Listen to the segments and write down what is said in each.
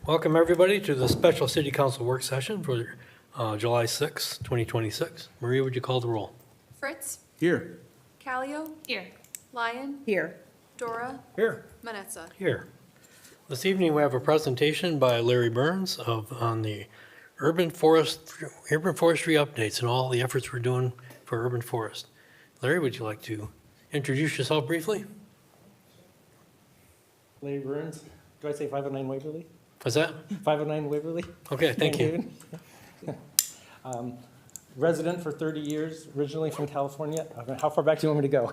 Welcome, everybody, to the special city council work session for July 6, 2026. Maria, would you call the roll? Fritz, Here. Callio, Here. Lyon, Here. Dora, Here. Manetza. Here. This evening, we have a presentation by Larry Burns on the urban forestry updates and all the efforts we're doing for urban forest. Larry, would you like to introduce yourself briefly? Larry Burns. Do I say 509 Waverly? What's that? 509 Waverly? Okay, thank you. Resident for 30 years, originally from California. How far back do you want me to go?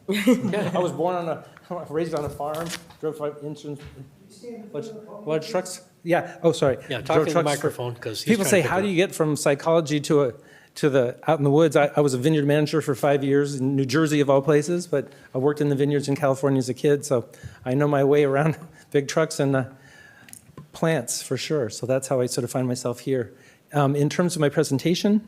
I was raised on a farm, drove large trucks. Yeah, oh, sorry. Yeah, Drove talk in the trucks for- microphone because People say, how do you get from psychology to the out in the woods? I was a vineyard manager for 5 years in New Jersey, of all places, but I worked in the vineyards in California as a kid, so I know my way around big trucks and plants for sure. So that's how I sort of find myself here. In terms of my presentation,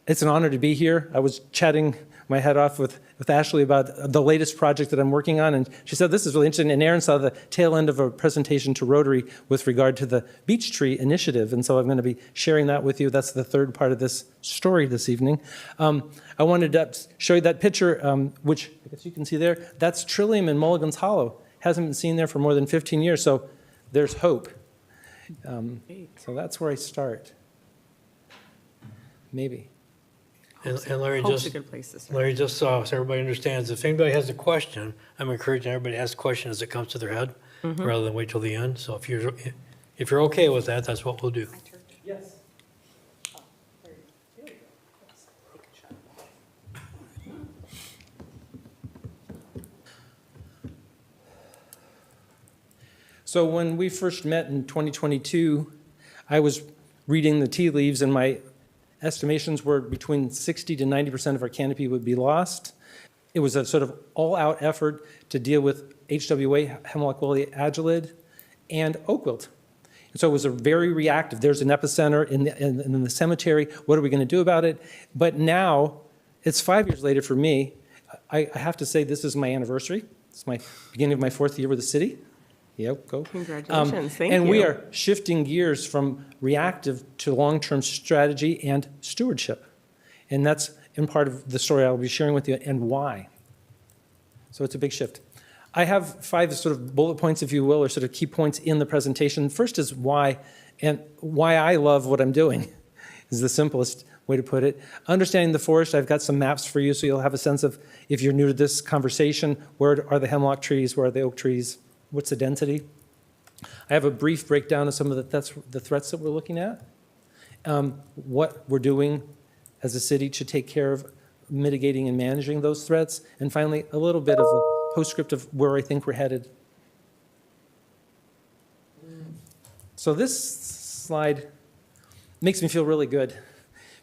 it's an honor to be here. I was chatting my head off with Ashley about the latest project that I'm working on, and she said, this is really interesting. And Aaron saw the tail end of a presentation to Rotary with regard to the Beech Tree Initiative, and so I'm going to be sharing that with you. That's the third part of this story this evening. I wanted to show you that picture, which I guess you can see there. That's Trillium in Mulligan's Hollow. Hasn't been seen there for more than 15 years, so there's hope. So that's where I start. Maybe. And Larry, Hope's a good place to start. Larry, just so everybody understands, if anybody has a question, I'm encouraging everybody to ask a question as it comes to their head, rather than wait till the end. So if you're okay with that, that's what we'll do. Yes. So when we first met in 2022, I was reading the tea leaves, and my estimations were between 60 to 90% of our canopy would be lost. It was a sort of all-out effort to deal with HWA, Hemlock woolly agelid, and oak wilt. And so it was a very reactive. There's an epicenter in the cemetery. What are we going to do about it? But now, it's 5 years later for me. I have to say this is my anniversary. It's my beginning of my 4th year with the city. Yep, go. Congratulations. Thank you. And we are shifting gears from reactive to long-term strategy and stewardship. And that's in part of the story I'll be sharing with you and why. So it's a big shift. I have 5 sort of bullet points, if you will, or sort of key points in the presentation. First is why, and why I love what I'm doing is the simplest way to put it. Understanding the forest, I've got some maps for you so you'll have a sense of, if you're new to this conversation, where are the hemlock trees, where are the oak trees, what's the density? I have a brief breakdown of some of the threats that we're looking at, what we're doing as a city to take care of mitigating and managing those threats, and finally, a little bit of a postscript of where I think we're headed. So this slide makes me feel really good,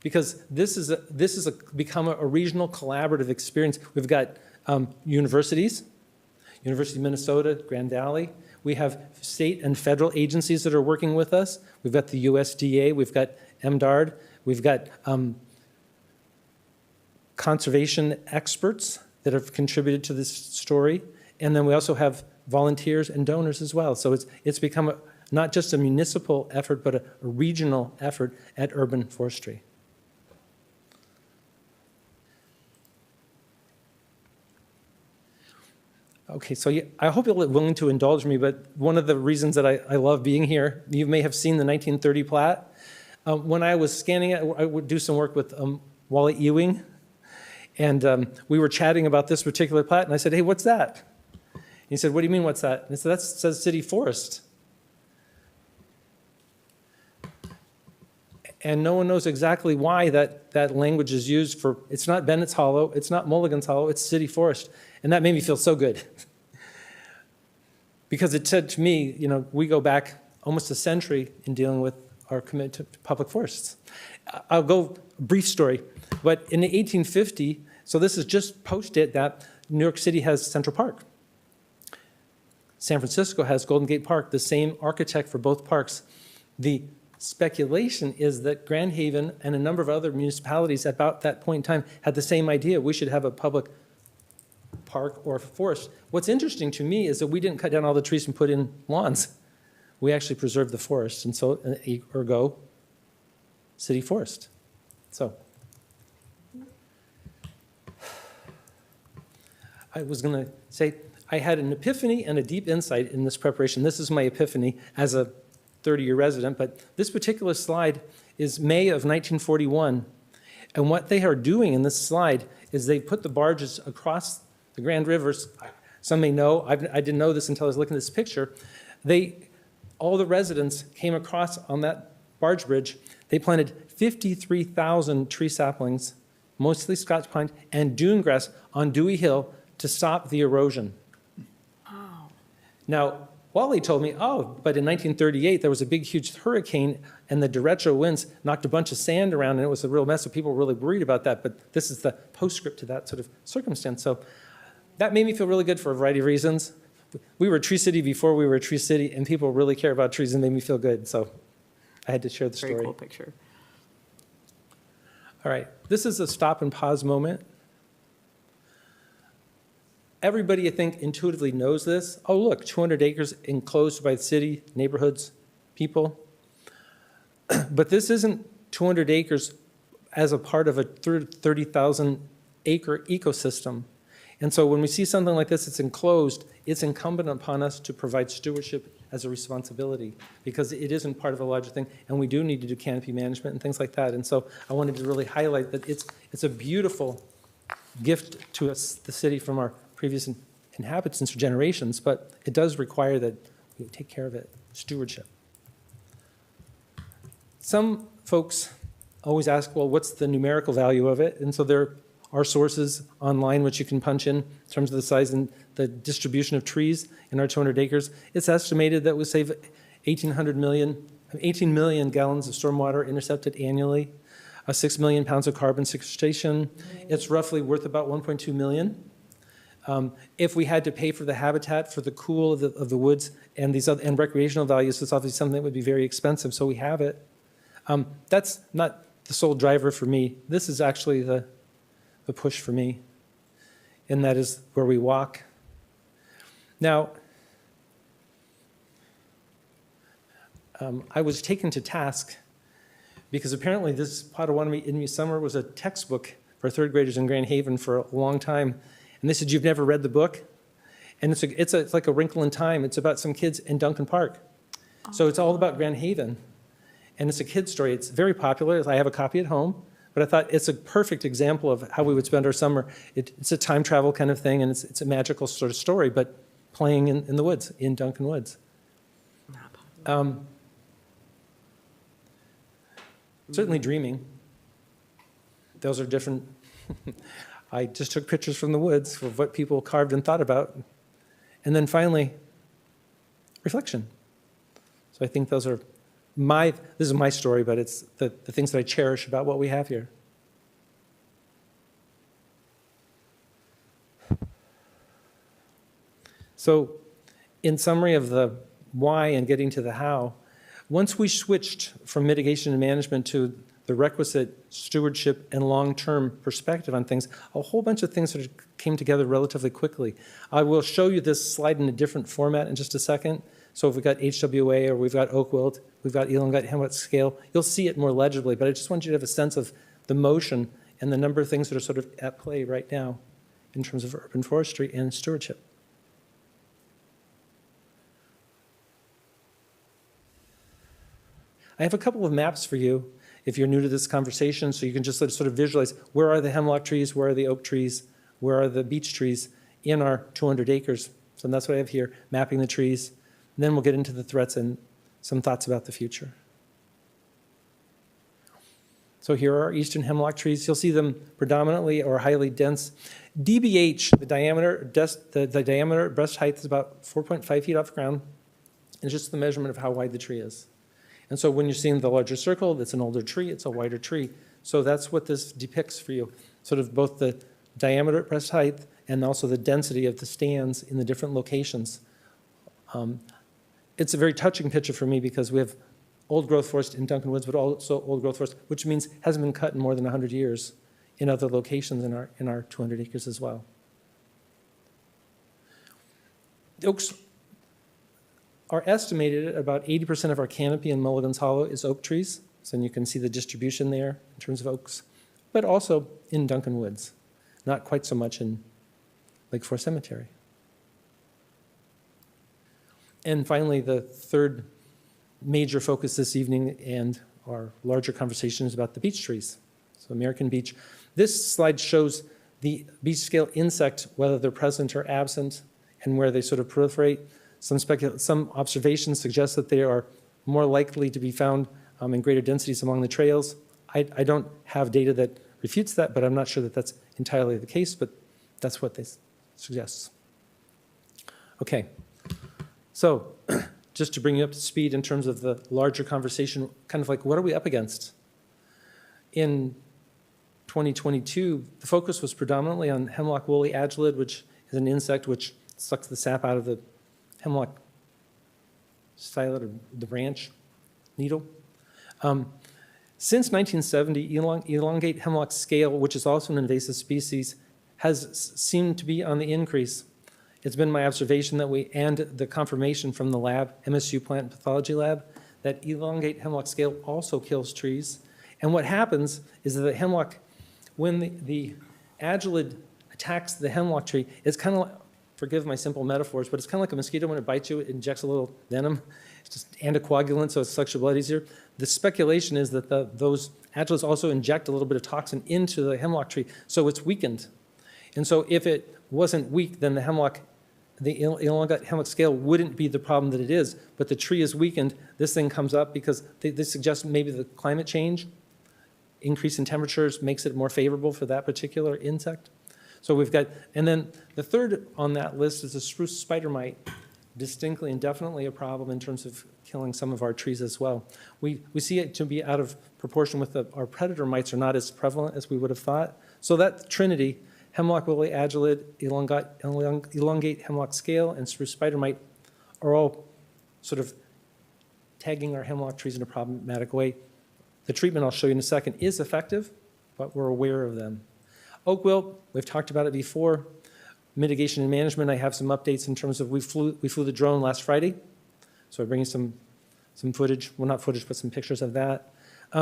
because this is become a regional collaborative experience. We've got universities, University of Minnesota, Grand Valley. We have state and federal agencies that are working with us. We've got the USDA, we've got MDARD, we've got conservation experts that have contributed to this story. And then we also have volunteers and donors as well. So it's become not just a municipal effort, but a regional effort at urban forestry. Okay, so I hope you'll be willing to indulge me, but one of the reasons that I love being here, you may have seen the 1930 plat. When I was scanning it, I would do some work with Wally Ewing, and we were chatting about this particular plat, and I said, hey, what's that? And he said, what do you mean, what's that? And I said, that says city forest. And no one knows exactly why that language is used for, it's not Bennett's Hollow, it's not Mulligan's Hollow, it's city forest. And that made me feel so good. Because it said to me, we go back almost a century in dealing with our commitment to public forests. I'll go brief story, but in 1850, so this is just post-it that New York City has Central Park. San Francisco has Golden Gate Park, the same architect for both parks. The speculation is that Grand Haven and a number of other municipalities at about that point in time had the same idea. We should have a public park or forest. What's interesting to me is that we didn't cut down all the trees and put in lawns. we actually preserve the forest, and so, ergo, city forest. So, I was going to say, I had an epiphany and a deep insight in this preparation. This is my epiphany as a 30-year resident, but this particular slide is May of 1941. And what they are doing in this slide is they put the barges across the Grand Rivers. Some may know, I didn't know this until I was looking at this picture. All the residents came across on that barge bridge. They planted 53,000 tree saplings, mostly Scotch pine, and dune grass on Dewey Hill to stop the erosion. Now, Wally told me, but in 1938, there was a big, huge hurricane, and the derecho winds knocked a bunch of sand around, and it was a real mess, so people were really worried about that. But this is the postscript to that sort of circumstance. So that made me feel really good for a variety of reasons. We were a tree city before we were a tree city, and people really care about trees and made me feel good. So I had to share the story. Very cool picture. All right, this is a stop and pause moment. Everybody, I think, intuitively knows this. Oh, look, 200 acres enclosed by the city, neighborhoods, people. But this isn't 200 acres as a part of a 30,000 acre ecosystem. And so when we see something like this, it's enclosed, it's incumbent upon us to provide stewardship as a responsibility, because it isn't part of a larger thing, and we do need to do canopy management and things like that. And so I wanted to really highlight that it's a beautiful gift to us, the city, from our previous inhabitants for generations, but it does require that we take care of it, stewardship. Some folks always ask, well, what's the numerical value of it? And so there are sources online which you can punch in terms of the size and the distribution of trees in our 200 acres. It's estimated that we save 18 million gallons of stormwater intercepted annually, 6 million pounds of carbon sequestration. It's roughly worth about 1.2 million. If we had to pay for the habitat for the cool of the woods and these other, and recreational values, it's obviously something that would be very expensive, so we have it. That's not the sole driver for me. This is actually the push for me, and that is where we walk. Now, I was taken to task because apparently this Potawatomi Innu Summer was a textbook for third graders in Grand Haven for a long time. And they said, you've never read the book? And it's like A Wrinkle in Time. It's about some kids in Duncan Park. So it's all about Grand Haven. And it's a kid's story. It's very popular. I have a copy at home. But I thought it's a perfect example of how we would spend our summer. It's a time travel kind of thing, and it's a magical sort of story, but playing in the woods, in Duncan Woods. Certainly dreaming. Those are different. I just took pictures from the woods of what people carved and thought about. And then finally, reflection. So I think those are this is my story, but it's the things that I cherish about what we have here. So in summary of the why and getting to the how, once we switched from mitigation and management to the requisite stewardship and long-term perspective on things, a whole bunch of things sort of came together relatively quickly. I will show you this slide in a different format in just a second. So if we've got HWA or we've got oak wilt, we've got elongated hemlock scale, you'll see it more legibly, but I just want you to have a sense of the motion and the number of things that are sort of at play right now in terms of urban forestry and stewardship. I have a couple of maps for you if you're new to this conversation, so you can just sort of visualize where are the hemlock trees, where are the oak trees, where are the beech trees in our 200 acres. So that's what I have here, mapping the trees. And then we'll get into the threats and some thoughts about the future. So here are our eastern hemlock trees. You'll see them predominantly or highly dense. DBH, the diameter breast height is about 4.5 feet off the ground. It's just the measurement of how wide the tree is. And so when you're seeing the larger circle, that's an older tree, it's a wider tree. So that's what this depicts for you, sort of both the diameter at breast height and also the density of the stands in the different locations. It's a very touching picture for me because we have old growth forest in Duncan Woods, but also old growth forest, which means hasn't been cut in more than 100 years in other locations in our 200 acres as well. The oaks are estimated at about 80% of our canopy in Mulligan's Hollow is oak trees. So you can see the distribution there in terms of oaks, but also in Duncan Woods, not quite so much in Lake Forest Cemetery. And finally, the third major focus this evening and our larger conversation is about the beech trees. So American beech. This slide shows the beech scale insect, whether they're present or absent, and where they sort of proliferate. Some observations suggest that they are more likely to be found in greater densities along the trails. I don't have data that refutes that, but I'm not sure that that's entirely the case, but that's what this suggests. Okay, so just to bring you up to speed in terms of the larger conversation, kind of like what are we up against? In 2022, the focus was predominantly on hemlock woolly agelid, which is an insect which sucks the sap out of the hemlock stylet or the branch needle. Since 1970, elongate hemlock scale, which is also an invasive species, has seemed to be on the increase. It's been my observation that and the confirmation from the lab, MSU Plant Pathology Lab, that elongate hemlock scale also kills trees. And what happens is that the hemlock, when the agelid attacks the hemlock tree, it's kind of like, forgive my simple metaphors, but it's kind of like a mosquito when it bites you, it injects a little venom. It's just anticoagulant, so it sucks your blood easier. The speculation is that those agelids also inject a little bit of toxin into the hemlock tree, so it's weakened. And so if it wasn't weak, then the elongate hemlock scale wouldn't be the problem that it is, but the tree is weakened. This thing comes up because this suggests maybe the climate change, increase in temperatures makes it more favorable for that particular insect. So we've got, and then the third on that list is the spruce spider mite, distinctly and definitely a problem in terms of killing some of our trees as well. We see it to be out of proportion with our predator mites are not as prevalent as we would have thought. So that trinity, hemlock woolly agelid, elongate hemlock scale, and spruce spider mite are all sort of tagging our hemlock trees in a problematic way. The treatment I'll show you in a second is effective, but we're aware of them. Oak wilt, we've talked about it before. Mitigation and management, I have some updates in terms of we flew the drone last Friday, so I'm bringing some footage, well not footage, but some pictures of that.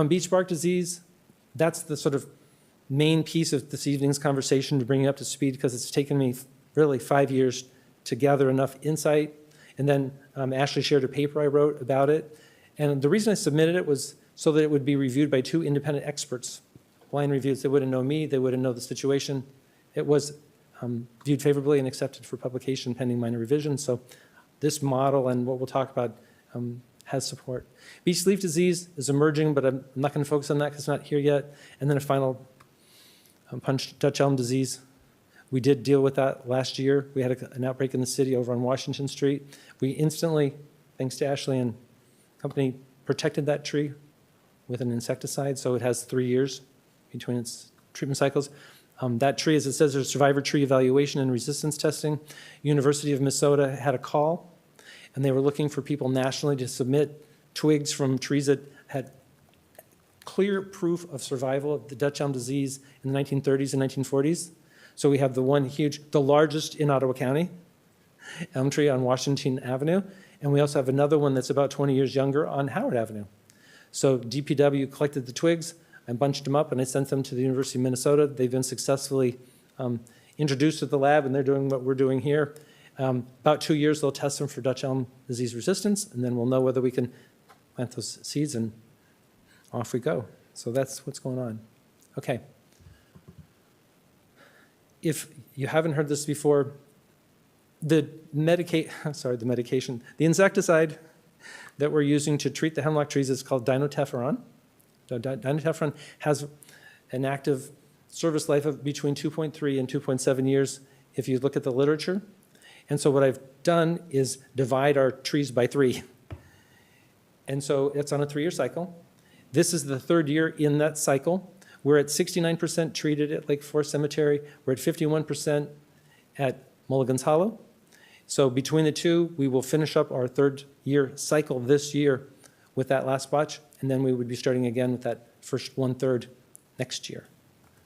Beech bark disease, that's the sort of main piece of this evening's conversation to bring you up to speed because it's taken me really 5 years to gather enough insight. And then Ashley shared a paper I wrote about it. And the reason I submitted it was so that it would be reviewed by 2 independent experts. Blind reviews, they wouldn't know me, they wouldn't know the situation. It was viewed favorably and accepted for publication pending minor revision. So this model and what we'll talk about has support. Beech leaf disease is emerging, but I'm not going to focus on that because it's not here yet. And then a final punch Dutch elm disease. We did deal with that last year. We had an outbreak in the city over on Washington Street. We instantly, thanks to Ashley and company, protected that tree with an insecticide, so it has 3 years between its treatment cycles. That tree, as it says, there's survivor tree evaluation and resistance testing. University of Minnesota had a call, and they were looking for people nationally to submit twigs from trees that had clear proof of survival of the Dutch elm disease in the 1930s and 1940s. So we have the largest in Ottawa County, elm tree on Washington Avenue, and we also have another one that's about 20 years younger on Howard Avenue. So DPW collected the twigs, I bunched them up, and I sent them to the University of Minnesota. They've been successfully introduced to the lab, and they're doing what we're doing here. About 2 years, they'll test them for Dutch elm disease resistance, and then we'll know whether we can plant those seeds, and off we go. So that's what's going on. Okay. If you haven't heard this before, the insecticide that we're using to treat the hemlock trees is called dinotefuran. Dinotefuran has an active service life of between 2.3 and 2.7 years if you look at the literature. And so what I've done is divide our trees by 3. And so it's on a 3-year cycle. This is the 3rd year in that cycle. We're at 69% treated at Lake Forest Cemetery. We're at 51% at Mulligan's Hollow. So between the two, we will finish up our 3rd year cycle this year with that last batch, and then we would be starting again with that first 1/3 next year.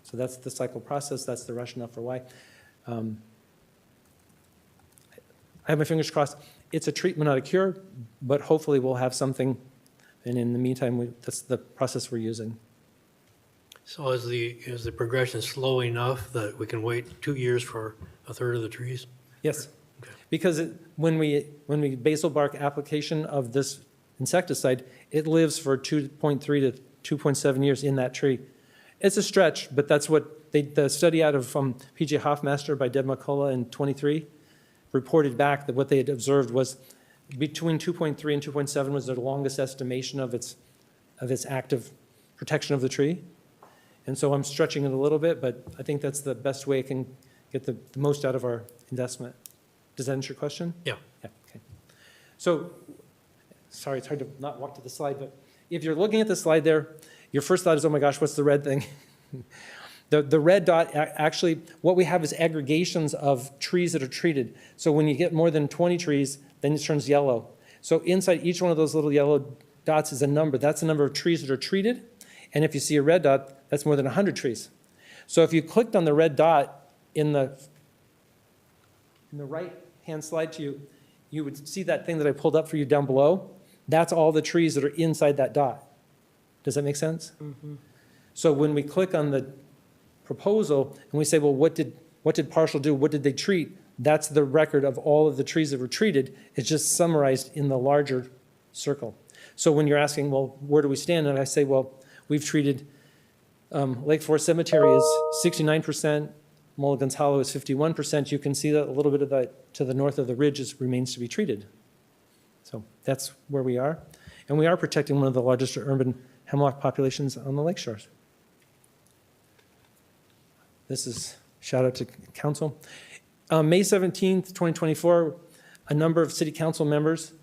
So that's the cycle process. That's the rationale for why. I have my fingers crossed. It's a treatment, not a cure, but hopefully we'll have something. And in the meantime, that's the process we're using. So is the progression slow enough that we can wait 2 years for a third of the trees? Yes, Okay. because when we basal bark application of this insecticide, it lives for 2.3 to 2.7 years in that tree. It's a stretch, but that's what the study out of P.J. Hoffmaster by Deb McCullough in 23 reported back that what they had observed was between 2.3 and 2.7 was the longest estimation of its active protection of the tree. And so I'm stretching it a little bit, but I think that's the best way it can get the most out of our investment. Does that answer your question? Yeah. Yeah, okay. So, sorry, it's hard to not walk to the slide, but if you're looking at the slide there, your first thought is, oh my gosh, what's the red thing? The red dot, actually, what we have is aggregations of trees that are treated. So when you get more than 20 trees, then it turns yellow. So inside each one of those little yellow dots is a number. That's the number of trees that are treated. And if you see a red dot, that's more than 100 trees. So if you clicked on the red dot in the right-hand slide to you, you would see that thing that I pulled up for you down below. That's all the trees that are inside that dot. Does that make sense? Mm-hmm. So when we click on the proposal and we say, well, what did Partial do? What did they treat? That's the record of all of the trees that were treated. It's just summarized in the larger circle. So when you're asking, well, where do we stand? And I say, well, we've treated Lake Forest Cemetery is 69%, Mulligan's Hollow is 51%. You can see that a little bit of that to the north of the ridge remains to be treated. So that's where we are. And we are protecting one of the largest urban hemlock populations on the lake shores. This is shout out to council. May 17th, 2024, a number of city council members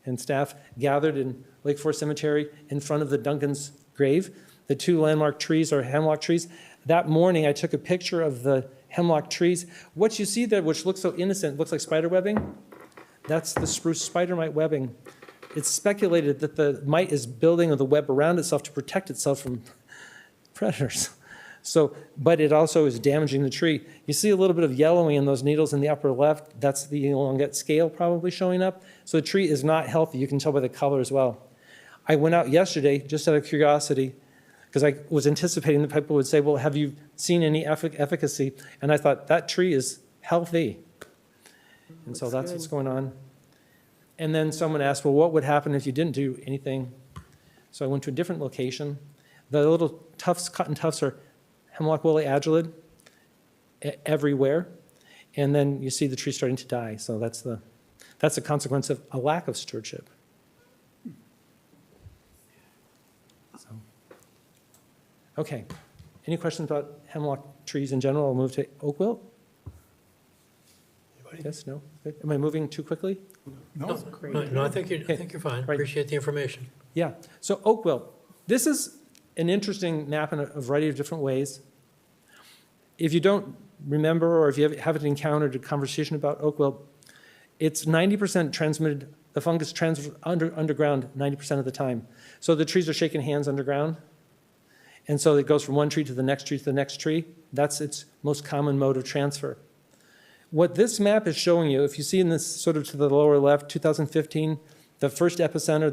and staff gathered in Lake Forest Cemetery in front of the Duncan's grave. The two landmark trees are hemlock trees. That morning, I took a picture of the hemlock trees. What you see there, which looks so innocent, looks like spider webbing, that's the spruce spider mite webbing. It's speculated that the mite is building the web around itself to protect itself from predators. So, but it also is damaging the tree. You see a little bit of yellowing in those needles in the upper left. That's the elongate scale probably showing up. So the tree is not healthy. You can tell by the color as well. I went out yesterday just out of curiosity because I was anticipating that people would say, well, have you seen any efficacy? And I thought, that tree is healthy. And so that's what's going on. And then someone asked, well, what would happen if you didn't do anything? So I went to a different location. The little tufts, cotton tufts are hemlock woolly agelid everywhere. And then you see the tree starting to die. So that's a consequence of a lack of stewardship. So, okay. Any questions about hemlock trees in general? I'll move to oak wilt. Anybody? Yes, no? Good. Am I moving too quickly? No, I think you're fine. Right. Appreciate the information. Yeah, so oak wilt. This is an interesting map in a variety of different ways. If you don't remember or if you haven't encountered a conversation about oak wilt, it's 90% transmitted, the fungus transfers underground 90% of the time. So the trees are shaking hands underground. And so it goes from one tree to the next tree to the next tree. That's its most common mode of transfer. What this map is showing you, if you see in this sort of to the lower left, 2015, the first epicenter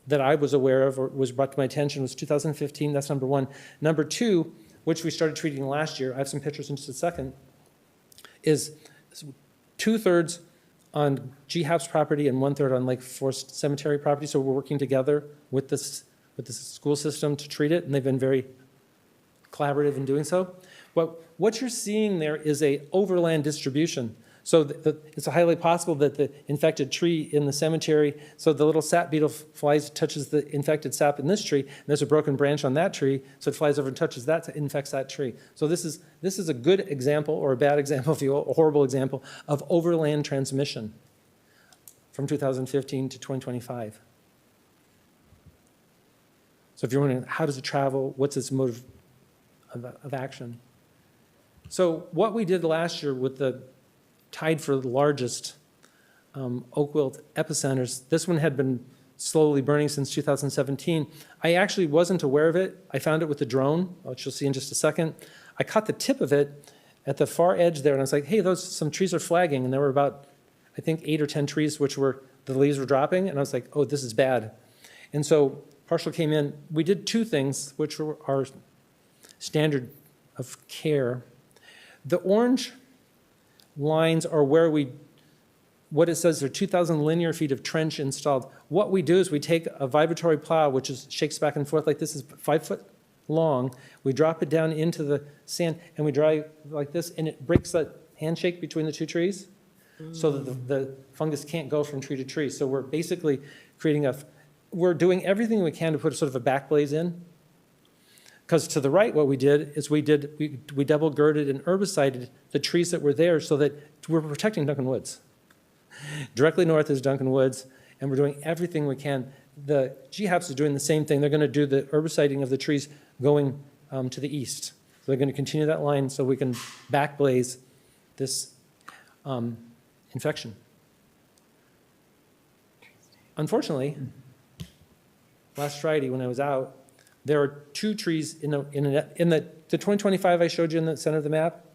that I was aware of or was brought to my attention was 2015. That's number one. Number two, which we started treating last year, I have some pictures in just a second, is 2/3 on GHAP's property and 1/3 on Lake Forest Cemetery property. So we're working together with the school system to treat it, and they've been very collaborative in doing so. But what you're seeing there is a overland distribution. So it's highly possible that the infected tree in the cemetery, so the little sap beetle flies, touches the infected sap in this tree, and there's a broken branch on that tree, so it flies over and touches that, infects that tree. So this is a good example, or a bad example, if you will, a horrible example, of overland transmission from 2015 to 2025. So if you're wondering, how does it travel? What's its mode of action? So what we did last year with the tied for the largest oak wilt epicenters, this one had been slowly burning since 2017. I actually wasn't aware of it. I found it with the drone, which you'll see in just a second. I caught the tip of it at the far edge there, and I was like, hey, some trees are flagging, and there were about I think 8 or 10 trees which were, the leaves were dropping, and I was like, oh, this is bad. And so Partial came in. We did two things, which were our standard of care. The orange lines are where what it says, there are 2,000 linear feet of trench installed. What we do is we take a vibratory plow, which shakes back and forth like this, is 5 foot long. We drop it down into the sand, and we dry like this, and it breaks that handshake between the two trees so that the fungus can't go from tree to tree. So we're basically we're doing everything we can to put sort of a back blaze in. Because to the right, what we did is we double girded and herbicided the trees that were there so that we're protecting Duncan Woods. Directly north is Duncan Woods, and we're doing everything we can. The GHAPS is doing the same thing. They're going to do the herbiciding of the trees going to the east. So they're going to continue that line so we can back blaze this infection. Unfortunately, last Friday when I was out, there are 2 trees in the 2025 I showed you in the center of the map.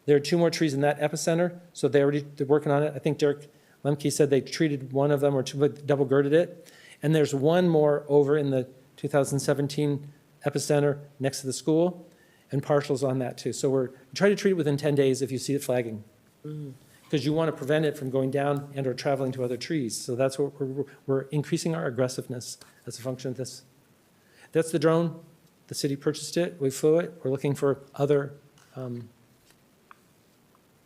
There are 2 more trees in that epicenter, so they're working on it. I think Derek Lemke said they treated one of them or 2, but double girded it. And there's 1 more over in the 2017 epicenter next to the school, and Partial's on that too. So we're trying to treat it within 10 days if you see it flagging. Because you want to prevent it from going down and or traveling to other trees. So that's what we're increasing our aggressiveness as a function of this. That's the drone. The city purchased it. We flew it. We're looking for other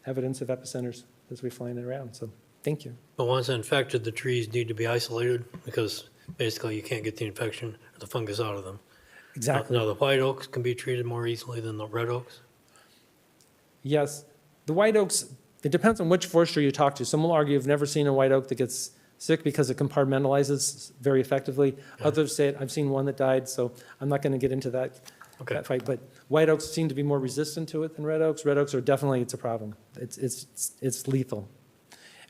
evidence of epicenters as we flying it around. So thank you. But once infected, the trees need to be isolated because basically you can't get the infection or the fungus out of them. Exactly. Now, the white oaks can be treated more easily than the red oaks? Yes. The white oaks, it depends on which forester you talk to. Some will argue you've never seen a white oak that gets sick because it compartmentalizes very effectively. Yeah. Others say I've seen one that died, so I'm not going to get into that fight. But white oaks seem to be more resistant to it than red oaks. Red oaks are definitely, it's a problem. It's lethal.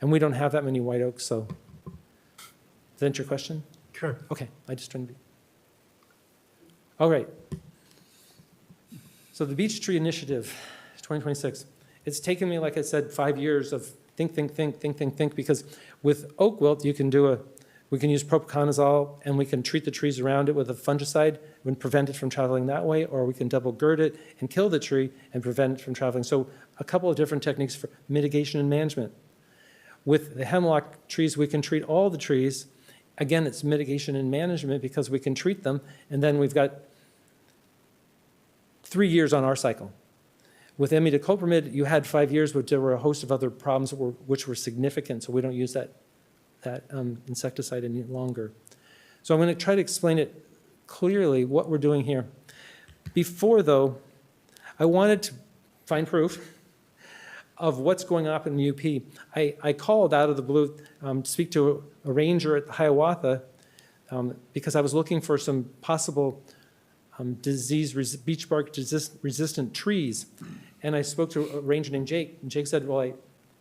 And we don't have that many white oaks, so. Does that answer your question? Sure. Okay, I just trying to be. All right. So the Beech Tree Initiative, 2026. It's taken me, like I said, 5 years of think, because with oak wilt, we can use propiconazole and we can treat the trees around it with a fungicide and prevent it from traveling that way, or we can double gird it and kill the tree and prevent it from traveling. So a couple of different techniques for mitigation and management. With the hemlock trees, we can treat all the trees. Again, it's mitigation and management because we can treat them, and then we've got 3 years on our cycle. With imidacloprid, you had 5 years, but there were a host of other problems which were significant, so we don't use that insecticide any longer. So I'm going to try to explain it clearly what we're doing here. Before, though, I wanted to find proof of what's going on in the UP. I called out of the blue to speak to a ranger at Hiawatha because I was looking for some possible beech bark resistant trees. And I spoke to a ranger named Jake, and Jake said, well,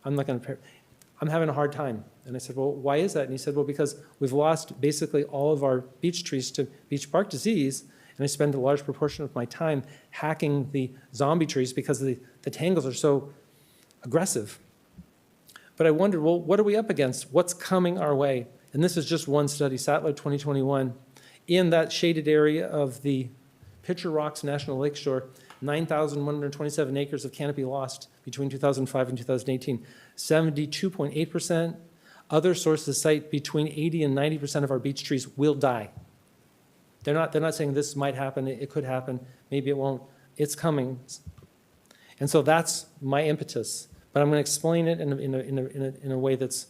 I'm having a hard time. And I said, well, why is that? And he said, well, because we've lost basically all of our beech trees to beech bark disease, and I spend a large proportion of my time hacking the zombie trees because the tangles are so aggressive. But I wondered, well, what are we up against? What's coming our way? And this is just one study, Sattler 2021. In that shaded area of the Pitcher Rocks National Lakeshore, 9,127 acres of canopy lost between 2005 and 2018. 72.8%. Other sources cite between 80 and 90% of our beech trees will die. They're not saying this might happen, it could happen, maybe it won't. It's coming. And so that's my impetus. But I'm going to explain it in a way that's,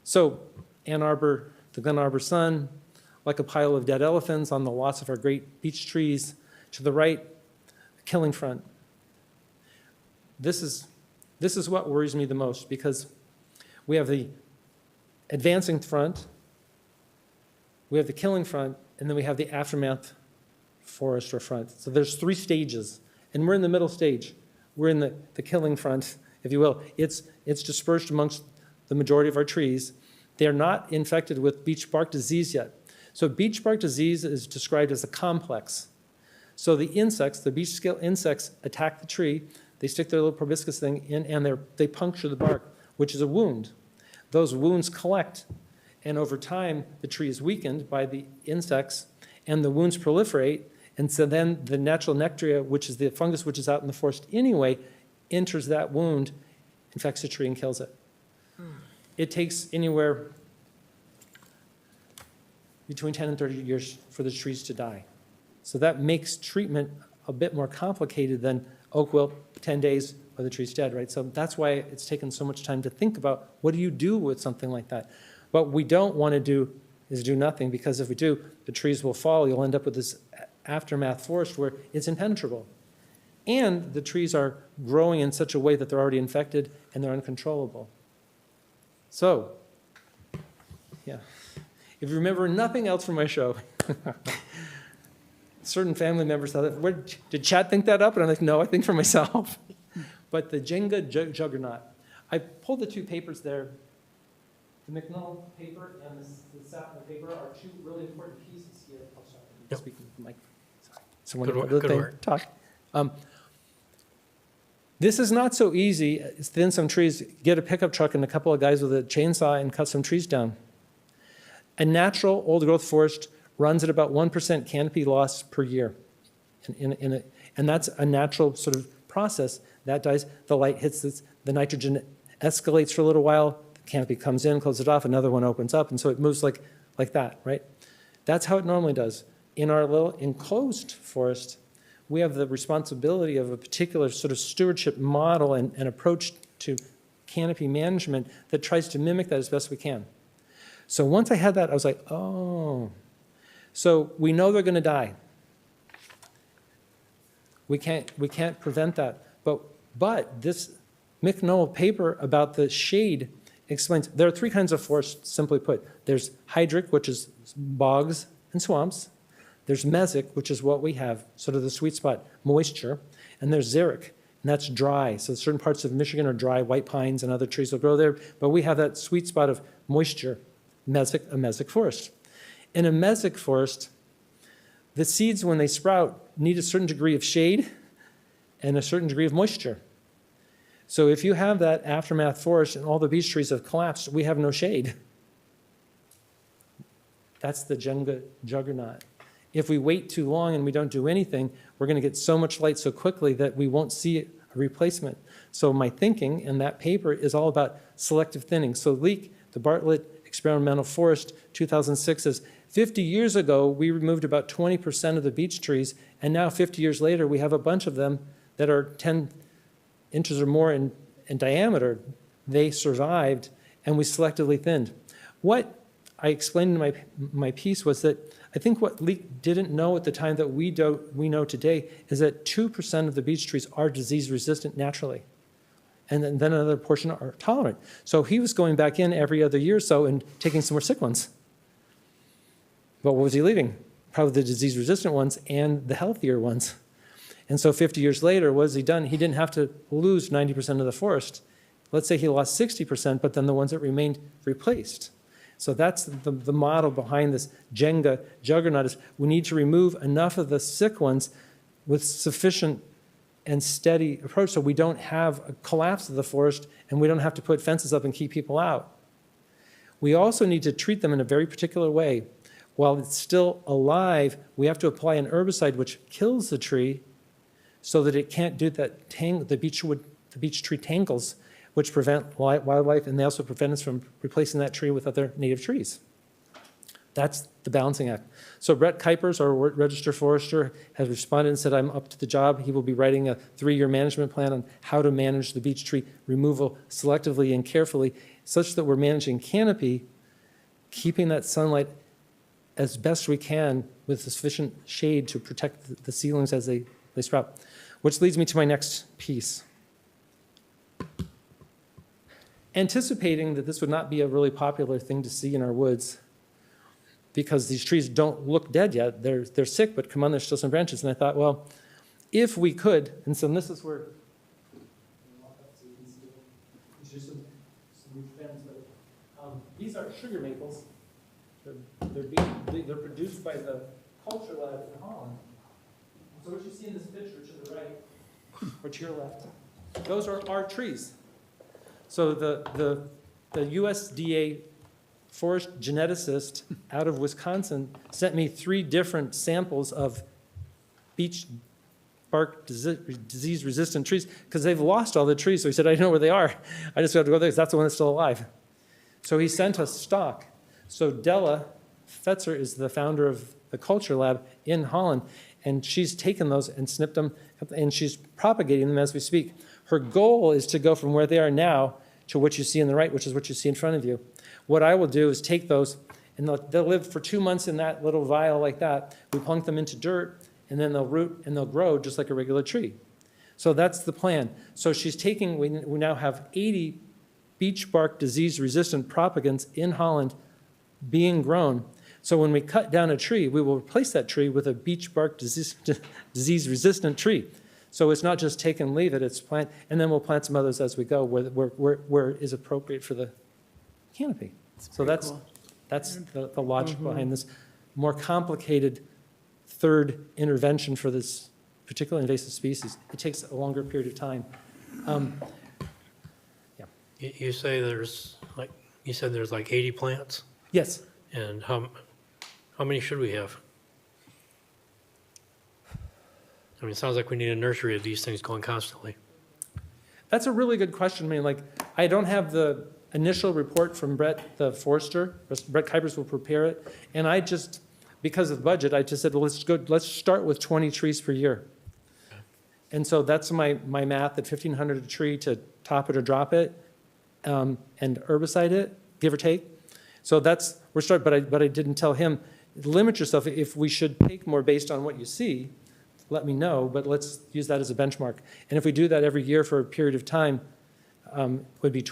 so Ann Arbor, the Glen Arbor Sun, like a pile of dead elephants on the lots of our great beech trees. To the right, killing front. This is what worries me the most because we have the advancing front, we have the killing front, and then we have the aftermath forest or front. So there's 3 stages, and we're in the middle stage. We're in the killing front, if you will. It's dispersed amongst the majority of our trees. They're not infected with beech bark disease yet. So beech bark disease is described as a complex. So the insects, the beech scale insects, attack the tree. They stick their little proboscis thing in, and they puncture the bark, which is a wound. those wounds collect. And over time, the tree is weakened by the insects, and the wounds proliferate. And so then the natural nectaria, which is the fungus which is out in the forest anyway, enters that wound, infects the tree, and kills it. It takes anywhere between 10 and 30 years for the trees to die. So that makes treatment a bit more complicated than oak wilt, 10 days, or the tree's dead, right? So that's why it's taken so much time to think about what do you do with something like that. What we don't want to do is do nothing, because if we do, the trees will fall. You'll end up with this aftermath forest where it's impenetrable. And the trees are growing in such a way that they're already infected and they're uncontrollable. So, yeah. If you remember nothing else from my show, certain family members thought, did Chad think that up? And I'm like, no, I think for myself. But the Jenga juggernaut. I pulled the two papers there. The McNull paper and the Sapner paper are two really important pieces here. Oh, sorry, I'm Yep. speaking to the mic. Sorry. Someone Good work, other good thing, work. talk. This is not so easy. It's thin some trees, get a pickup truck and a couple of guys with a chainsaw and cut some trees down. A natural old growth forest runs at about 1% canopy loss per year. And that's a natural sort of process. That dies, the light hits this, the nitrogen escalates for a little while, the canopy comes in, closes it off, another one opens up, and so it moves like that, right? That's how it normally does. In our little enclosed forest, we have the responsibility of a particular sort of stewardship model and approach to canopy management that tries to mimic that as best we can. So once I had that, I was like, oh. So we know they're going to die. We can't prevent that. But this McNull paper about the shade explains there are three kinds of forests, simply put. There's hydric, which is bogs and swamps. There's mesic, which is what we have, sort of the sweet spot, moisture. And there's xeric, and that's dry. So certain parts of Michigan are dry, white pines and other trees will grow there. But we have that sweet spot of moisture, a mesic forest. In a mesic forest, the seeds, when they sprout, need a certain degree of shade and a certain degree of moisture. So if you have that aftermath forest and all the beech trees have collapsed, we have no shade. That's the Jenga juggernaut. If we wait too long and we don't do anything, we're going to get so much light so quickly that we won't see a replacement. So my thinking in that paper is all about selective thinning. So Leek, the Bartlett Experimental Forest, 2006 says, 50 years ago, we removed about 20% of the beech trees, and now 50 years later, we have a bunch of them that are 10 inches or more in diameter. They survived, and we selectively thinned. What I explained in my piece was that I think what Leek didn't know at the time that we know today is that 2% of the beech trees are disease resistant naturally. And then another portion are tolerant. So he was going back in every other year or so and taking some more sick ones. But what was he leaving? Probably the disease resistant ones and the healthier ones. And so 50 years later, what has he done? He didn't have to lose 90% of the forest. Let's say he lost 60%, but then the ones that remained replaced. So that's the model behind this Jenga juggernaut is we need to remove enough of the sick ones with sufficient and steady approach so we don't have a collapse of the forest and we don't have to put fences up and keep people out. We also need to treat them in a very particular way. While it's still alive, we have to apply an herbicide which kills the tree so that it can't do that the beech tree tangles, which prevent wildlife, and they also prevent us from replacing that tree with other native trees. That's the balancing act. So Brett Kuipers, our registered forester, has responded and said, I'm up to the job. He will be writing a 3-year management plan on how to manage the beech tree removal selectively and carefully, such that we're managing canopy, keeping that sunlight as best we can with sufficient shade to protect the seedlings as they sprout. Which leads me to my next piece. Anticipating that this would not be a really popular thing to see in our woods, because these trees don't look dead yet. They're sick, but come on, there's still some branches. And I thought, well, if we could, and so this is where, these are sugar maples. They're produced by the culture lab in Holland. So what you see in this picture to the right, or to your left, those are our trees. So the the USDA forest geneticist out of Wisconsin sent me 3 different samples of beech bark disease-resistant trees, because they've lost all the trees. So he said, I know where they are. I just have to go there, because that's the one that's still alive. So he sent us stock. So Della Fetzer is the founder of the Culture Lab in Holland, and she's taken those and snipped them, and she's propagating them as we speak. Her goal is to go from where they are now to what you see on the right, which is what you see in front of you. What I will do is take those, and they'll live for 2 months in that little vial like that. We plunk them into dirt, and then they'll root and they'll grow just like a regular tree. So that's the plan. So she's taking, we now have 80 beech bark disease-resistant propagants in Holland being grown. So when we cut down a tree, we will replace that tree with a beech bark disease-resistant tree. So it's not just take and leave it, it's plant, and then we'll plant some others as we go where is appropriate for the canopy. So that's the logic behind this more complicated third intervention for this particular invasive species. It takes a longer period of time. You say there's like, you said there's like 80 plants, Yes, and how many should we have? I mean, it sounds like we need a nursery of these things going constantly. that's a really good question. I mean, like, I don't have the initial report from Brett, the forester. Brett Kuipers will prepare it. And I just, because of budget, I just said, well, let's start with 20 trees per year. And so that's my math at 1,500 a tree to top it or drop it, and herbicide it, give or take. So that's, we're starting, but I didn't tell him, limit yourself. If we should take more based on what you see, let me know, but let's use that as a benchmark. And if we do that every year for a period of time, it would be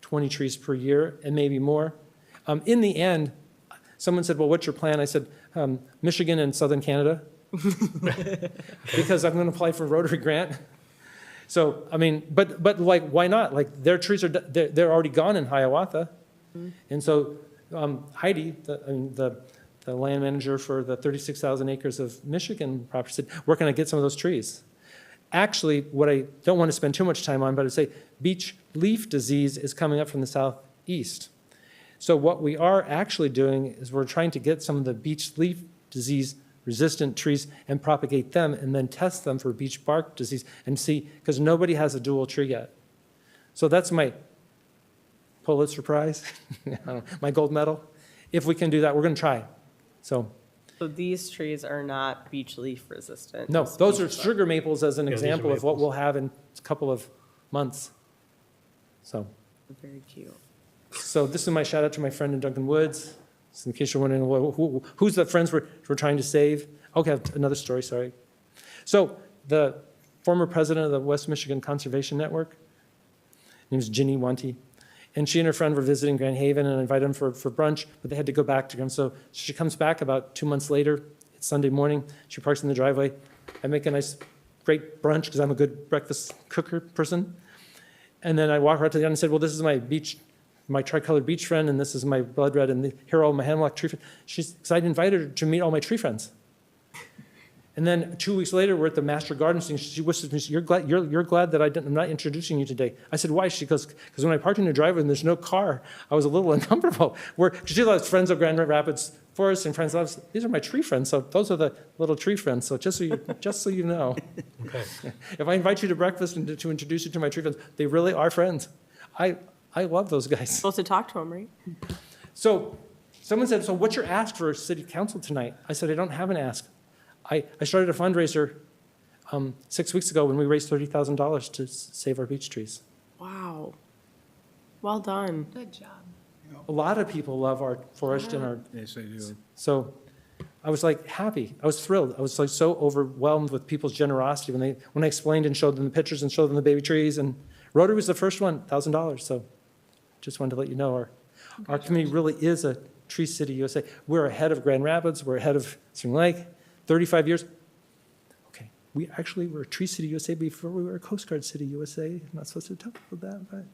20 trees per year and maybe more. In the end, someone said, well, what's your plan? I said, Michigan and Southern Canada, because I'm going to apply for a Rotary grant. So, I mean, but like, why not? Like, their trees are, they're already gone in Hiawatha. And so Heidi, the land manager for the 36,000 acres of Michigan property, said, we're going to get some of those trees. Actually, what I don't want to spend too much time on, but I say beech leaf disease is coming up from the southeast. So what we are actually doing is we're trying to get some of the beech leaf disease resistant trees and propagate them and then test them for beech bark disease and see, because nobody has a dual tree yet. So that's my Pulitzer Prize, my gold medal. If we can do that, we're going to try. So these trees are not beech leaf resistant? no, just those are beech bark. sugar maples as an Yeah, these are example of what maples. we'll have in a couple of months. So Very cute. this is my shout out to my friend in Duncan Woods. So in case you're wondering who's the friends we're trying to save. Okay, another story, sorry. So the former president of the West Michigan Conservation Network, her name is Ginny Wanty, and she and her friend were visiting Grand Haven, and I invited them for brunch, but they had to go back to them. So she comes back about 2 months later. It's Sunday morning. She parks in the driveway. I make a nice, great brunch because I'm a good breakfast cooker person. And then I walk right to the end and said, well, this is my tricolored beech friend, and this is my blood red, and here are all my hemlock tree friends. She's excited, invited her to meet all my tree friends. And then 2 weeks later, we're at the Master Garden thing. She wishes me, you're glad that I'm not introducing you today. I said, why? She goes, because when I parked in the driveway and there's no car, I was a little uncomfortable. She loves friends of Grand Rapids Forest and friends loves, these are my tree friends. So those are the little tree friends. So just so you know, Okay. if I invite you to breakfast and to introduce you to my tree friends, they really are friends. I love those guys. Supposed to talk to them, right? So someone said, so what's your ask for city council tonight? I said, I don't have an ask. I started a fundraiser 6 weeks ago when we raised $30,000 to save our beech trees. Wow. Well done. Good job. A lot of people love our forest and our, Yes, they do. so I was like happy. I was thrilled. I was like so overwhelmed with people's generosity when I explained and showed them the pictures and showed them the baby trees. And Rotary was the first one, $1,000. So just wanted to let you know our community really is a Tree City USA. We're ahead of Grand Rapids. We're ahead of Spring Lake. 35 years. Okay, we actually were a Tree City USA before we were a Coast Guard City USA. I'm not supposed to tell people that, but.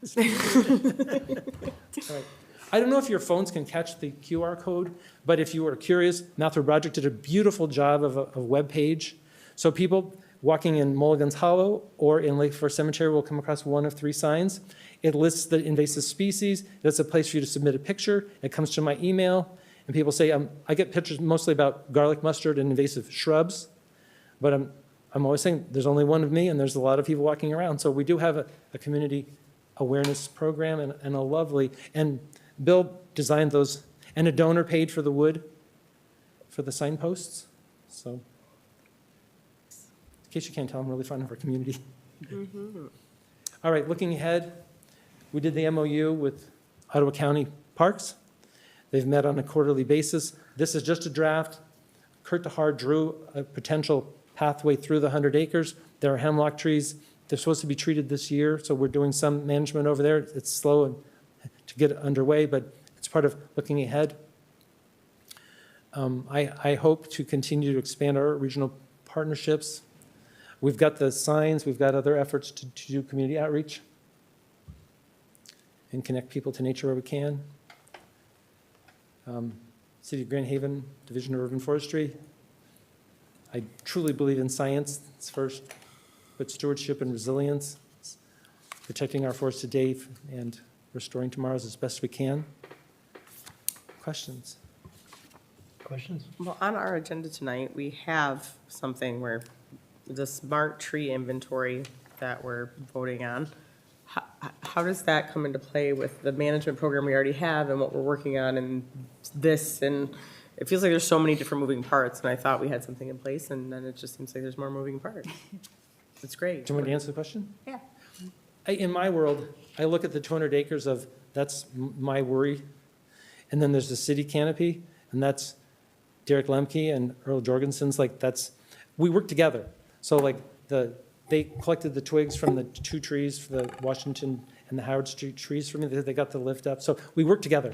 All right. I don't know if your phones can catch the QR code, but if you are curious, Matthew Broderick did a beautiful job of a web page. So people, walking in Mulligan's Hollow or in Lake Forest Cemetery will come across one of 3 signs. It lists the invasive species. It's a place for you to submit a picture. It comes to my email, and people say, I get pictures mostly about garlic mustard and invasive shrubs, but I'm always saying there's only one of me, and there's a lot of people walking around. So we do have a community awareness program and a lovely, and Bill designed those, and a donor paid for the wood for the signposts. So in case you can't tell, I'm really fond of our community. All right, looking ahead, we did the MOU with Ottawa County Parks. They've met on a quarterly basis. This is just a draft. Kurt DeHaar drew a potential pathway through the 100 acres. There are hemlock trees. They're supposed to be treated this year, so we're doing some management over there. It's slow to get underway, but it's part of looking ahead. I hope to continue to expand our regional partnerships. We've got the signs, we've got other efforts to do community outreach and connect people to nature where we can. City of Grand Haven, Division of Urban Forestry. I truly believe in science. It's first, but stewardship and resilience, protecting our forests today and restoring tomorrow's as best we can. Questions? Questions? Well, on our agenda tonight, we have something where the smart tree inventory that we're voting on, how does that come into play with the management program we already have and what we're working on and this? And it feels like there's so many different moving parts, and I thought we had something in place, and then it just seems like there's more moving parts. It's great. Do you want me to answer the question? Yeah. In my world, I look at the 200 acres of, that's my worry. And then there's the city canopy, and that's Derek Lemke and Earl Jorgensen's, like that's, we work together. So like they collected the twigs from the 2 trees for the Washington and the Howard Street trees for me. They got the lift up. So we work together.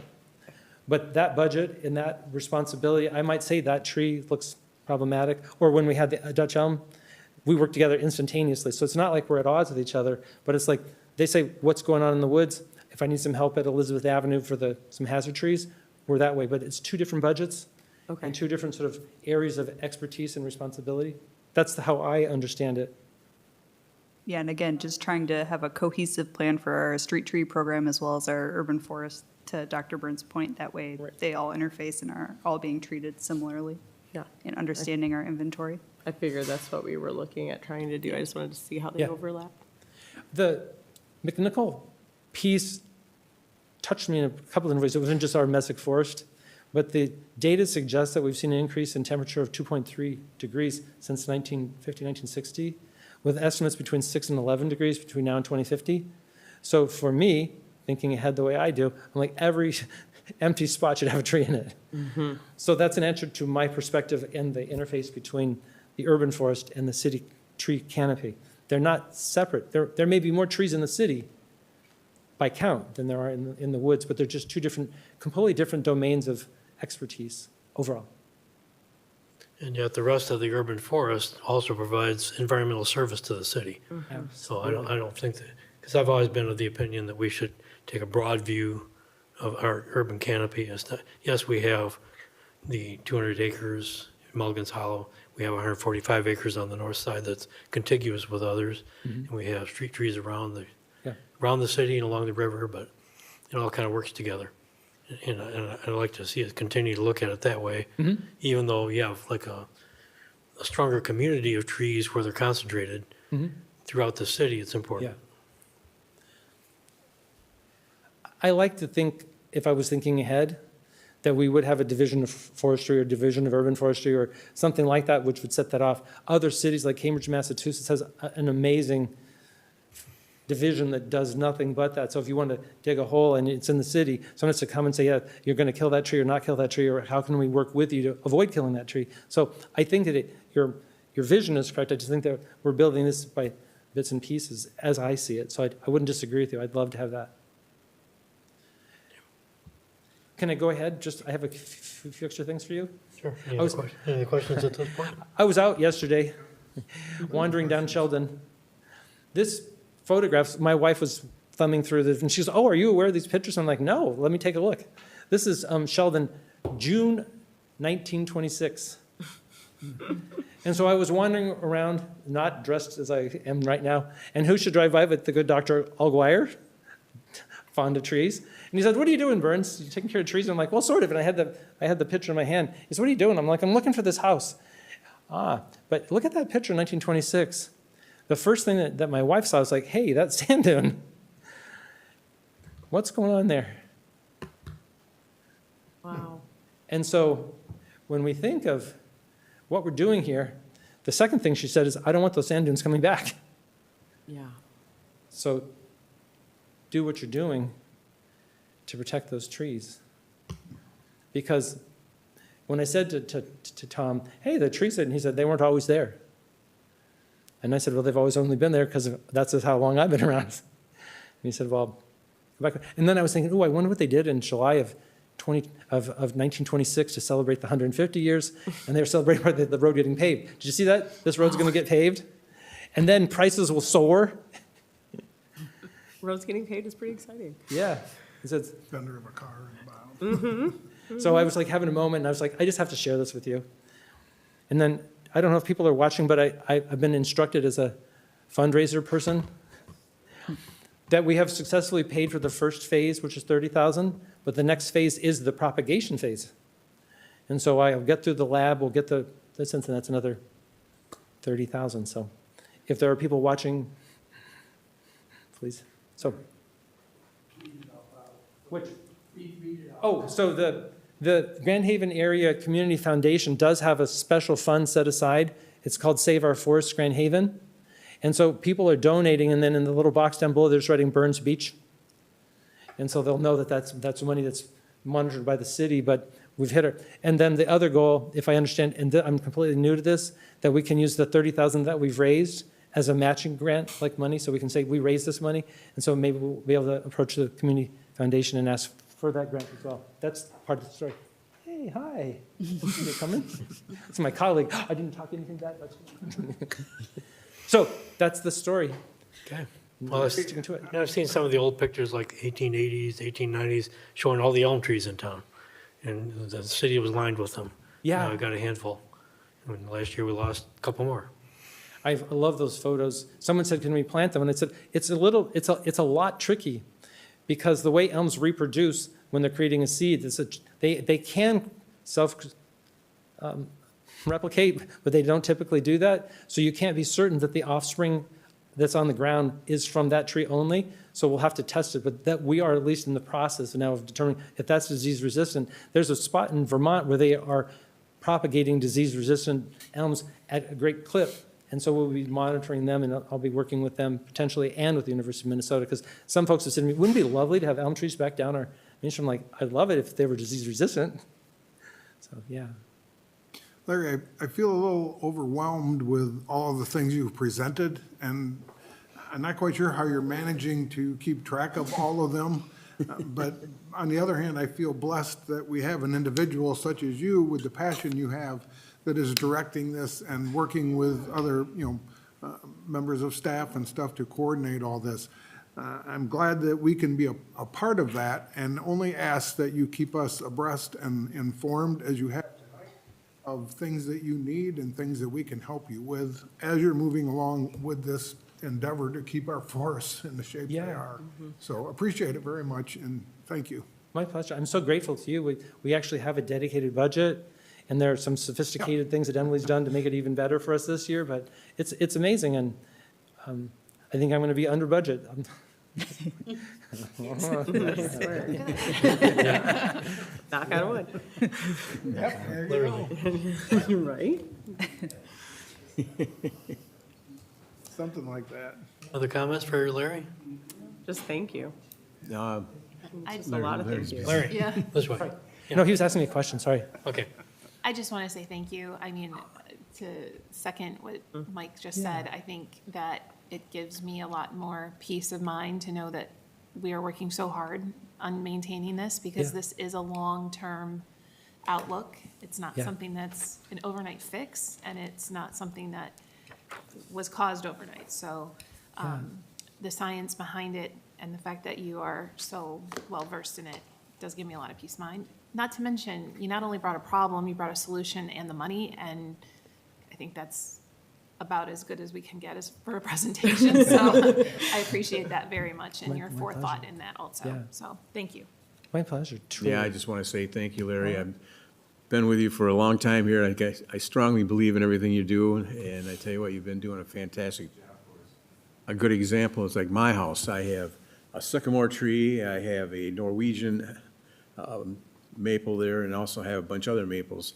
But that budget and that responsibility, I might say that tree looks problematic. Or when we had the Dutch elm, we work together instantaneously. So it's not like we're at odds with each other, but it's like they say, what's going on in the woods? If I need some help at Elizabeth Avenue for some hazard trees, we're that way. But it's 2 different budgets and 2 different sort of areas of expertise and responsibility. That's how I understand it. Yeah, and again, just trying to have a cohesive plan for our street tree program as well as our urban forest, to Dr. Burns' point. That way Right. they all interface and are all being treated similarly Yeah. in understanding our inventory. I figured that's what we were looking at trying to do. I just wanted to see how they Yeah. overlap. The McNichol piece touched me in a couple of ways. It wasn't just our Messick Forest, but the data suggests that we've seen an increase in temperature of 2.3 degrees since 1950, 1960, with estimates between 6 and 11 degrees between now and 2050. So for me, thinking ahead the way I do, I'm like, every empty spot should have a tree in it. So that's an answer to my perspective and the interface between the urban forest and the city tree canopy. They're not separate. There may be more trees in the city by count than there are in the woods, but they're just 2 different, completely different domains of expertise overall. And yet the rest of the urban forest also provides environmental service to the city. So I don't think that, because I've always been of the opinion that we should take a broad view of our urban canopy. Yes, we have the 200 acres in Mulligan's Hollow. We have 145 acres on the north side that's contiguous with others. And we have street trees around the city and along the river, but it all kind of works together. And I'd like to see us continue to look at it that way, even though you have like a stronger community of trees where they're concentrated throughout the city. It's important. Yeah. I like to think, if I was thinking ahead, that we would have a division of forestry or division of urban forestry or something like that, which would set that off. Other cities like Cambridge, Massachusetts has an amazing division that does nothing but that. So if you want to dig a hole and it's in the city, someone has to come and say, yeah, you're going to kill that tree or not kill that tree, or how can we work with you to avoid killing that tree? So I think that your vision is correct. I just think that we're building this by bits and pieces as I see it. So I wouldn't disagree with you. I'd love to have that. Can I go ahead? I have a few extra things for you. Sure. Any questions at this point? I was out yesterday wandering down Sheldon. This photographs, my wife was thumbing through this, and she goes, oh, are you aware of these pictures? I'm like, no, let me take a look. This is Sheldon, June 1926. And so I was wandering around, not dressed as I am right now, and who should drive by but the good Dr. Alguire, fond of trees. And he said, "What are you doing, Burns? You taking care of trees?" And I'm like, "Well, sort of." And I had the picture in my hand. He said, "What are you doing?" I'm like, "I'm looking for this house." But look at that picture, 1926. The first thing that my wife saw was like, "Hey, that's sand dune. What's going on there?" Wow. And so when we think of what we're doing here, the second thing she said is, "I don't want those sand dunes coming back." Yeah. So do what you're doing to protect those trees. Because when I said to Tom, "Hey, the trees," and he said, "They weren't always there." And I said, "Well, they've always only been there because that's just how long I've been around." And he said, "Well, go back." And then I was thinking, "Oh, I wonder what they did in July of 1926 to celebrate the 150 years." And they were celebrating the road getting paved. Did you see that? This road's going to get paved. And then prices will soar. Roads getting paved is pretty exciting. Yeah. He said, Fender of a car in the bottom. so I was like having a moment, and I was like, I just have to share this with you. And then, I don't know if people are watching, but I've been instructed as a fundraiser person that we have successfully paid for the first phase, which is 30,000, but the next phase is the propagation phase. And so I'll get through the lab, we'll get this, and that's another 30,000. So if there are people watching, please. So. Which? Oh, so the Grand Haven Area Community Foundation does have a special fund set aside. It's called Save Our Forests Grand Haven. And so people are donating, and then in the little box down below, they're just writing Burns Beach. And so they'll know that that's money that's monitored by the city, but we've hit it. And then the other goal, if I understand, and I'm completely new to this, that we can use the 30,000 that we've raised as a matching grant like money, so we can say we raised this money, and so maybe we'll be able to approach the community foundation and ask for that grant as well. That's part of the story. Hey, hi. You're coming? It's my colleague. I didn't talk anything bad about you. So that's the story. Okay. Well, Sticking to it. I've seen some of the old pictures, like 1880s, 1890s, showing all the elm trees in town. And the city was lined with them. Yeah. I got a handful. And last year we lost a couple more. I love those photos. Someone said, "Can we plant them?" And I said, it's a lot tricky, because the way elms reproduce when they're creating a seed, they can replicate, but they don't typically do that. So you can't be certain that the offspring that's on the ground is from that tree only. So we'll have to test it, but that we are at least in the process now of determining if that's disease resistant. There's a spot in Vermont where they are propagating disease resistant elms at a great clip. And so we'll be monitoring them, and I'll be working with them potentially and with the University of Minnesota, because some folks have said to me, "Wouldn't it be lovely to have elm trees back down our mission?" I'm like, "I'd love it if they were disease resistant." So, yeah. Larry, I feel a little overwhelmed with all of the things you've presented, and I'm not quite sure how you're managing to keep track of all of them. But on the other hand, I feel blessed that we have an individual such as you, with the passion you have, that is directing this and working with other, members of staff and stuff to coordinate all this. I'm glad that we can be a part of that, and only ask that you keep us abreast and informed as you have tonight of things that you need and things that we can help you with as you're moving along with this endeavor to keep our forests in the shape they Yeah. are. So appreciate it very much, and thank you. My pleasure. I'm so grateful to you. We actually have a dedicated budget, and there are some sophisticated things that Emily's done to make it even better for us this year, but it's amazing, and I think I'm going to be under budget. Knock on wood. Literally. Right? Something like that. Other comments for Larry? Just thank you. Uh, Just a lot of thank you. Larry, Yeah, this way. No, he was asking me a question, sorry. Okay. I just want to say thank you. I mean, to second what Mike just said, I think that it gives me a lot more peace of mind to know that we are working so hard on maintaining this, because Yeah. this is a long-term outlook. It's not Yeah. something that's an overnight fix, and it's not something that was caused overnight. So the science behind it and the fact that you are so well-versed in it does give me a lot of peace of mind. Not to mention, you not only brought a problem, you brought a solution and the money, and think that's about as good as we can get as for a presentation. So I appreciate that very much and your My forethought pleasure. in that Yeah. also. So thank you. My pleasure, truly. Yeah, I just want to say thank you, Larry. I've been with you for a long time here. I strongly believe in everything you do, and I tell you what, you've been doing a fantastic job for us. A good example is like my house. I have a sycamore tree, I have a Norwegian maple there, and also have a bunch of other maples.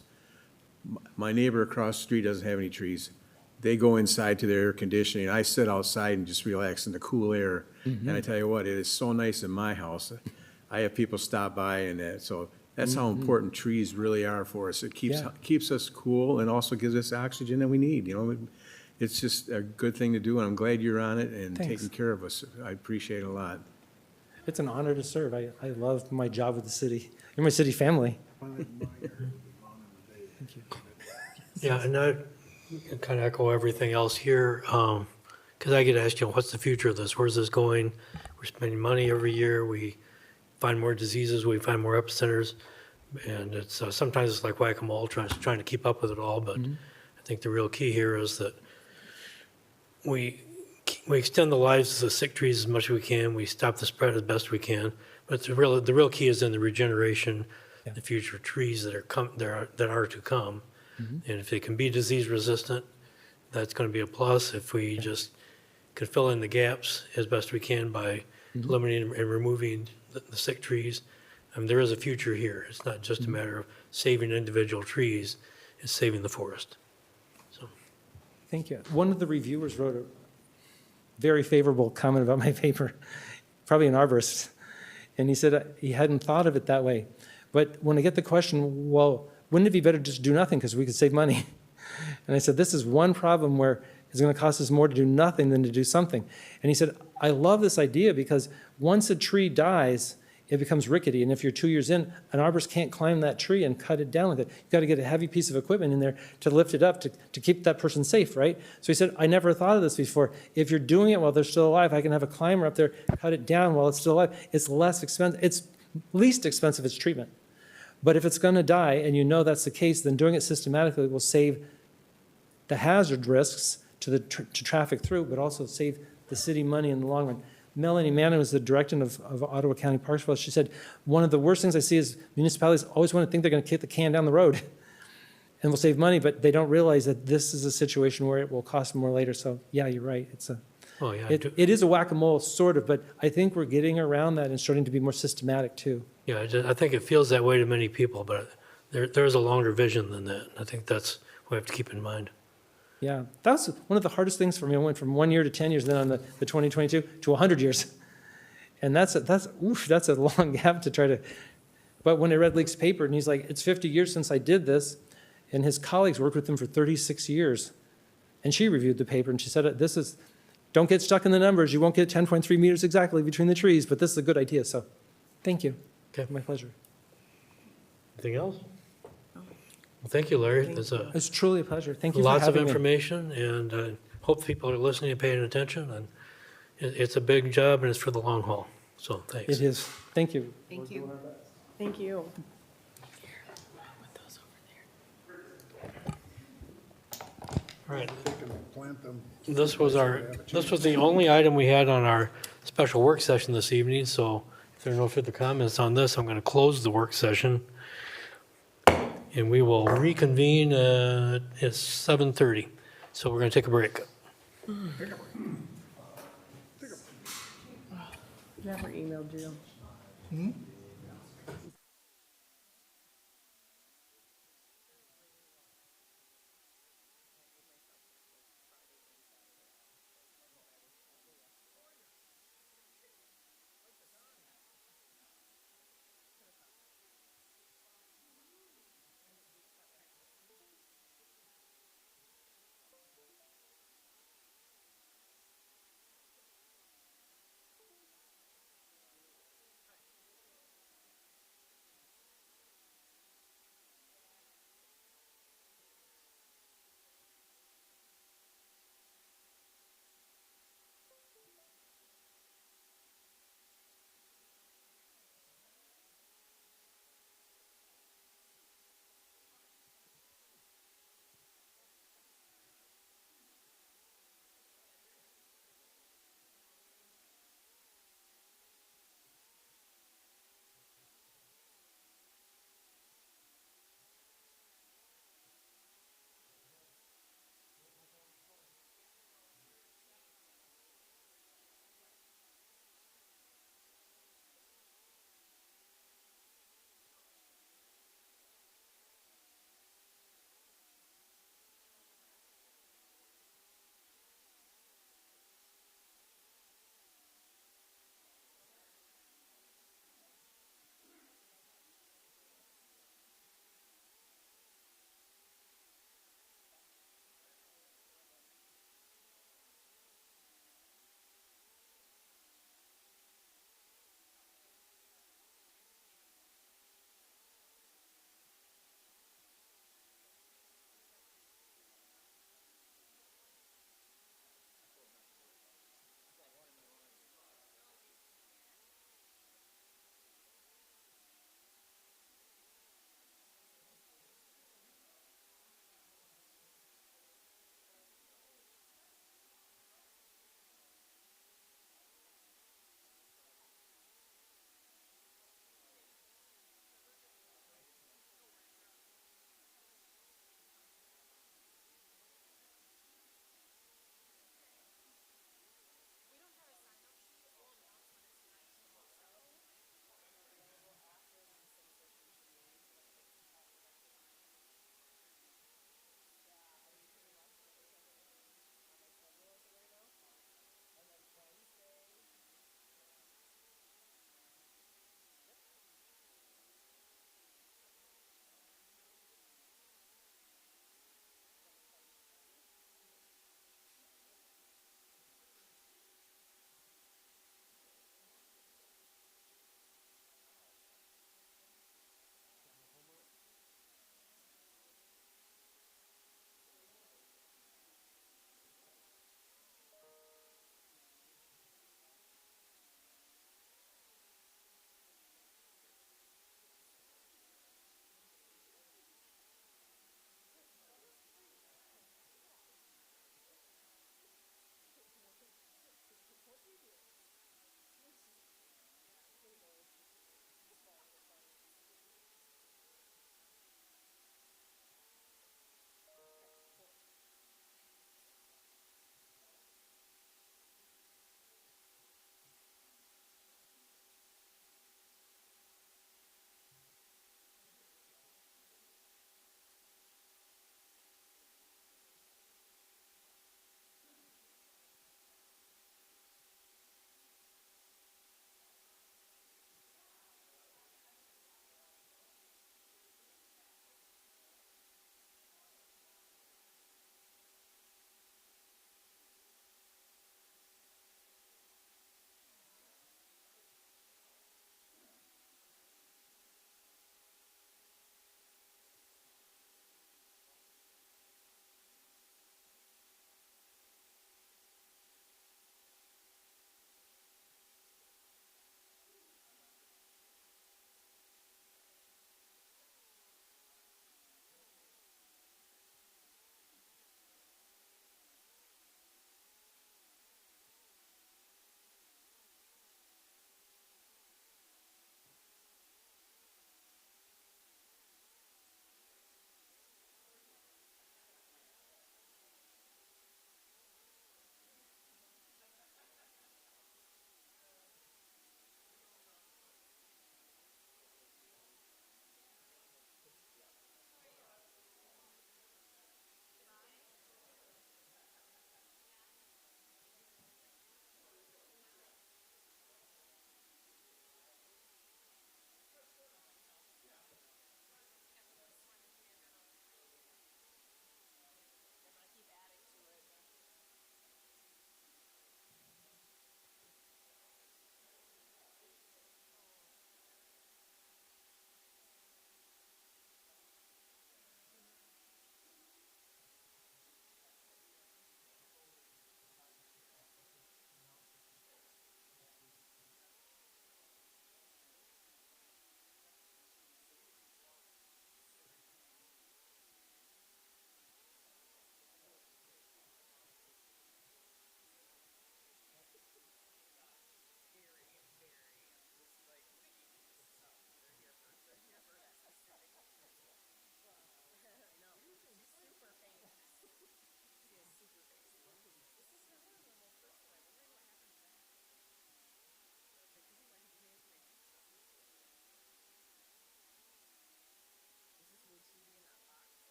My neighbor across the street doesn't have any trees. They go inside to their air conditioning. I sit outside and just relax in the cool air. And I tell you what, it is so nice in my house. I have people stop by and that, so that's how important trees really are for us. It Yeah. keeps us cool and also gives us oxygen that we need, you know? It's just a good thing to do, and I'm glad you're on it and Thanks. taking care of us. I appreciate it a lot. It's an honor to serve. I love my job with the city. You're my city family. Yeah, and I kind of echo everything else here, because I get asked, what's the future of this? Where's this going? We're spending money every year. We find more diseases. We find more epicenters. And it's sometimes it's like whack-a-mole, trying to keep up with it all. But I think the real key here is that we extend the lives of the sick trees as much as we can. We stop the spread as best we can. But the real key is in the regeneration, the future trees that are to come. And if they can be disease resistant, that's going to be a plus. If we just can fill in the gaps as best we can by eliminating and removing the sick trees, there is a future here. It's not just a matter of saving individual trees, it's saving the forest. So, Thank you. One of the reviewers wrote a very favorable comment about my paper, probably an arborist. And he said he hadn't thought of it that way. But when I get the question, well, wouldn't it be better to just do nothing because we could save money? And I said, this is one problem where it's going to cost us more to do nothing than to do something. And he said, I love this idea because once a tree dies, it becomes rickety. And if you're 2 years in, an arborist can't climb that tree and cut it down with it. You've got to get a heavy piece of equipment in there to lift it up to keep that person safe, right? So he said, I never thought of this before. If you're doing it while they're still alive, I can have a climber up there, cut it down while it's still alive. It's less expensive. It's least expensive as treatment. But if it's going to die, and you know that's the case, then doing it systematically will save the hazard risks to traffic through, but also save the city money in the long run. Melanie Manning was the director of Ottawa County Parks. Well, she said, one of the worst things I see is municipalities always want to think they're going to kick the can down the road and will save money, but they don't realize that this is a situation where it will cost more later. So yeah, you're right. oh yeah, It is a whack-a-mole, sort of, but I think we're getting around that and starting to be more systematic too. yeah. I think it feels that way to many people, but there is a longer vision than that. I think that's what we have to keep in mind. Yeah, that was one of the hardest things for me. I went from 1 year to 10 years, then on the 2022 to 100 years. And that's a long gap to try to, but when I read Leake's paper, and he's like, it's 50 years since I did this, and his colleagues worked with him for 36 years. And she reviewed the paper, and she said, don't get stuck in the numbers. You won't get 10.3 meters exactly between the trees, but this is a good idea, so thank you. Okay. My pleasure. Anything else? Well, thank you, Larry. There's It's truly a pleasure. Thank you for lots of having me. information, and hope people are listening and paying attention. And it's a big job, and it's for the long haul. So thanks. It is. Thank you. Thank you. Thank you. All right. Plant them. This was the only item we had on our special work session this evening, so if there are no further comments on this, I'm going to close the work session. And we will reconvene at 7:30. So we're going to take a break. Never emailed you.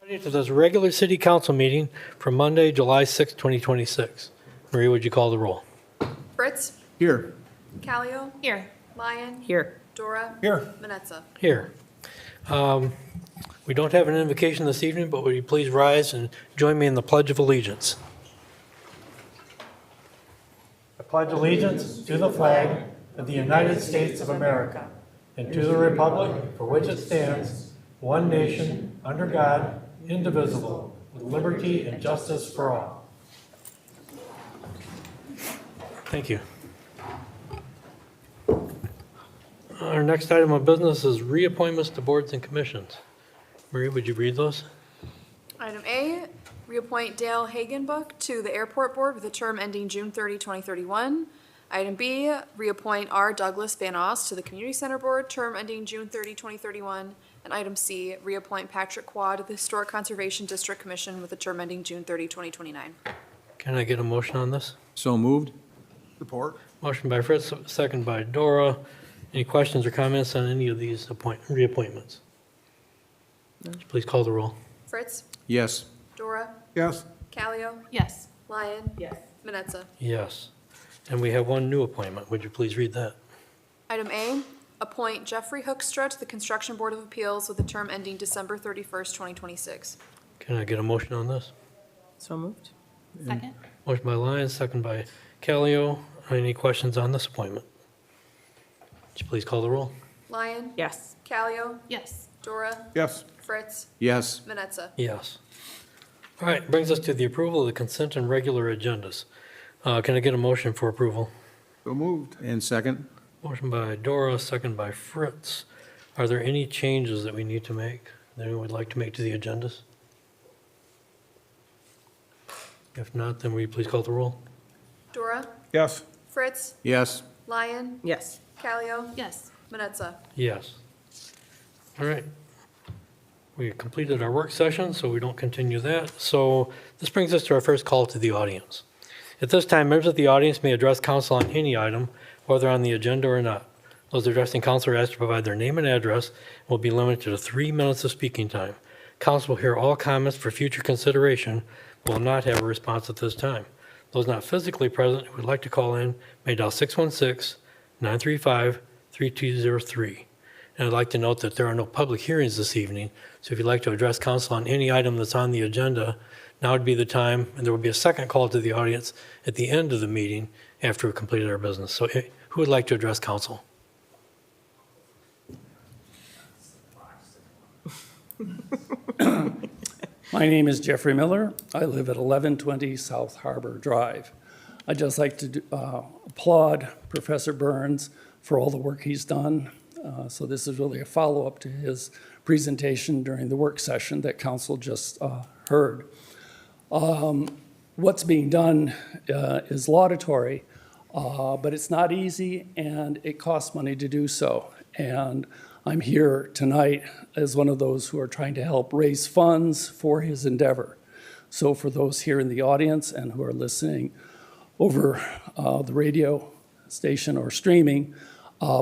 To this regular city council meeting for Monday, July 6, 2026. Maria, would you call the roll? Fritz, Here. Calio, Here. Lyon, Here. Dora, Here. Manetza. Here. We don't have an invocation this evening, but would you please rise and join me in the Pledge of Allegiance? I pledge allegiance to the flag of the United States of America and to the republic for which it stands, one nation, under God, indivisible, with liberty and justice for all. Thank you. Our next item of business is reappointments to boards and commissions. Maria, would you read those? Item A, reappoint Dale Hagenbuck to the Airport Board with a term ending June 30, 2031. Item B, reappoint R. Douglas Van Oss to the Community Center Board, term ending June 30, 2031. And item C, reappoint Patrick Quad to the Historic Conservation District Commission with a term ending June 30, 2029. Can I get a motion on this? So moved? Support. Motion by Fritz, second by Dora. Any questions or comments on any of these reappointments? Please call the roll. Fritz, Yes. Dora, Yes. Calio, Yes. Lyon, Yes. Manetza. Yes. And we have one new appointment. Would you please read that? Item A, appoint Jeffrey Hoekstra to the Construction Board of Appeals with a term ending December 31st, 2026. Can I get a motion on this? So moved. Second? Motion by Lyons, second by Callio. Any questions on this appointment? Would you please call the roll? Lyon, Yes. Calio, Yes. Dora, Yes. Fritz, Yes. Manetza. Yes. All right, brings us to the approval of the consent and regular agendas. Can I get a motion for approval? So moved. And second? Motion by Dora, second by Fritz. Are there any changes that we need to make, that anyone would like to make to the agendas? If not, then will you please call the roll? Dora, Yes. Fritz, Yes. Lyon, Yes. Calio, Yes. Manetza. Yes. All right. We completed our work session, so we don't continue that. So this brings us to our first call to the audience. At this time, members of the audience may address council on any item, whether on the agenda or not. Those addressing council are asked to provide their name and address and will be limited to 3 minutes of speaking time. Council will hear all comments for future consideration, but will not have a response at this time. Those not physically present who would like to call in may dial 616-935-3203. And I'd like to note that there are no public hearings this evening, so if you'd like to address council on any item that's on the agenda, now would be the time, and there will be a second call to the audience at the end of the meeting after we've completed our business. So who would like to address council? My name is Jeffrey Miller. I live at 1120 South Harbor Drive. I'd just like to applaud Professor Burns for all the work he's done. So this is really a follow-up to his presentation during the work session that council just heard. What's being done is laudatory, but it's not easy and it costs money to do so. And I'm here tonight as one of those who are trying to help raise funds for his endeavor. So for those here in the audience and who are listening over the radio station or streaming,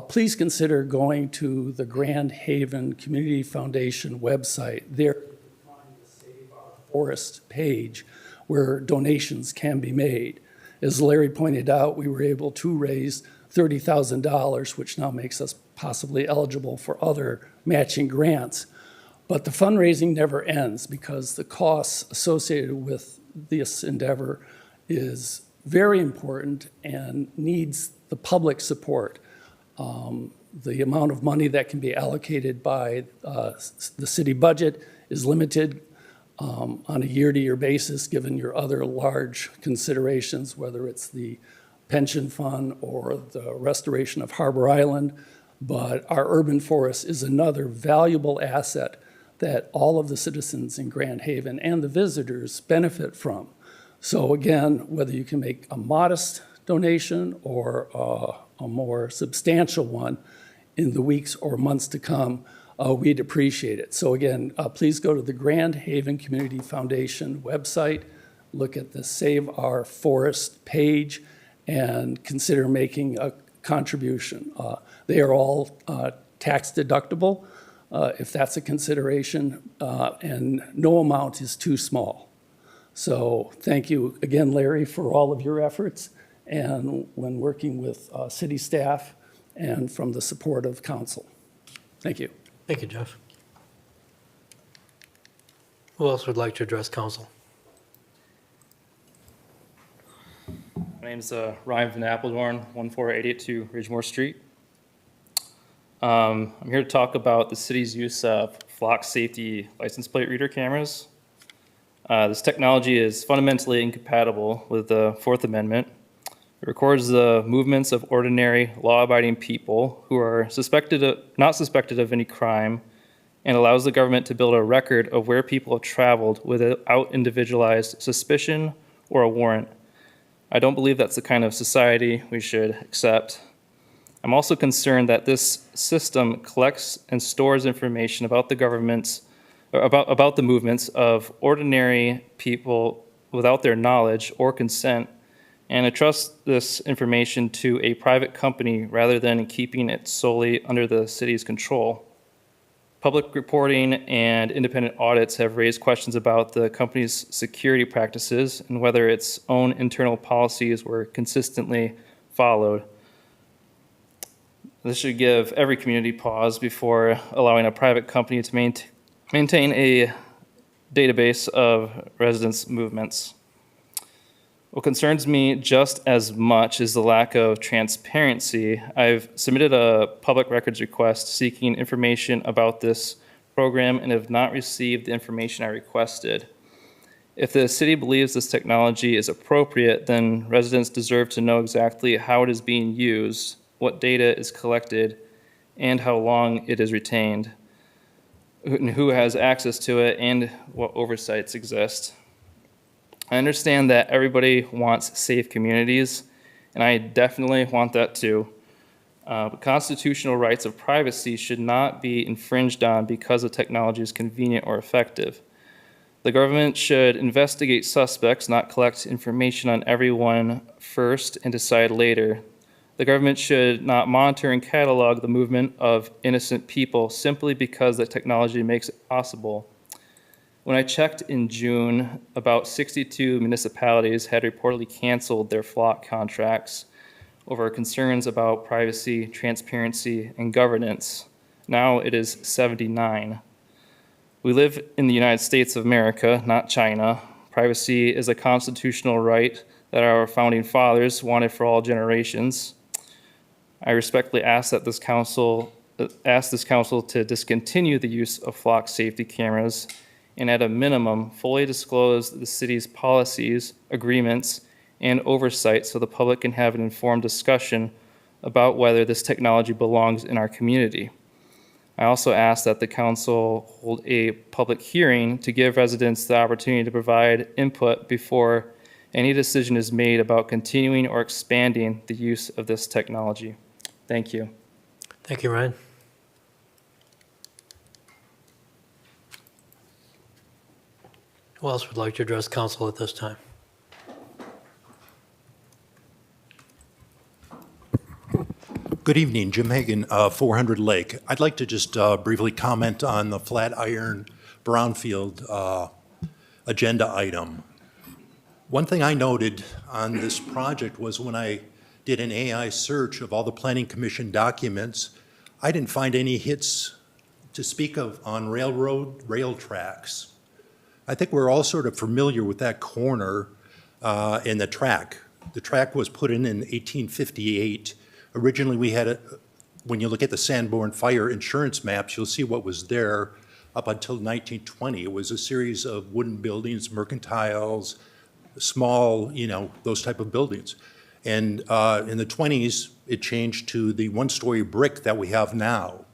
please consider going to the Grand Haven Community Foundation website. There you can find the Save Our Forest page where donations can be made. As Larry pointed out, we were able to raise $30,000, which now makes us possibly eligible for other matching grants. But the fundraising never ends because the costs associated with this endeavor is very important and needs the public support. The amount of money that can be allocated by the city budget is limited on a year-to-year basis, given your other large considerations, whether it's the pension fund or the restoration of Harbor Island. But our urban forest is another valuable asset that all of the citizens in Grand Haven and the visitors benefit from. So again, whether you can make a modest donation or a more substantial one in the weeks or months to come, we'd appreciate it. So again, please go to the Grand Haven Community Foundation website, look at the Save Our Forest page, and consider making a contribution. They are all tax deductible. if that's a consideration, and no amount is too small. So thank you again, Larry, for all of your efforts and when working with city staff and from the support of council. Thank you. Thank you, Jeff. Who else would like to address council? My name's Ryan Van Appledorn, 14882 Ridgemore Street. I'm here to talk about the city's use of flock safety license plate reader cameras. This technology is fundamentally incompatible with the Fourth Amendment. It records the movements of ordinary law-abiding people who are not suspected of any crime, and allows the government to build a record of where people have traveled without individualized suspicion or a warrant. I don't believe that's the kind of society we should accept. I'm also concerned that this system collects and stores information about the government's, about the movements of ordinary people without their knowledge or consent, and entrusts this information to a private company rather than keeping it solely under the city's control. Public reporting and independent audits have raised questions about the company's security practices and whether its own internal policies were consistently followed. This should give every community pause before allowing a private company to maintain a database of residents' movements. What concerns me just as much is the lack of transparency. I've submitted a public records request seeking information about this program and have not received the information I requested. If the city believes this technology is appropriate, then residents deserve to know exactly how it is being used, what data is collected, and how long it is retained, who has access to it, and what oversights exist. I understand that everybody wants safe communities, and I definitely want that too. But constitutional rights of privacy should not be infringed on because the technology is convenient or effective. The government should investigate suspects, not collect information on everyone first and decide later. The government should not monitor and catalog the movement of innocent people simply because the technology makes it possible. When I checked in June, about 62 municipalities had reportedly canceled their flock contracts over concerns about privacy, transparency, and governance. Now it is 79. We live in the United States of America, not China. Privacy is a constitutional right that our founding fathers wanted for all generations. I respectfully ask that this council to discontinue the use of flock safety cameras and at a minimum, fully disclose the city's policies, agreements, and oversight so the public can have an informed discussion about whether this technology belongs in our community. I also ask that the council hold a public hearing to give residents the opportunity to provide input before any decision is made about continuing or expanding the use of this technology. Thank you. Thank you, Ryan. Who else would like to address council at this time? Good evening, Jim Hagan, 400 Lake. I'd like to just briefly comment on the Flatiron Brownfield agenda item. One thing I noted on this project was when I did an AI search of all the Planning Commission documents, I didn't find any hits to speak of on rail tracks. I think we're all sort of familiar with that corner in the track. The track was put in 1858. Originally, we had when you look at the Sanborn Fire insurance maps, you'll see what was there up until 1920. It was a series of wooden buildings, mercantiles, small, those type of buildings. And in the 20s, it changed to the one-story brick that we have now.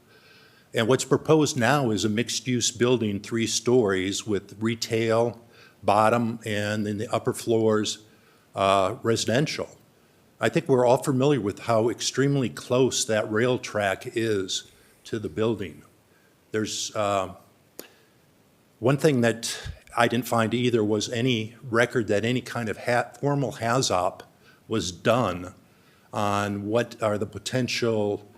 And what's proposed now is a mixed-use building, 3 stories with retail, bottom, and in the upper floors, residential. I think we're all familiar with how extremely close that rail track is to the building. There's one thing that I didn't find either was any record that any kind of formal HAZOP was done on what are the potential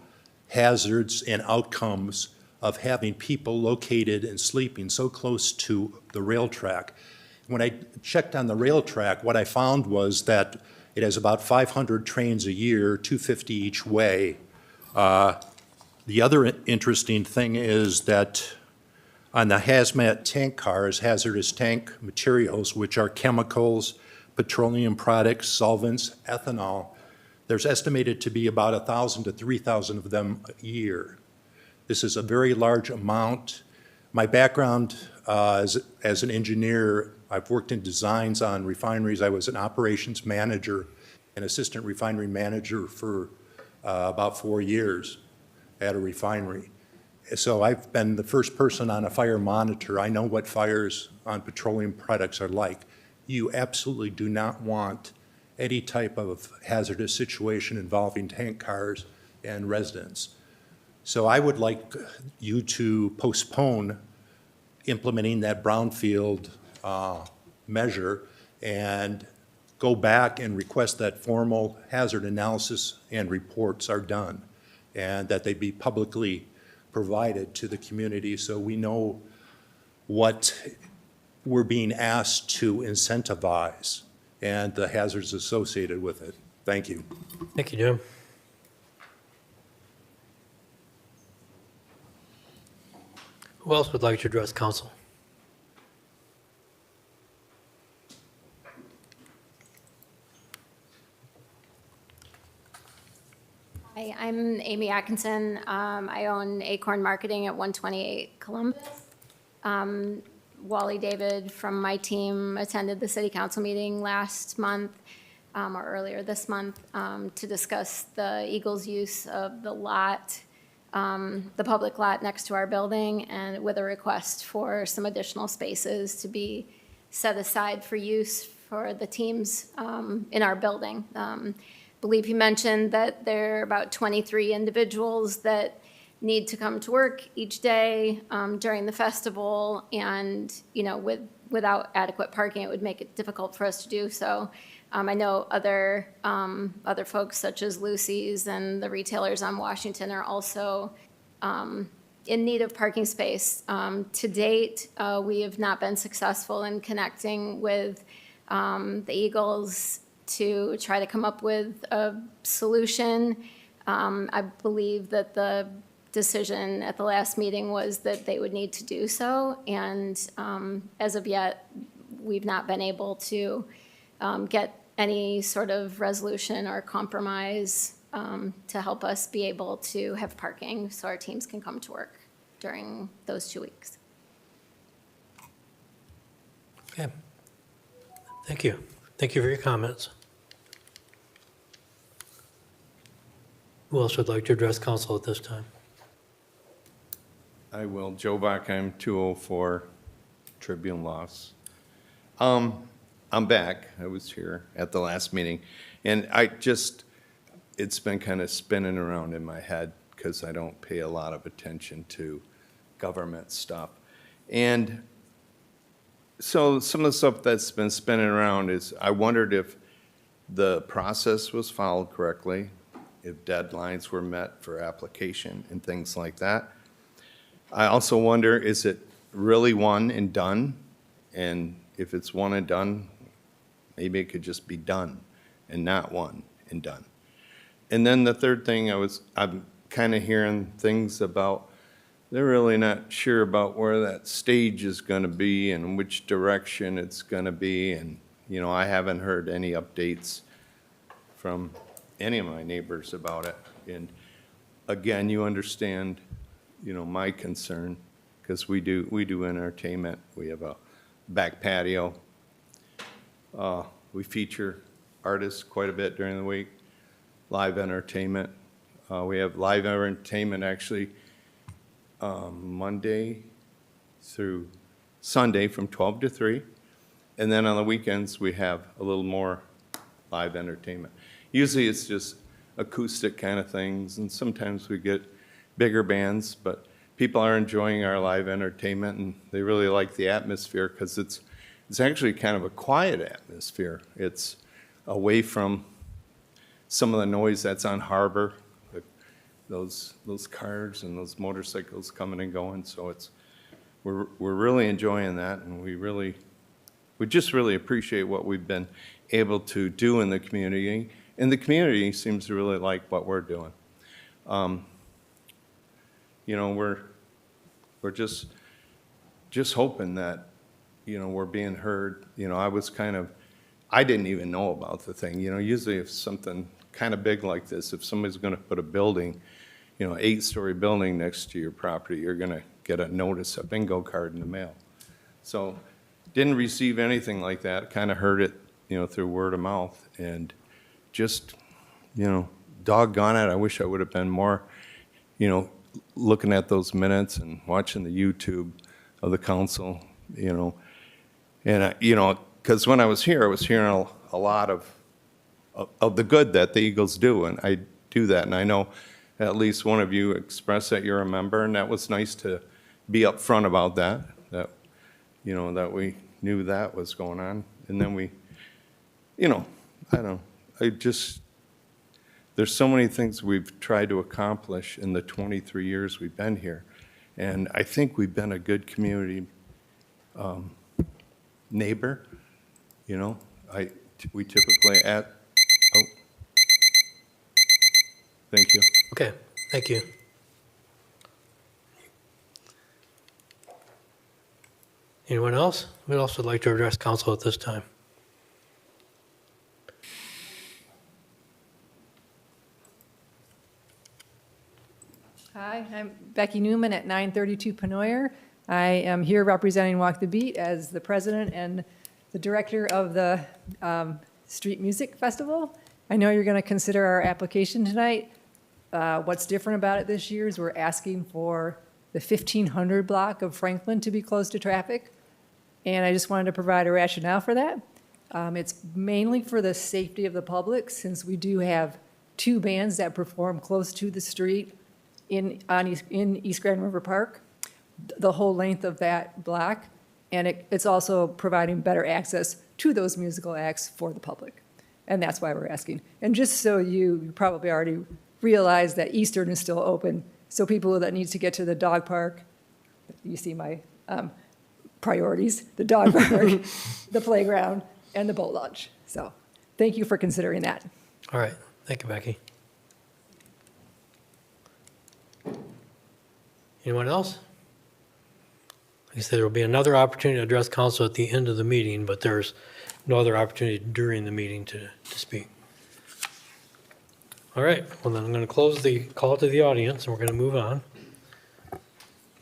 hazards and outcomes of having people located and sleeping so close to the rail track. When I checked on the rail track, what I found was that it has about 500 trains a year, 250 each way. The other interesting thing is that on the hazmat tank cars, hazardous tank materials, which are chemicals, petroleum products, solvents, ethanol, there's estimated to be about 1,000 to 3,000 of them a year. This is a very large amount. My background as an engineer, I've worked in designs on refineries. I was an operations manager and assistant refinery manager for about 4 years at a refinery. So I've been the first person on a fire monitor. I know what fires on petroleum products are like. You absolutely do not want any type of hazardous situation involving tank cars and residents. So I would like you to postpone implementing that brownfield measure and go back and request that formal hazard analysis and reports are done, and that they be publicly provided to the community so we know what we're being asked to incentivize and the hazards associated with it. Thank you. Thank you, Jim. Who else would like to address council? Hi, I'm Amy Atkinson. I own Acorn Marketing at 128 Columbus. Wally David from my team attended the city council meeting last month, or earlier this month, to discuss the Eagles' use of the lot, the public lot next to our building, and with a request for some additional spaces to be set aside for use for the teams in our building. Believe he mentioned that there are about 23 individuals that need to come to work each day during the festival, and without adequate parking, it would make it difficult for us to do so. I know other folks such as Lucy's and the retailers on Washington are also in need of parking space. To date, we have not been successful in connecting with the Eagles to try to come up with a solution. I believe that the decision at the last meeting was that they would need to do so, and as of yet, we've not been able to get any sort of resolution or compromise to help us be able to have parking so our teams can come to work during those 2 weeks. Okay. Thank you. Thank you for your comments. Who else would like to address council at this time? I will. Joe Bach, I'm 204 Tribune Laws. I'm back. I was here at the last meeting, and it's been kind of spinning around in my head because I don't pay a lot of attention to government stuff. And so some of the stuff that's been spinning around is I wondered if the process was followed correctly, if deadlines were met for application and things like that. I also wonder, is it really one and done? And if it's one and done, maybe it could just be done and not one and done. And then the third thing I'm kind of hearing things about, they're really not sure about where that stage is going to be and which direction it's going to be. And, I haven't heard any updates from any of my neighbors about it. And again, you understand, my concern, because we do entertainment. We have a back patio. We feature artists quite a bit during the week. Live entertainment. We have live entertainment actually Monday through Sunday from 12 to 3. And then on the weekends, we have a little more live entertainment. Usually it's just acoustic kind of things, and sometimes we get bigger bands, but people are enjoying our live entertainment, and they really like the atmosphere because it's actually kind of a quiet atmosphere. It's away from some of the noise that's on Harbor, those cars and those motorcycles coming and going, so we're really enjoying that, and we just really appreciate what we've been able to do in the community, and the community seems to really like what we're doing. You know, we're just hoping that, you know, we're being heard. You know, I didn't even know about the thing. You know, usually if something kind of big like this, if somebody's going to put a building, you know, 8-story building next to your property, you're going to get a notice, a bingo card in the mail. So didn't receive anything like that, kind of heard it, you know, through word of mouth, and just, you know, doggone it, I wish I would have been more, you know, looking at those minutes and watching the YouTube of the council, you know. And, you know, because when I was here, I was hearing a lot of the good that the Eagles do, and I do that, and I know at least one of you expressed that you're a member, and that was nice to be upfront about that, you know, that we knew that was going on. And then we, you know, there's so many things we've tried to accomplish in the 23 years we've been here, and I think we've been a good community neighbor, you know. We typically thank you. Okay, thank you. Anyone else? Who else would like to address council at this time? Hi, I'm Becky Newman at 932 Penoyer. I am here representing Walk the Beat as the president and the director of the Street Music Festival. I know you're going to consider our application tonight. What's different about it this year is we're asking for the 1500 block of Franklin to be closed to traffic. And I just wanted to provide a rationale for that. It's mainly for the safety of the public, since we do have 2 bands that perform close to the street in East Grand River Park, the whole length of that block. And it's also providing better access to those musical acts for the public. And that's why we're asking. And just so you probably already realize that Eastern is still open, so people that need to get to the dog park, you see my priorities, the dog park, the playground, and the boat launch. So thank you for considering that. All right, thank you, Becky. Anyone else? Like I said, there will be another opportunity to address council at the end of the meeting, but there's no other opportunity during the meeting to speak. All right, well then I'm going to close the call to the audience, and we're going to move on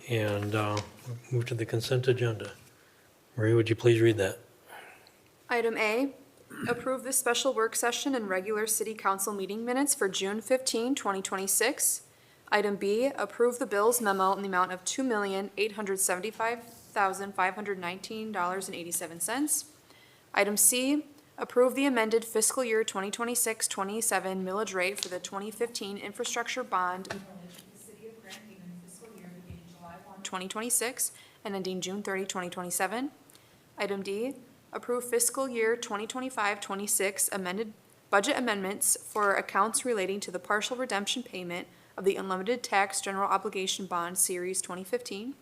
and move to the consent agenda. Marie, would you please read that? Item A, approve the special work session and regular city council meeting minutes for June 15, 2026. Item B, approve the bills memo in the amount of $2,875,519.87. Item C, approve the amended fiscal year 2026-27 millage rate for the 2015 infrastructure bond in relation to the city of Grand Haven fiscal year beginning July 1, 2026 and ending June 30, 2027. Item D, approve fiscal year 2025-26 amended budget amendments for accounts relating to the partial redemption payment of the unlimited tax general obligation bond series 2015.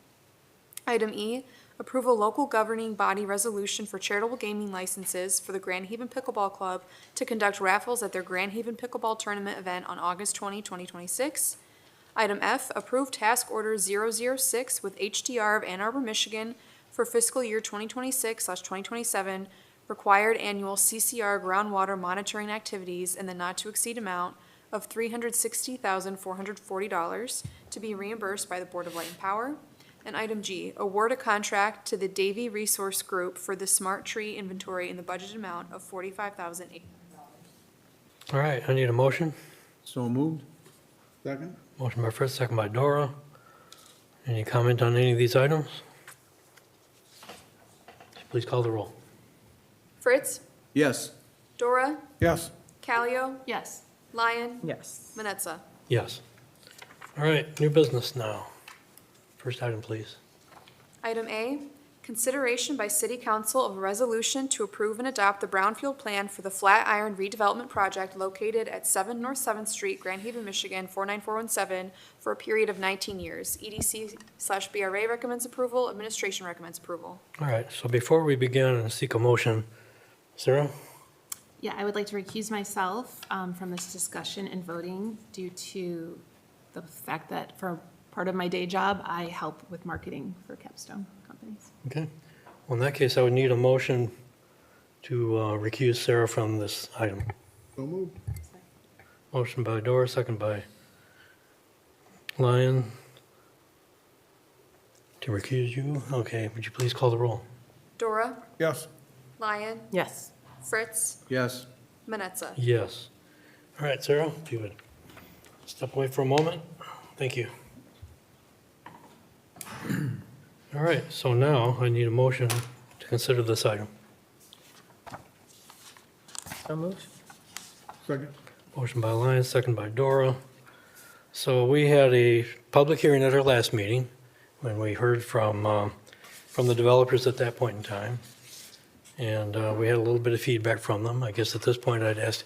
Item E, approve a local governing body resolution for charitable gaming licenses for the Grand Haven Pickleball Club to conduct raffles at their Grand Haven Pickleball Tournament event on August 20, 2026. Item F, approve task order 006 with HDR of Ann Arbor, Michigan for fiscal year 2026/2027 required annual CCR groundwater monitoring activities in the not-to-exceed amount of $360,440 to be reimbursed by the Board of Light and Power. And item G, award a contract to the Davy Resource Group for the smart tree inventory in the budgeted amount of $45,800. All right, I need a motion. So moved? Second? Motion by Fritz, second by Dora. Any comment on any of these items? Please call the roll. Fritz, Yes. Dora, Yes. Callio, Yes. Lyon, Yes. Manetza. Yes. All right, new business now. First item, please. Item A, Consideration by City Council of a resolution to approve and adopt the Brownfield Plan for the Flatiron Redevelopment Project located at 7 North 7th Street, Grand Haven, Michigan, 49417, for a period of 19 years. EDC/BRA recommends approval, administration recommends approval. All right, so before we begin and seek a motion, Sarah? Yeah, I would like to recuse myself from this discussion and voting due to the fact that for part of my day job, I help with marketing for Capstone companies. Okay. Well, in that case, I would need a motion to recuse Sarah from this item. So moved. Motion by Dora, second by Lyon. To recuse you? Okay, would you please call the roll? Dora, Yes. Lyon, Yes. Fritz, Yes. Manetza. Yes. All right, Sarah, if you would step away for a moment. Thank you. All right, so now I need a motion to consider this item. So moved. Second. Motion by Lyon, second by Dora. So we had a public hearing at our last meeting when we heard from the developers at that point in time. And we had a little bit of feedback from them. I guess at this point I'd ask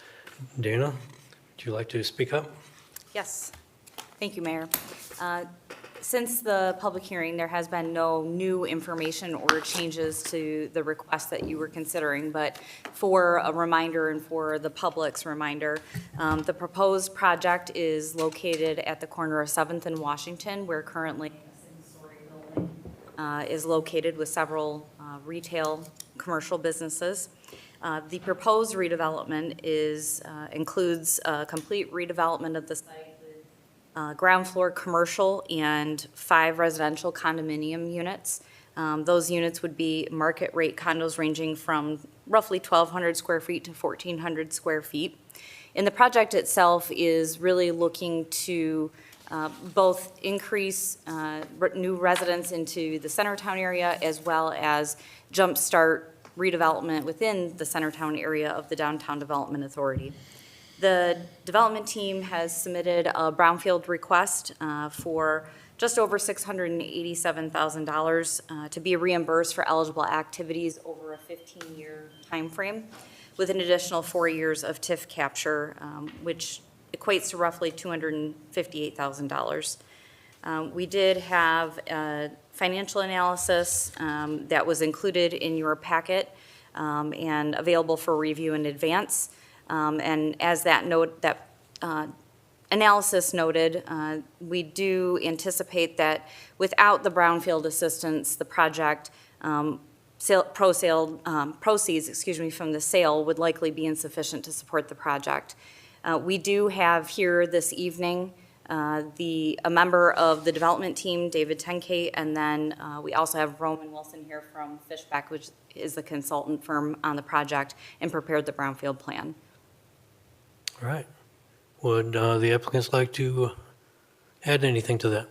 Dana, would you like to speak up? Yes. Thank you, Mayor. Since the public hearing, there has been no new information or changes to the request that you were considering, but for a reminder and for the public's reminder, the proposed project is located at the corner of 7th and Washington, where currently a single-story building is located with several retail commercial businesses. The proposed redevelopment includes a complete redevelopment of the site, ground floor commercial and 5 residential condominium units. Those units would be market rate condos ranging from roughly 1,200 square feet to 1,400 square feet. And the project itself is really looking to both increase new residents into the Centertown area as well as jumpstart redevelopment within the Centertown area of the Downtown Development Authority. The development team has submitted a brownfield request for just over $687,000 to be reimbursed for eligible activities over a 15-year timeframe, with an additional 4 years of TIF capture, which equates to roughly $258,000. We did have a financial analysis that was included in your packet and available for review in advance. And as that analysis noted, we do anticipate that without the brownfield assistance, the project proceeds from the sale would likely be insufficient to support the project. We do have here this evening a member of the development team, David Tenkate, and then we also have Roman Wilson here from Fishback, which is the consultant firm on the project, and prepared the brownfield plan. All right. Would the applicants like to add anything to that?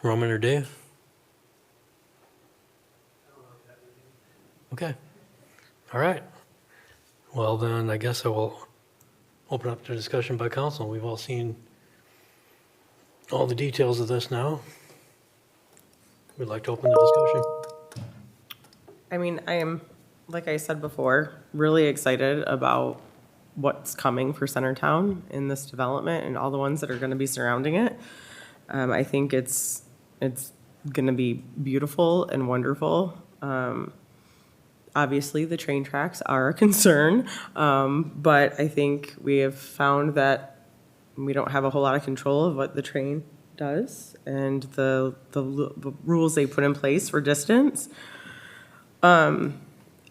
Roman or Dave? Okay. All right. Well, then I guess I will open up the discussion by council. We've all seen all the details of this now. We'd like to open the discussion. I mean, I am, like I said before, really excited about what's coming for Centertown in this development and all the ones that are going to be surrounding it. I think it's going to be beautiful and wonderful. Obviously, the train tracks are a concern, but I think we have found that we don't have a whole lot of control of what the train does and the rules they put in place for distance.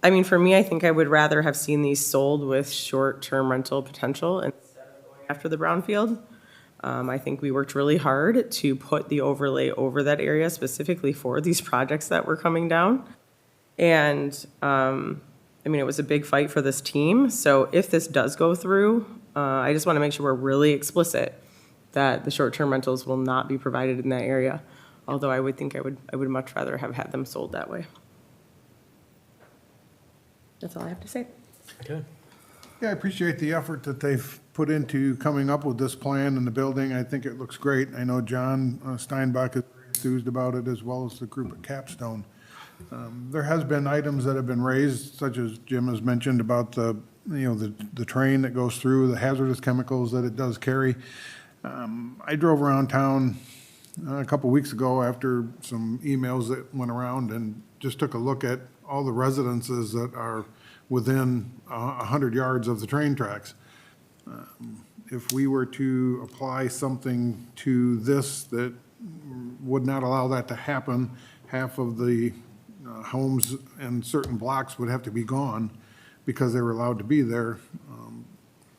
I mean, for me, I think I would rather have seen these sold with short-term rental potential instead of going after the brownfield. I think we worked really hard to put the overlay over that area specifically for these projects that were coming down. And, I mean, it was a big fight for this team. So if this does go through, I just want to make sure we're really explicit that the short-term rentals will not be provided in that area. Although I would think I would much rather have had them sold that way. That's all I have to say. Okay. Yeah, I appreciate the effort that they've put into coming up with this plan and the building. I think it looks great. I know John Steinbach is very enthused about it, as well as the group at Capstone. There has been items that have been raised, such as Jim has mentioned about the train that goes through, the hazardous chemicals that it does carry. I drove around town a couple weeks ago after some emails that went around and just took a look at all the residences that are within 100 yards of the train tracks. If we were to apply something to this that would not allow that to happen, half of the homes and certain blocks would have to be gone because they were allowed to be there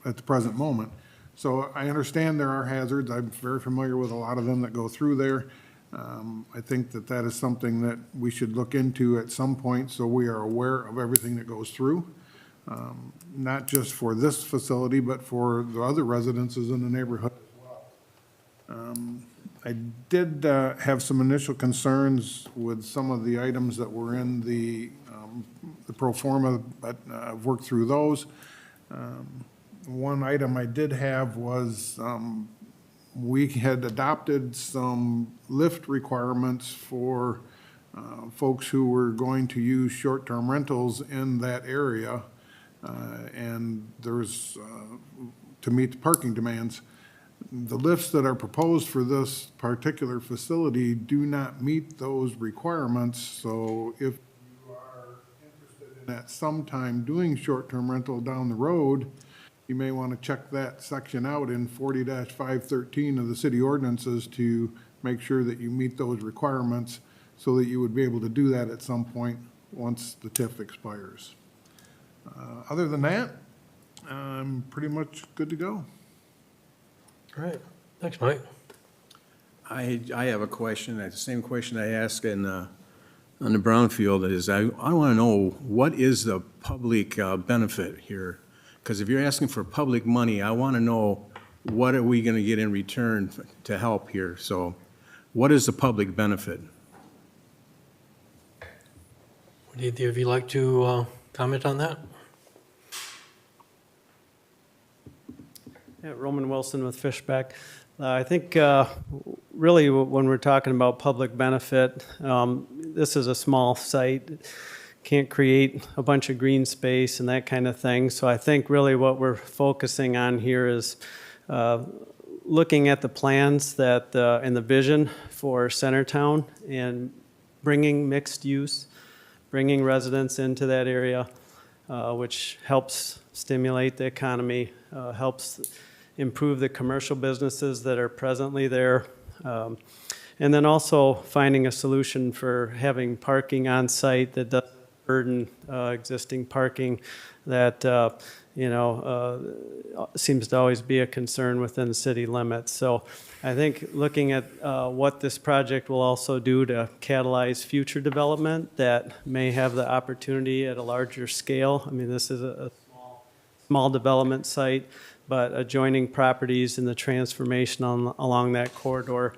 at the present moment. So I understand there are hazards. I'm very familiar with a lot of them that go through there. I think that that is something that we should look into at some point so we are aware of everything that goes through, not just for this facility, but for the other residences in the neighborhood as well. I did have some initial concerns with some of the items that were in the pro forma, but I've worked through those. One item I did have was we had adopted some lift requirements for folks who were going to use short-term rentals in that area. And there's, to meet the parking demands, the lifts that are proposed for this particular facility do not meet those requirements. So if you are interested in at some time doing short-term rental down the road, you may want to check that section out in 40-513 of the city ordinances to make sure that you meet those requirements so that you would be able to do that at some point once the TIF expires. Other than that, I'm pretty much good to go. All right, thanks, Mike. I have a question, the same question I asked on the brownfield is, I want to know, what is the public benefit here? Because if you're asking for public money, I want to know, what are we going to get in return to help here? So what is the public benefit? Would either of you like to comment on that? Yeah, Roman Wilson with Fishback. I think really when we're talking about public benefit, this is a small site, can't create a bunch of green space and that kind of thing. So I think really what we're focusing on here is looking at the plans that and the vision for Centertown and bringing mixed use, bringing residents into that area, which helps stimulate the economy, helps improve the commercial businesses that are presently there, and then also finding a solution for having parking on site that doesn't burden existing parking that seems to always be a concern within the city limits. So I think looking at what this project will also do to catalyze future development that may have the opportunity at a larger scale. I mean, this is a small development site, but adjoining properties and the transformation along that corridor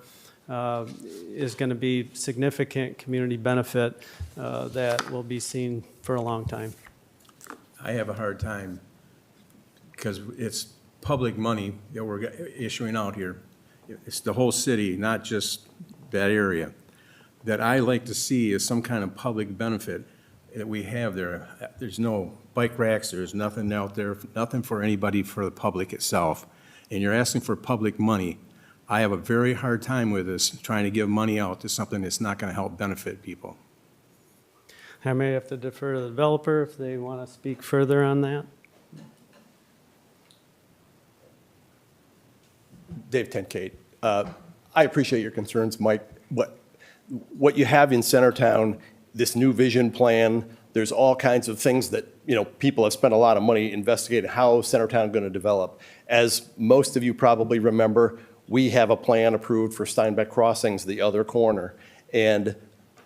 is going to be significant community benefit that will be seen for a long time. I have a hard time because it's public money that we're issuing out here. It's the whole city, not just that area. That I like to see is some kind of public benefit that we have there. There's no bike racks, there's nothing out there, nothing for anybody, for the public itself. And you're asking for public money. I have a very hard time with this, trying to give money out to something that's not going to help benefit people. I may have to defer to the developer if they want to speak further on that. Dave Tenkate. I appreciate your concerns, Mike. What you have in Centertown, this new vision plan, there's all kinds of things that, people have spent a lot of money investigating how Centertown is going to develop. As most of you probably remember, we have a plan approved for Steinbeck Crossings, the other corner, and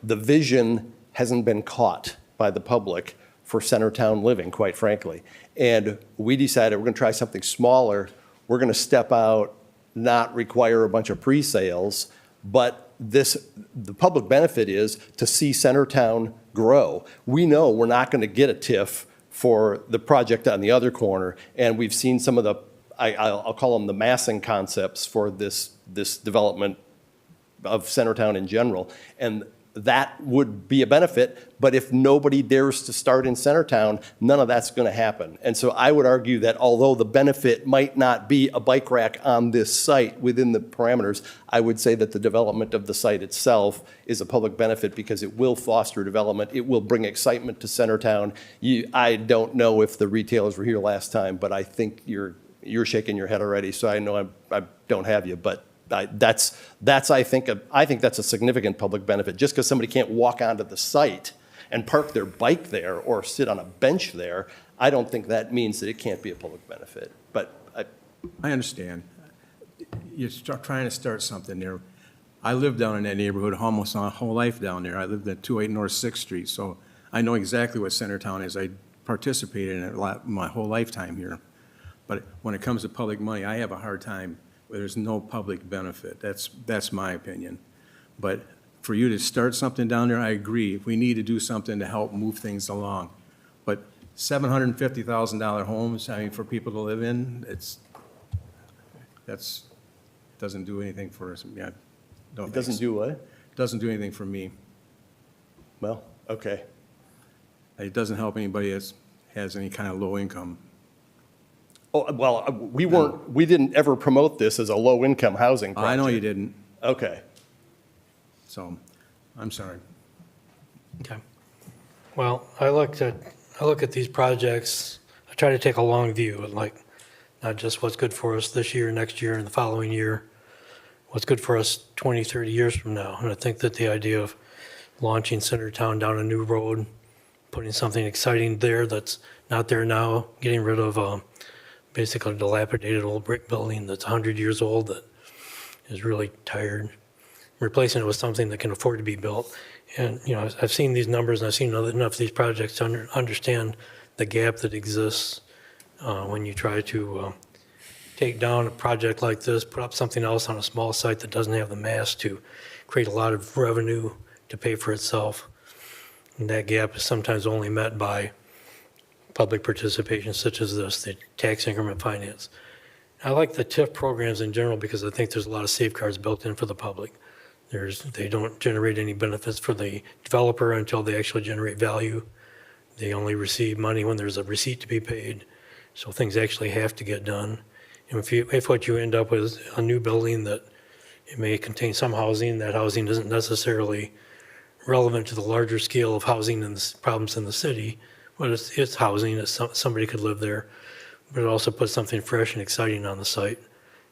the vision hasn't been caught by the public for Centertown living, quite frankly. And we decided we're going to try something smaller. We're going to step out, not require a bunch of pre-sales, but the public benefit is to see Centertown grow. We know we're not going to get a TIF for the project on the other corner, and we've seen some of the, I'll call them the massing concepts for this development of Centertown in general. And that would be a benefit, but if nobody dares to start in Centertown, none of that's going to happen. And so I would argue that although the benefit might not be a bike rack on this site within the parameters, I would say that the development of the site itself is a public benefit because it will foster development. It will bring excitement to Centertown. I don't know if the retailers were here last time, but I think you're shaking your head already, so I know I don't have you, but I think that's a significant public benefit. Just because somebody can't walk onto the site and park their bike there or sit on a bench there, I don't think that means that it can't be a public benefit. But I understand. You're trying to start something there. I lived down in that neighborhood almost my whole life down there. I lived at 208 North 6th Street, so I know exactly what Centertown is. I participated in it my whole lifetime here. But when it comes to public money, I have a hard time where there's no public benefit. That's my opinion. But for you to start something down there, I agree. We need to do something to help move things along. But $750,000 homes, I mean, for people to live in, doesn't do anything for us. Yeah, it doesn't do what? Doesn't do anything for me. Well, okay. It doesn't help anybody that has any kind of low income. Oh, well, we didn't ever promote this as a low-income housing project. I know you didn't. Okay. So, I'm sorry. Okay. Well, I look at these projects, I try to take a long view, and like, not just what's good for us this year, next year, and the following year, what's good for us 20, 30 years from now. And I think that the idea of launching Centertown down a new road, putting something exciting there that's not there now, getting rid of basically a dilapidated old brick building that's 100 years old that is really tired, replacing it with something that can afford to be built. And, you know, I've seen these numbers and I've seen enough of these projects to understand the gap that exists when you try to take down a project like this, put up something else on a small site that doesn't have the mass to create a lot of revenue to pay for itself. And that gap is sometimes only met by public participation such as this, the tax increment finance. I like the TIF programs in general because I think there's a lot of safeguards built in for the public. They don't generate any benefits for the developer until they actually generate value. They only receive money when there's a receipt to be paid. So things actually have to get done. And if what you end up with is a new building that it may contain some housing, that housing isn't necessarily relevant to the larger scale of housing and the problems in the city, but it's housing, somebody could live there, but it also puts something fresh and exciting on the site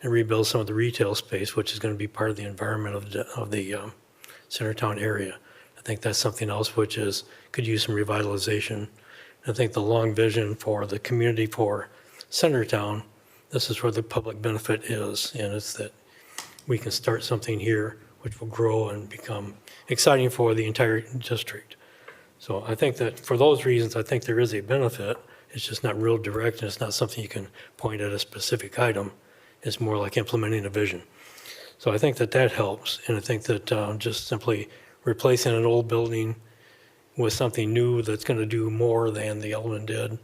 and rebuild some of the retail space, which is going to be part of the environment of the Centertown area. I think that's something else which could use some revitalization. I think the long vision for the community for Centertown, this is where the public benefit is, and it's that we can start something here which will grow and become exciting for the entire district. So I think that for those reasons, I think there is a benefit. It's just not real direct, and it's not something you can point at a specific item. It's more like implementing a vision. So I think that helps, and I think that just simply replacing an old building with something new that's going to do more than the old one did,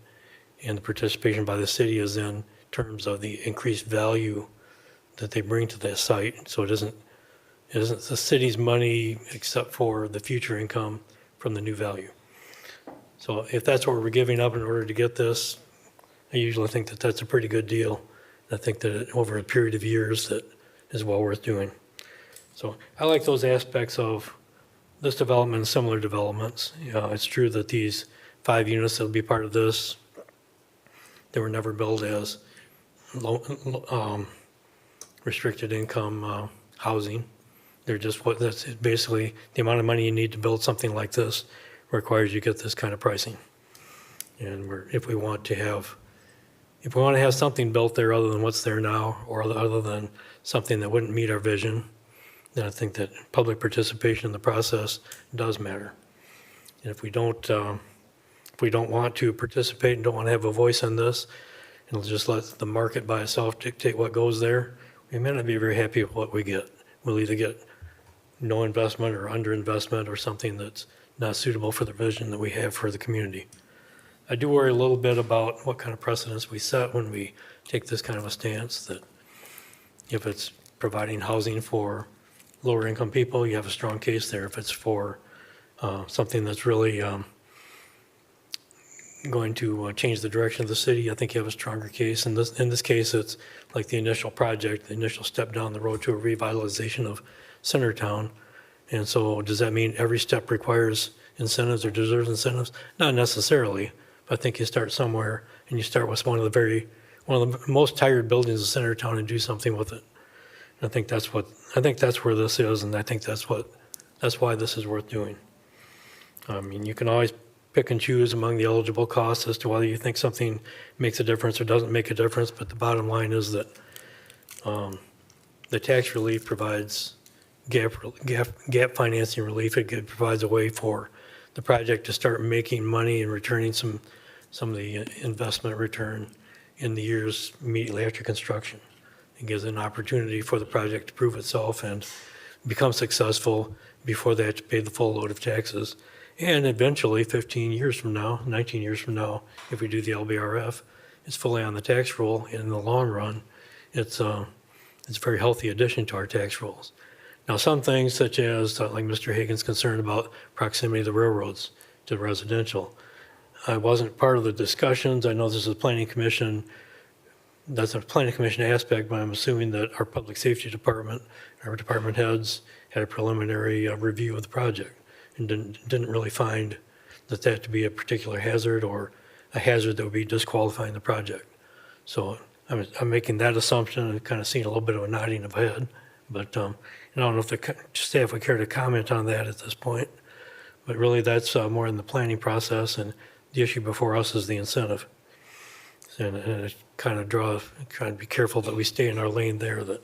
and the participation by the city is in terms of the increased value that they bring to that site. So it isn't the city's money except for the future income from the new value. So if that's what we're giving up in order to get this, I usually think that that's a pretty good deal. I think that over a period of years that is well worth doing. So I like those aspects of this development and similar developments. It's true that these 5 units that will be part of this, they were never built as restricted income housing. They're just that's basically the amount of money you need to build something like this requires you get this kind of pricing. And if we want to have something built there other than what's there now, or other than something that wouldn't meet our vision, then I think that public participation in the process does matter. And if we don't want to participate and don't want to have a voice in this, and just let the market by itself dictate what goes there, we may not be very happy with what we get. We'll either get no investment or underinvestment or something that's not suitable for the vision that we have for the community. I do worry a little bit about what kind of precedents we set when we take this kind of a stance, that if it's providing housing for lower income people, you have a strong case there. If it's for something that's really going to change the direction of the city, I think you have a stronger case. In this case, it's like the initial project, the initial step down the road to a revitalization of Centertown. And so does that mean every step requires incentives or deserves incentives? Not necessarily, but I think you start somewhere and you start with one of the most tired buildings in Centertown and do something with it. And I think that's where this is, and I think that's why this is worth doing. I mean, you can always pick and choose among the eligible costs as to whether you think something makes a difference or doesn't make a difference, but the bottom line is that the tax relief provides gap financing relief. It provides a way for the project to start making money and returning some of the investment return in the years immediately after construction. It gives an opportunity for the project to prove itself and become successful before they have to pay the full load of taxes. And eventually, 15 years from now, 19 years from now, if we do the LBRF, it's fully on the tax roll. And in the long run, it's a very healthy addition to our tax rolls. Now, some things such as, like Mr. Hagan's concerned about proximity of the railroads to residential. I wasn't part of the discussions. I know this is a planning commission. That's a planning commission aspect, but I'm assuming that our public safety department, our department heads had a preliminary review of the project and didn't really find that to be a particular hazard or a hazard that would be disqualifying the project. So I'm making that assumption and kind of seeing a little bit of a nodding of head. But I don't know if the staff would care to comment on that at this point. But really, that's more in the planning process, and the issue before us is the incentive. And it kind of trying to be careful that we stay in our lane there, that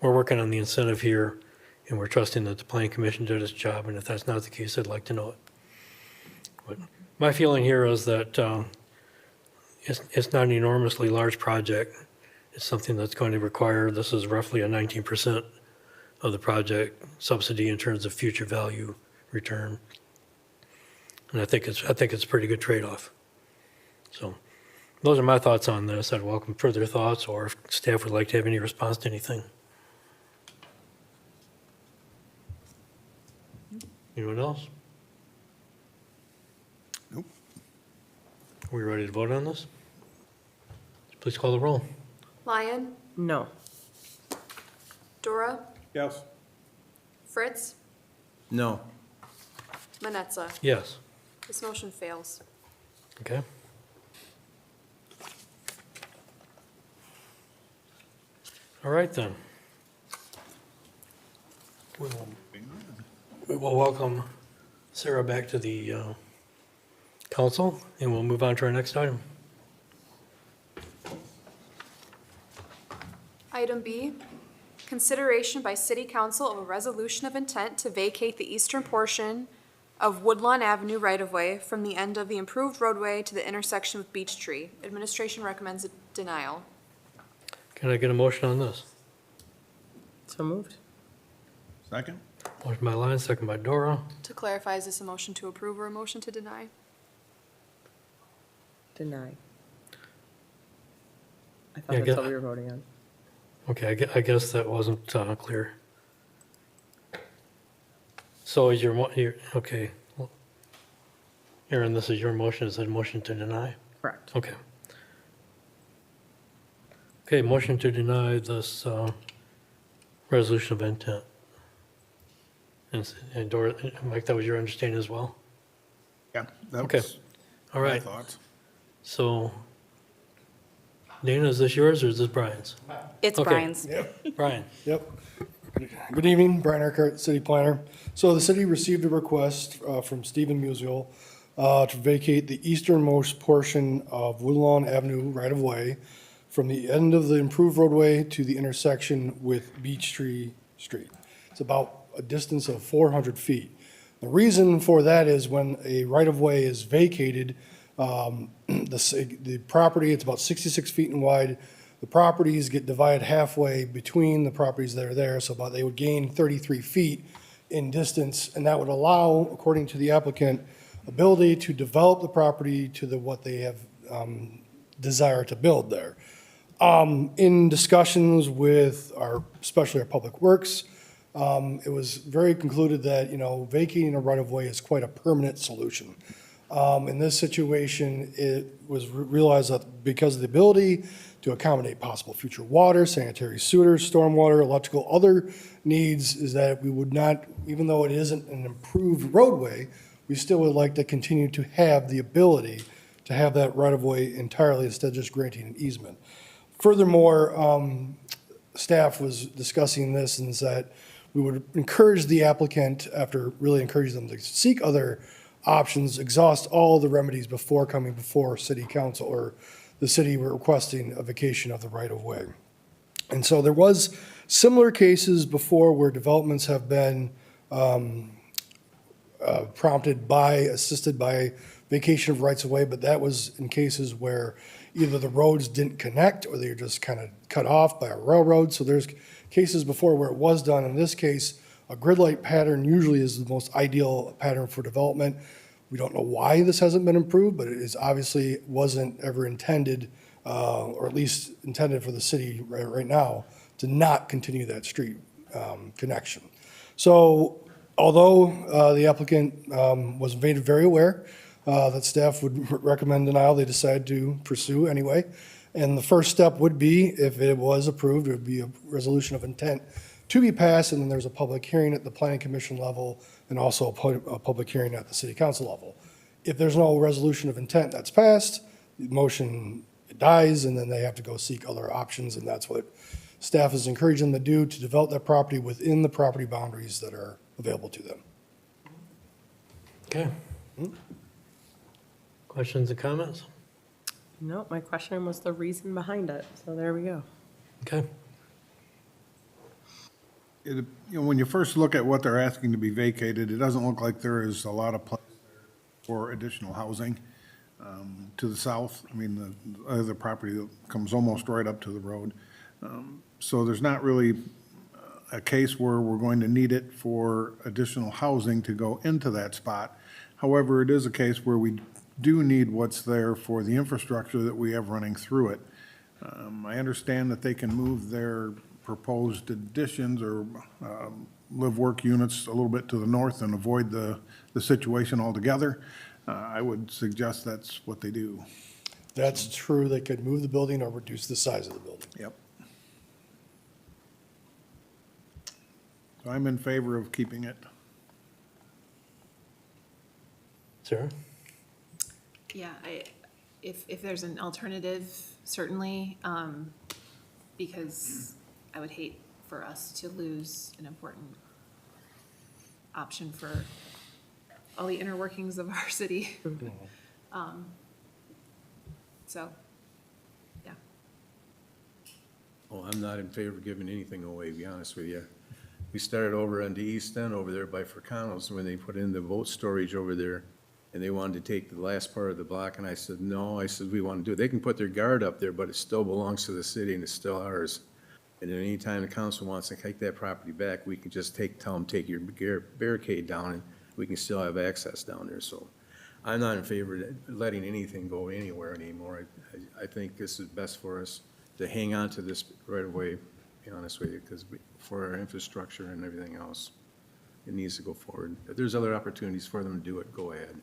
we're working on the incentive here, and we're trusting that the planning commission did its job, and if that's not the case, I'd like to know it. But my feeling here is that it's not an enormously large project. It's something that's going to require, this is roughly a 19% of the project subsidy in terms of future value return. And I think it's a pretty good trade-off. So those are my thoughts on this. I'd welcome further thoughts, or if staff would like to have any response to anything. Anyone else? Nope. Are we ready to vote on this? Please call the roll. Lyon, No. Dora, Yes. Fritz, No. Manetza. Yes. This motion fails. Okay. All right, then. We will welcome Sarah back to the council, and we'll move on to our next item. Item B, consideration by city council of a resolution of intent to vacate the eastern portion of Woodlawn Avenue right-of-way from the end of the improved roadway to the intersection with Beech Tree. Administration recommends a denial. Can I get a motion on this? So moved. Second? Motion by Lyon, second by Dora. To clarify, is this a motion to approve or a motion to deny? Deny. I Yeah, thought that's get- what we were voting on. Okay, I guess that wasn't clear. So is okay. Well, Aaron, this is your motion. Is it a motion to deny? Correct. Okay. Okay, motion to deny this resolution of intent. And Dora, Mike, that was your understanding as well? Yeah. That Okay. was All my right. thoughts. So, Dana, is this yours or is this Brian's? It's Okay. Brian's. Brian? Yep. Good evening, Brian Urquhart, City Planner. So the city received a request from Stephen Musial to vacate the easternmost portion of Woodlawn Avenue right-of-way from the end of the improved roadway to the intersection with Beech Tree Street. It's about a distance of 400 feet. The reason for that is when a right-of-way is vacated, the property, it's about 66 feet in wide. The properties get divided halfway between the properties that are there, so they would gain 33 feet in distance, and that would allow, according to the applicant, ability to develop the property to what they have desire to build there. In discussions with especially our Public Works, it was very concluded that, vacating a right-of-way is quite a permanent solution. In this situation, it was realized that because of the ability to accommodate possible future water, sanitary sewer, stormwater, electrical, other needs, is that we would not, even though it isn't an improved roadway, we still would like to continue to have the ability to have that right-of-way entirely instead of just granting an easement. Furthermore, staff was discussing this and that we would encourage the applicant, after really encouraging them to seek other options, exhaust all the remedies before coming before city council or the city requesting a vacation of the right-of-way. And so there was similar cases before where developments have been assisted by vacation of rights-of-way, but that was in cases where either the roads didn't connect or they were just kind of cut off by a railroad. So there's cases before where it was done. In this case, a grid light pattern usually is the most ideal pattern for development. We don't know why this hasn't been improved, but it is obviously wasn't ever intended, or at least intended for the city right now, to not continue that street connection. So although the applicant was made very aware that staff would recommend denial, they decided to pursue anyway. And the first step would be, if it was approved, it would be a resolution of intent to be passed, and then there's a public hearing at the planning commission level and also a public hearing at the city council level. If there's no resolution of intent that's passed, the motion dies, and then they have to go seek other options, and that's what staff is encouraging them to do, to develop that property within the property boundaries that are available to them. Okay. Questions and comments? No, my question was the reason behind it, so there we go. Okay. When you first look at what they're asking to be vacated, it doesn't look like there is a lot of place for additional housing to the south. I mean, the other property that comes almost right up to the road. So there's not really a case where we're going to need it for additional housing to go into that spot. However, it is a case where we do need what's there for the infrastructure that we have running through it. I understand that they can move their proposed additions or live-work units a little bit to the north and avoid the situation altogether. I would suggest that's what they do. That's true. They could move the building or reduce the size of the building. Yep. So I'm in favor of keeping it. Sarah? Yeah, if there's an alternative, certainly, because I would hate for us to lose an important option for all the inner workings of our city. So, yeah. Well, I'm not in favor of giving anything away, to be honest with you. We started over on the east end over there by Fracano's when they put in the boat storage over there, and they wanted to take the last part of the block, and I said, no, I said, we want to do it. They can put their guard up there, but it still belongs to the city and it's still ours. And at any time the council wants to take that property back, we can just tell them, take your barricade down, and we can still have access down there. So I'm not in favor of letting anything go anywhere anymore. I think this is best for us to hang on to this right away, to be honest with you, because for our infrastructure and everything else, it needs to go forward. If there's other opportunities for them to do it, go ahead.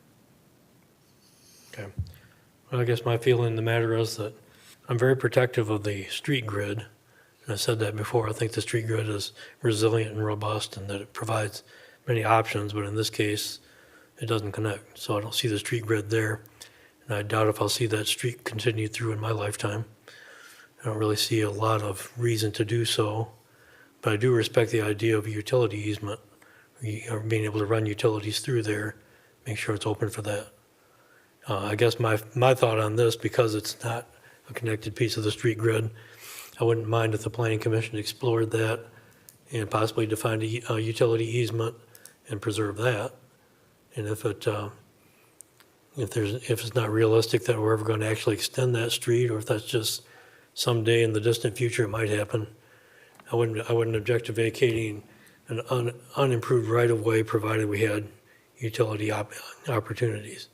Okay. Well, I guess my feeling in the matter is that I'm very protective of the street grid. And I said that before. I think the street grid is resilient and robust and that it provides many options, but in this case, it doesn't connect. So I don't see the street grid there. And I doubt if I'll see that street continue through in my lifetime. I don't really see a lot of reason to do so, but I do respect the idea of a utility easement, or being able to run utilities through there, make sure it's open for that. I guess my thought on this, because it's not a connected piece of the street grid, I wouldn't mind if the planning commission explored that and possibly defined a utility easement and preserve that. And if it's not realistic that we're ever going to actually extend that street, or if that's just someday in the distant future it might happen, I wouldn't object to vacating an unimproved right-of-way, provided we had utility opportunities.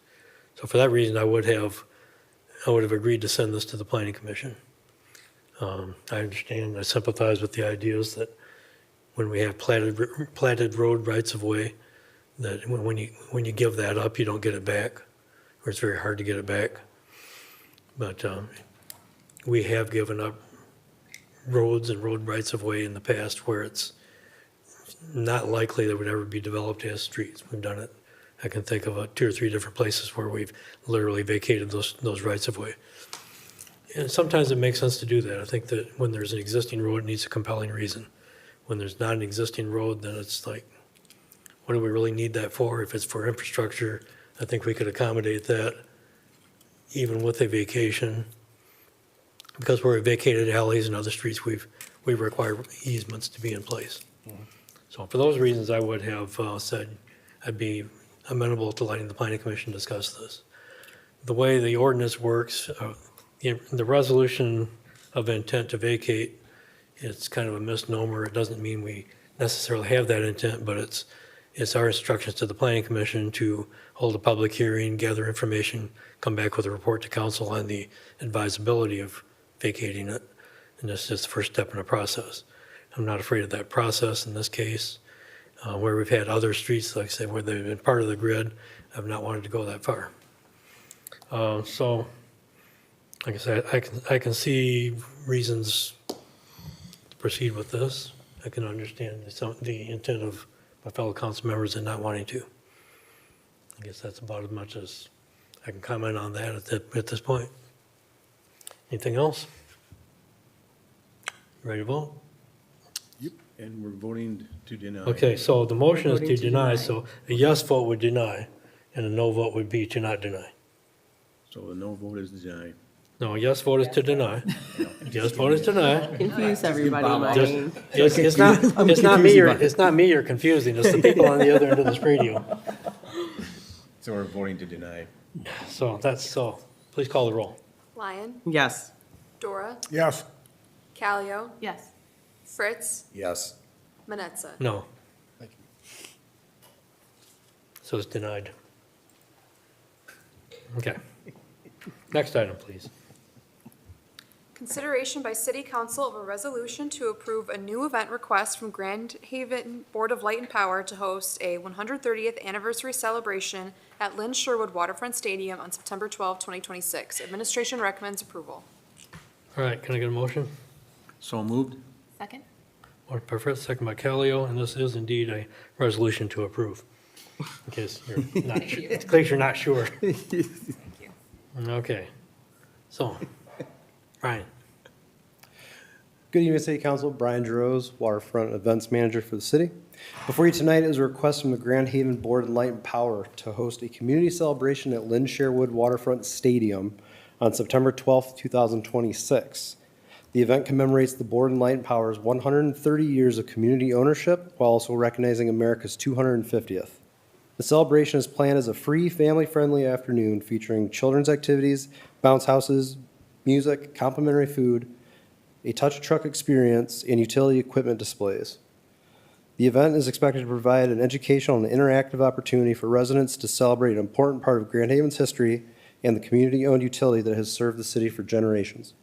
So for that reason, I would have agreed to send this to the planning commission. I understand, I sympathize with the ideas that when we have platted road rights of way, that when you give that up, you don't get it back, or it's very hard to get it back. But we have given up roads and road rights of way in the past where it's not likely that would ever be developed as streets. We've done it. I can think of 2 or 3 different places where we've literally vacated those rights of way. And sometimes it makes sense to do that. I think that when there's an existing road, it needs a compelling reason. When there's not an existing road, then it's like, what do we really need that for? If it's for infrastructure, I think we could accommodate that even with a vacation. Because where we vacated alleys and other streets, we require easements to be in place. So for those reasons, I would have said I'd be amenable to letting the planning commission discuss this. The way the ordinance works, the resolution of intent to vacate, it's kind of a misnomer. It doesn't mean we necessarily have that intent, but it's our instructions to the planning commission to hold a public hearing, gather information, come back with a report to council on the advisability of vacating it. And this is the first step in the process. I'm not afraid of that process in this case. Where we've had other streets, like I said, where they've been part of the grid, I've not wanted to go that far. So, like I said, I can see reasons to proceed with this. I can understand the intent of my fellow council members in not wanting to. I guess that's about as much as I can comment on that at this point. Anything else? Ready to vote? Yep. And we're voting to deny. Okay, so the motion is to Voting to deny, deny. so a yes vote would deny, and a no vote would be to not deny. So the no vote is deny. No, a yes vote is to deny. Yes vote is deny. Confuse everybody, Just- Mike. It's not me you're confusing, it's the people on the other end of this radio. So we're voting to deny. So please call the roll. Lyon, Yes. Dora, Yes. Callio, Yes. Fritz, Yes. Manetza. No. So it's denied. Okay. Next item, please. Consideration by City Council of a resolution to approve a new event request from Grand Haven Board of Light and Power to host a 130th anniversary celebration at Lynn Sherwood Waterfront Stadium on September 12, 2026. Administration recommends approval. All right, can I get a motion? So moved? Second? Motion by Fritz, second by Callio, and this is indeed a resolution to approve. In case you're not, in case you're not sure. Okay. So, Brian. Good evening, City Council. Brian Gerose, Waterfront Events Manager for the city. Before you tonight is a request from the Grand Haven Board of Light and Power to host a community celebration at Lynn Sherwood Waterfront Stadium on September 12th, 2026. The event commemorates the Board of Light and Power's 130 years of community ownership while also recognizing America's 250th. The celebration is planned as a free, family-friendly afternoon featuring children's activities, bounce houses, music, complimentary food, a touch truck experience, and utility equipment displays. The event is expected to provide an educational and interactive opportunity for residents to celebrate an important part of Grand Haven's history and the community-owned utility that has served the city for generations.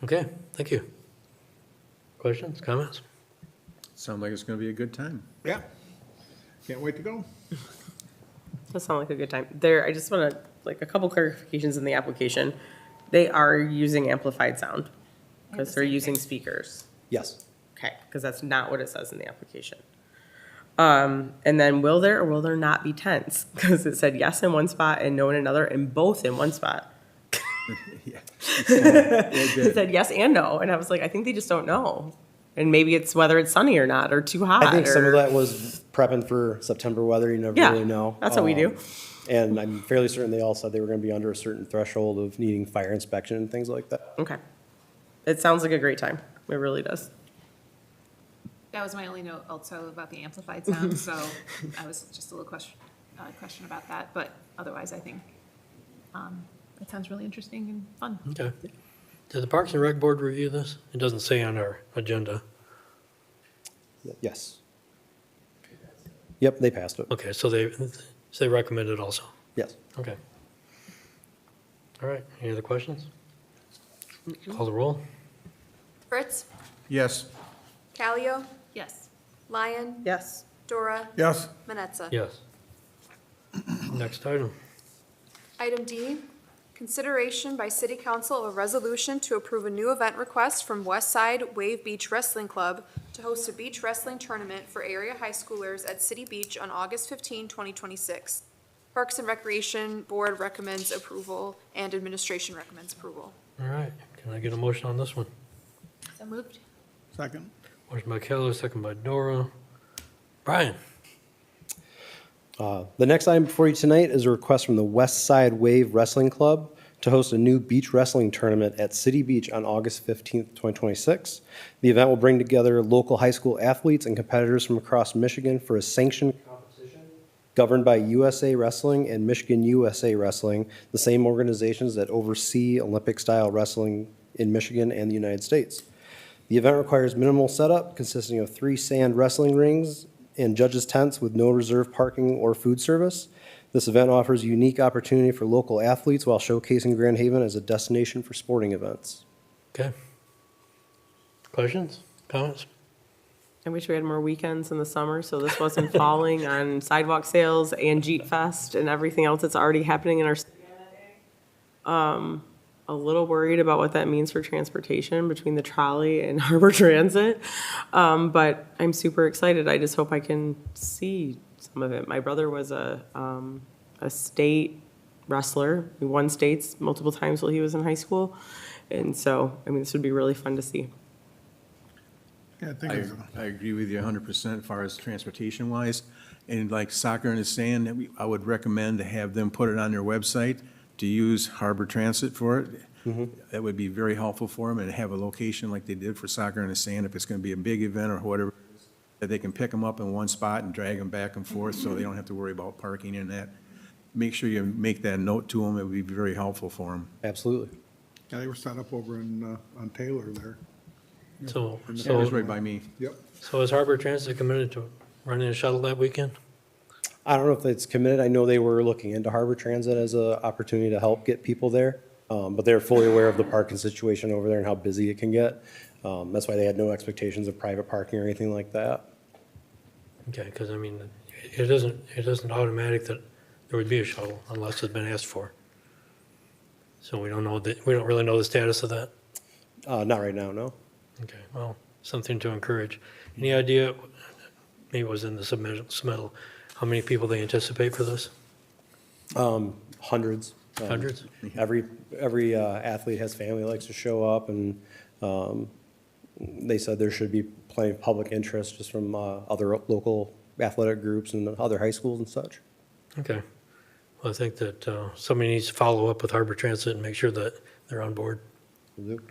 Okay, thank you. Questions, comments? Sound like it's gonna be a good time. Yeah. Can't wait to go. That sounds like a good time. I just want to, like, a couple clarifications in the application. They are using amplified sound because they're using speakers. Yes. Okay, because that's not what it says in the application. And then will there or will there not be tents? Because it said yes in one spot and no in another, and both in one spot. It said yes and no, and I was like, I think they just don't know. And maybe it's whether it's sunny or not, or too hot. I think some or- of that was prepping for September weather. You never Yeah, really know. that's what we do. And I'm fairly certain they all said they were going to be under a certain threshold of needing fire inspection and things like that. Okay. It sounds like a great time. It really does. That was my only note also about the amplified sound, so I was just a little question about that, but otherwise I think it sounds really interesting and fun. Okay. Did the Parks and Rec Board review this? It doesn't say on our agenda. Yes. Yep, they passed it. Okay, so they recommended also? Yes. Okay. All right, any other questions? Call the roll. Fritz, Yes. Callio, Yes. Lyon, Yes. Dora, Yes. Manetza. Yes. Next item. Item D, consideration by City Council of a resolution to approve a new event request from West Side Wave Beach Wrestling Club to host a beach wrestling tournament for area high schoolers at City Beach on August 15, 2026. Parks and Recreation Board recommends approval and administration recommends approval. All right, can I get a motion on this one? So moved. Second. Motion by Keller, second by Dora. Brian? The next item before you tonight is a request from the West Side Wave Wrestling Club to host a new beach wrestling tournament at City Beach on August 15th, 2026. The event will bring together local high school athletes and competitors from across Michigan for a sanctioned competition governed by USA Wrestling and Michigan USA Wrestling, the same organizations that oversee Olympic-style wrestling in Michigan and the United States. The event requires minimal setup consisting of 3 sand wrestling rings and judges' tents with no reserved parking or food service. This event offers a unique opportunity for local athletes while showcasing Grand Haven as a destination for sporting events. Okay. Questions, comments? I wish we had more weekends in the summer, so this wasn't falling on sidewalk sales and Jeet Fest and everything else that's already happening in our city. A little worried about what that means for transportation between the trolley and Harbor Transit. But I'm super excited. I just hope I can see some of it. My brother was a state wrestler. He won states multiple times while he was in high school. And so, I mean, this would be really fun to see. Yeah, I think I agree with you 100% as far as transportation-wise. And like Soccer in the Sand, I would recommend to have them put it on their website to use Harbor Transit for it. That would be very helpful for them, and have a location like they did for Soccer in the Sand, if it's going to be a big event or whatever, that they can pick them up in one spot and drag them back and forth, so they don't have to worry about parking and that. Make sure you make that note to them. It would be very helpful for them. Absolutely. Yeah, they were set up over on Taylor there. So, Yeah, it was right by me. Yep. So is Harbor Transit committed to running a shuttle that weekend? I don't know if it's committed. I know they were looking into Harbor Transit as an opportunity to help get people there. But they're fully aware of the parking situation over there and how busy it can get. That's why they had no expectations of private parking or anything like that. Okay, because I mean, it isn't automatic that there would be a shuttle unless it's been asked for. So we don't really know the status of that? Not right now, no. Okay, well, something to encourage. Any idea, maybe it was in the submittal, how many people they anticipate for this? Hundreds. Hundreds? Every athlete has family that likes to show up, and they said there should be plenty of public interest just from other local athletic groups and other high schools and such. Okay. Well, I think that somebody needs to follow up with Harbor Transit and make sure that they're on board. Will do.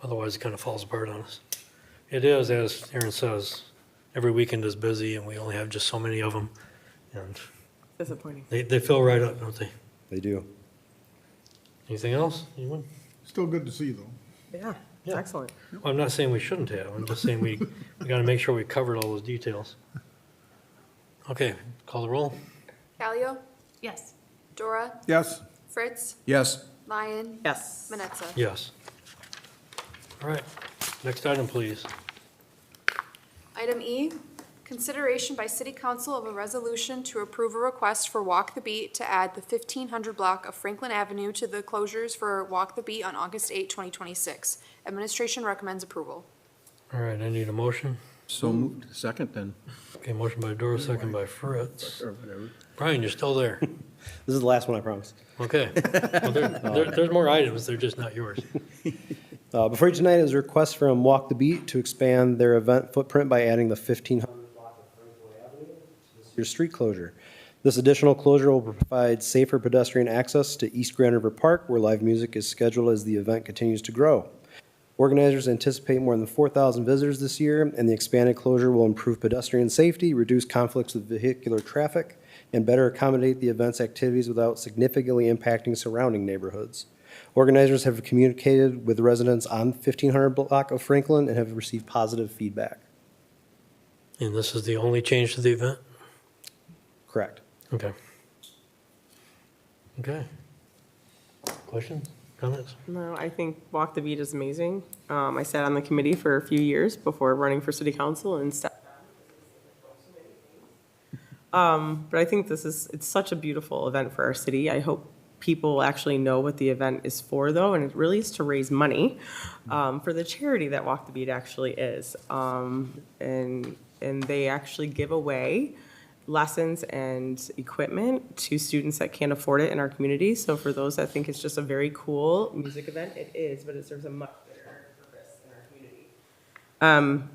Otherwise, it kind of falls apart on us. It is, as Aaron says, every weekend is busy, and we only have just so many of them. And Disappointing. they fill right up, don't they? They do. Anything else? Anyone? Still good to see, though. Yeah, excellent. Well, I'm not saying we shouldn't have. I'm just saying we got to make sure we covered all those details. Okay, call the roll. Callio, Yes. Dora, Yes. Fritz, Yes. Lyon, Yes. Manetza. Yes. All right, next item, please. Item E, consideration by City Council of a resolution to approve a request for Walk the Beat to add the 1500 block of Franklin Avenue to the closures for Walk the Beat on August 8, 2026. Administration recommends approval. All right, I need a motion. So moved. Second then. Okay, motion by Dora, second by Fritz. Or whatever. Brian, you're still there. This is the last one, I promise. Okay. Well, there's more items, they're just not yours. Before you tonight is a request from Walk the Beat to expand their event footprint by adding the 1500 block of Franklin Avenue to this year's street closure. This additional closure will provide safer pedestrian access to East Grand River Park, where live music is scheduled as the event continues to grow. Organizers anticipate more than 4,000 visitors this year, and the expanded closure will improve pedestrian safety, reduce conflicts with vehicular traffic, and better accommodate the event's activities without significantly impacting surrounding neighborhoods. Organizers have communicated with residents on the 1500 block of Franklin and have received positive feedback. And this is the only change to the event? Correct. Okay. Okay. Questions, comments? No, I think Walk the Beat is amazing. I sat on the committee for a few years before running for city council and stepped down. But I think it's such a beautiful event for our city. I hope people actually know what the event is for, though, and it really is to raise money for the charity that Walk the Beat actually is. And they actually give away lessons and equipment to students that can't afford it in our community. So for those that think it's just a very cool music event, it is, but it serves a much bigger purpose in our community.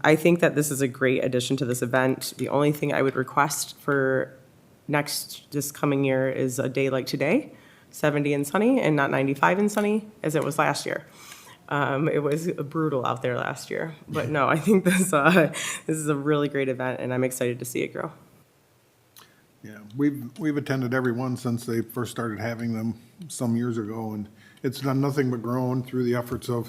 I think that this is a great addition to this event. The only thing I would request for this coming year is a day like today, 70 and sunny, and not 95 and sunny as it was last year. It was brutal out there last year, but no, I think this is a really great event, and I'm excited to see it grow. Yeah, we've attended every one since they first started having them some years ago, and it's done nothing but grown through the efforts of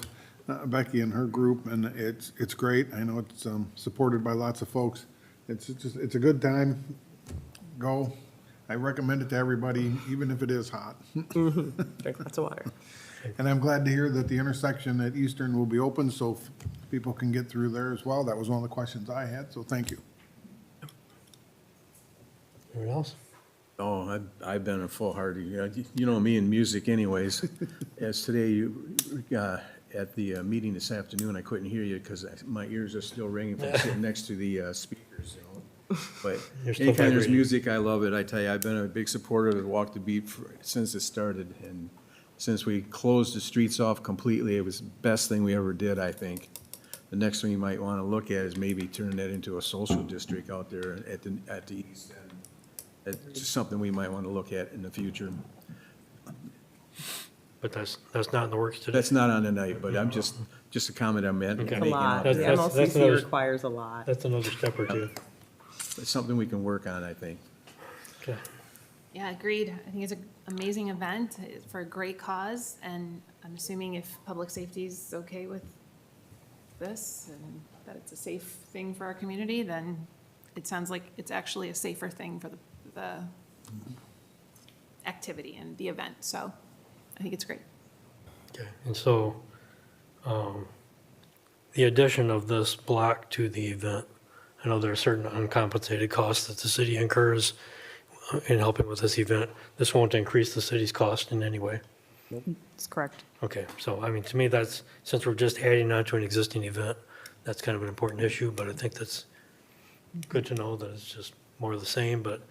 Becky and her group, and it's great. I know it's supported by lots of folks. It's a good time. Go. I recommend it to everybody, even if it is hot. Drink lots of water. And I'm glad to hear that the intersection at Eastern will be open so people can get through there as well. That was one of the questions I had, so thank you. Anyone else? Oh, I've been a full-hearted, you know me in music anyways. As today, at the meeting this afternoon, I couldn't hear you because my ears are still ringing from sitting next to the speakers, But You're still anytime there's vibrating. music, I love it. I tell you, I've been a big supporter of Walk the Beat since it started. And since we closed the streets off completely, it was the best thing we ever did, I think. The next thing you might want to look at is maybe turning that into a social district out there at the east end. It's just something we might want to look at in the future. But that's not in the works today? That's not on the night, but I'm just a comment I'm making. It's a lot. The That's MLCC another- requires a lot. That's another step or two. It's something we can work on, I think. Okay. Yeah, agreed. I think it's an amazing event for a great cause, and I'm assuming if public safety is okay with this and that it's a safe thing for our community, then it sounds like it's actually a safer thing for the activity and the event. So I think it's great. Okay, and so, the addition of this block to the event, I know there are certain uncompensated costs that the city incurs in helping with this event. This won't increase the city's cost in any way. That's correct. Okay, so, I mean, to me, that's, since we're just adding on to an existing event, that's kind of an important issue, but I think that's good to know that it's just more of the same, but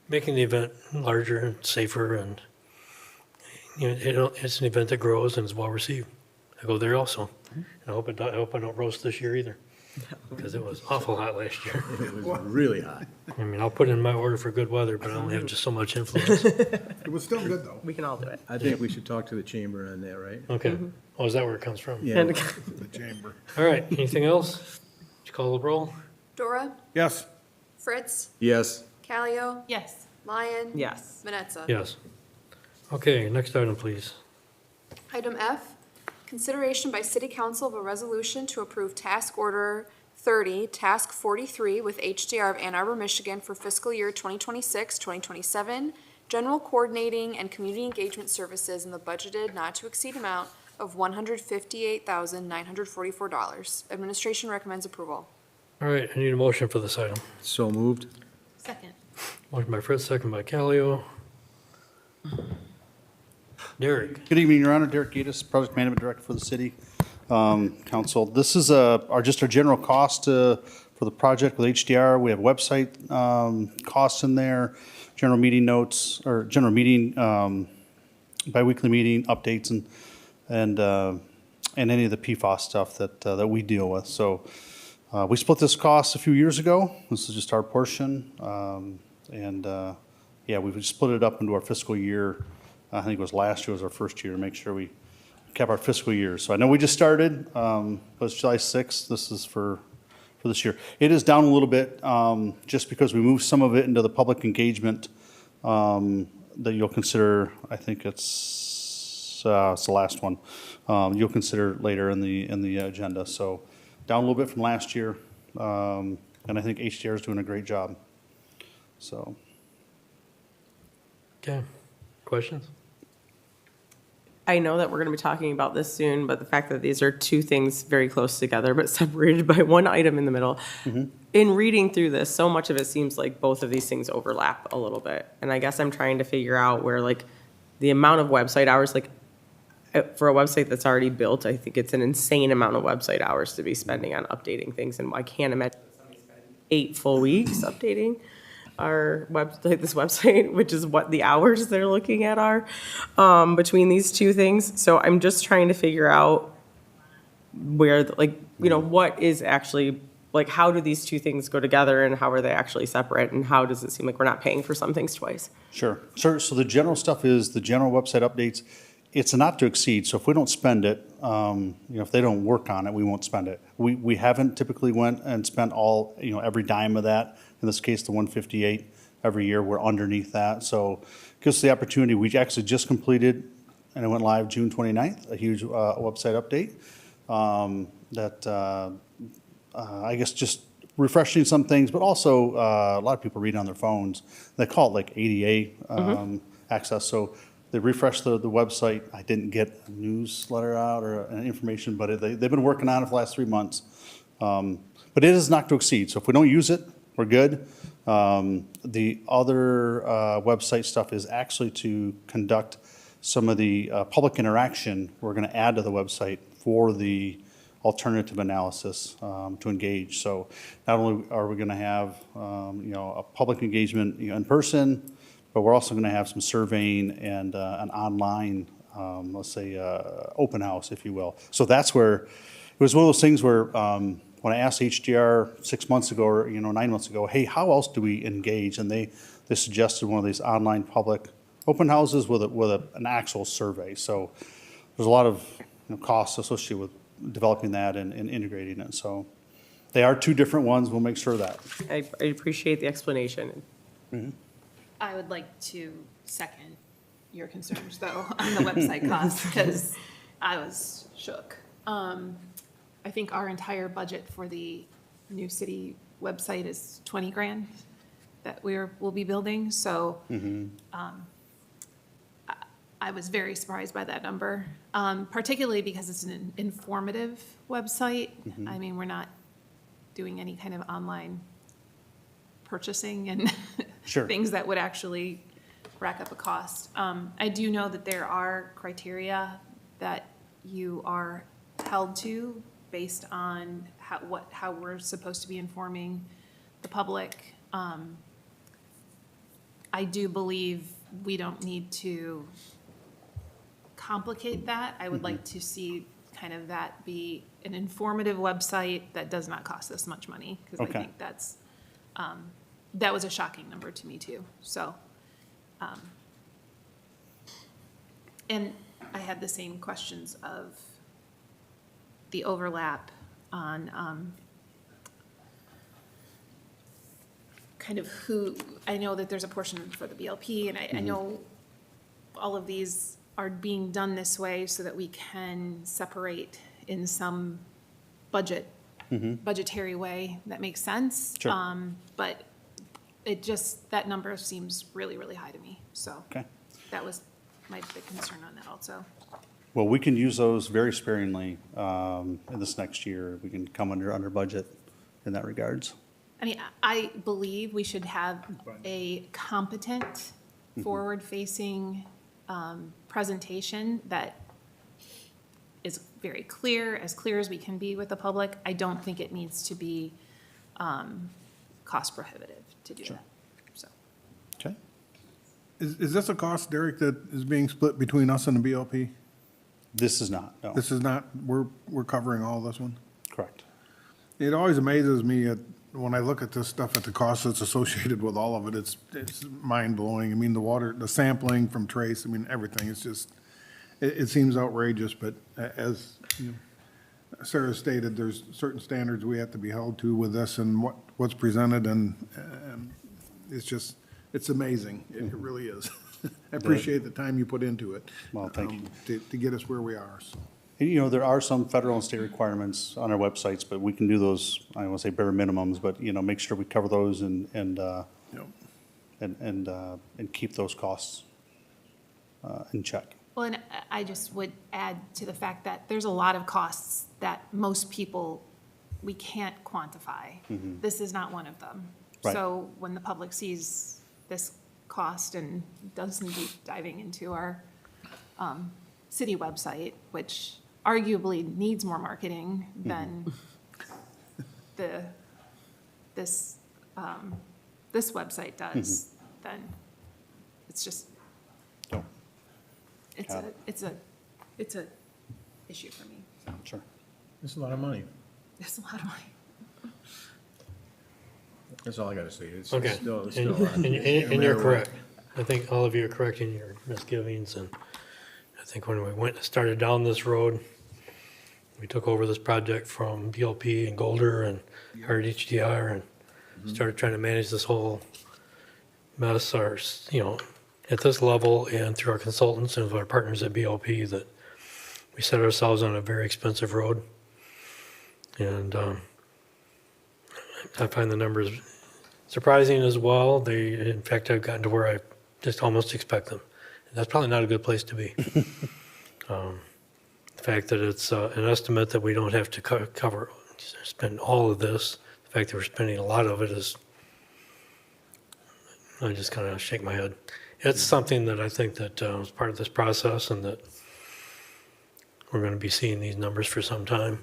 making the event larger and safer, and, it's an event that grows and is well-received. I go there also. And I hope I don't roast this year either, because it was awful hot last year. It was really hot. I mean, I'll put in my order for good weather, but I only have just so much influence. It was still good, though. We can all do it. I think we should talk to the chamber on that, right? Okay. Oh, is that where it comes from? Yeah. The chamber. All right, anything else? Did you call the roll? Dora, Yes. Fritz, Yes. Callio, Yes. Lyon. Yes. Manetza. Yes. Okay, next item, please. Item F, consideration by City Council of a resolution to approve Task Order 30, Task 43 with HDR of Ann Arbor, Michigan for fiscal year 2026-2027, general coordinating and community engagement services in the budgeted not-to-exceed amount of $158,944. Administration recommends approval. All right, I need a motion for this item. So moved. Second. Motion by Fritz, second by Callio. Derek. Good evening, Your Honor. Derek Gatis, Project Management Director for the City Council. This is just our general cost for the project with HDR. We have website costs in there, general meeting notes, or general meeting, biweekly meeting updates, and any of the PFAS stuff that we deal with. So we split this cost a few years ago. This is just our portion. Yeah, we've split it up into our fiscal year. I think it was last year was our first year to make sure we kept our fiscal year. So I know we just started, but it's July 6th. This is for this year. It is down a little bit just because we moved some of it into the public engagement that you'll consider. I think it's the last one. You'll consider later in the agenda. So down a little bit from last year, and I think HDR is doing a great job. So. Okay, questions? I know that we're going to be talking about this soon, but the fact that these are two things very close together, but separated by one item in the middle. In reading through this, so much of it seems like both of these things overlap a little bit. And I guess I'm trying to figure out where like the amount of website hours, like for a website that's already built, I think it's an insane amount of website hours to be spending on updating things. And I can't imagine somebody spending 8 full weeks updating our website, this website, which is what the hours they're looking at are between these two things. So I'm just trying to figure out where, like, you know, what is actually, like, how do these two things go together and how are they actually separate? And how does it seem like we're not paying for some things twice? Sure. So the general stuff is the general website updates. It's not to exceed. So if we don't spend it, if they don't work on it, we won't spend it. We haven't typically went and spent all, every dime of that. In this case, the 158 every year, we're underneath that. So it gives us the opportunity. We actually just completed, and it went live June 29th, a huge website update that I guess just refreshing some things, but also a lot of people read on their phones. They call it like ADA access. So they refreshed the website. I didn't get a newsletter out or information, but they've been working on it for the last 3 months. But it is not to exceed. So if we don't use it, we're good. The other website stuff is actually to conduct some of the public interaction we're going to add to the website for the alternative analysis to engage. So not only are we going to have a public engagement in person, but we're also going to have some surveying and an online, let's say, open house, if you will. So that's where it was one of those things where when I asked HDR 6 months ago or 9 months ago, hey, how else do we engage? And they suggested one of these online public open houses with an actual survey. So there's a lot of costs associated with developing that and integrating it. So they are two different ones. We'll make sure of that. I appreciate the explanation. I would like to second your concerns, though, on the website costs, because I was shook. I think our entire budget for the new city website is 20 grand that we'll be building, so I was very surprised by that number, particularly because it's an informative website. I mean, we're not doing any kind of online purchasing and Sure. things that would actually rack up a cost. I do know that there are criteria that you are held to based on how we're supposed to be informing the public. I do believe we don't need to complicate that. I would like to see kind of that be an informative website that does not cost us much money, because I think that's, that was a shocking number to me too, so. And I had the same questions of the overlap on kind of who, I know that there's a portion for the BLP, and I know all of these are being done this way so that we can separate in some budgetary way that makes sense. Sure. But it just, that number seems really, really high to me, so. That was my big concern on that also. Well, we can use those very sparingly in this next year. We can come under budget in that regards. I mean, I believe we should have a competent, forward-facing presentation that is very clear as we can be with the public. I don't think it needs to be cost prohibitive to do that, so. Okay. Is this a cost, Derek, that is being split between us and the BLP? This is not, no. This is not, we're covering all this one? Correct. It always amazes me when I look at this stuff, at the cost that's associated with all of it, it's mind-blowing. I mean, the water, the sampling from Trace, I mean, everything, it's just, it seems outrageous, but as Sarah stated, there's certain standards we have to be held to with this and what's presented, and it's just, it's amazing. It really is. I appreciate the time you put into it. Well, thank you. To get us where we are, so. There are some federal and state requirements on our websites, but we can do those, I don't want to say bare minimums, but, make sure we cover those and keep those costs in check. Well, and I just would add to the fact that there's a lot of costs that most people, we can't quantify. This is not one of them. Right. So when the public sees this cost and does some deep diving into our city website, which arguably needs more marketing than this website does, then it's just, No. it's a issue for me. So Sure. It's a lot of money. it's a lot of money. That's all I gotta say. It's Okay, still and a lot. and- No and matter you're what. correct. I think all of you are correct in your misgivings, and I think when we started down this road, we took over this project from BLP and Golder and hired HDR and started trying to manage this whole mess, at this level and through our consultants and our partners at BLP, that we set ourselves on a very expensive road. And I find the numbers surprising as well. In fact, I've gotten to where I just almost expect them. And that's probably not a good place to be. The fact that it's an estimate that we don't have to spend all of this, the fact that we're spending a lot of it is, I just kind of shake my head. It's something that I think that was part of this process, and that we're going to be seeing these numbers for some time.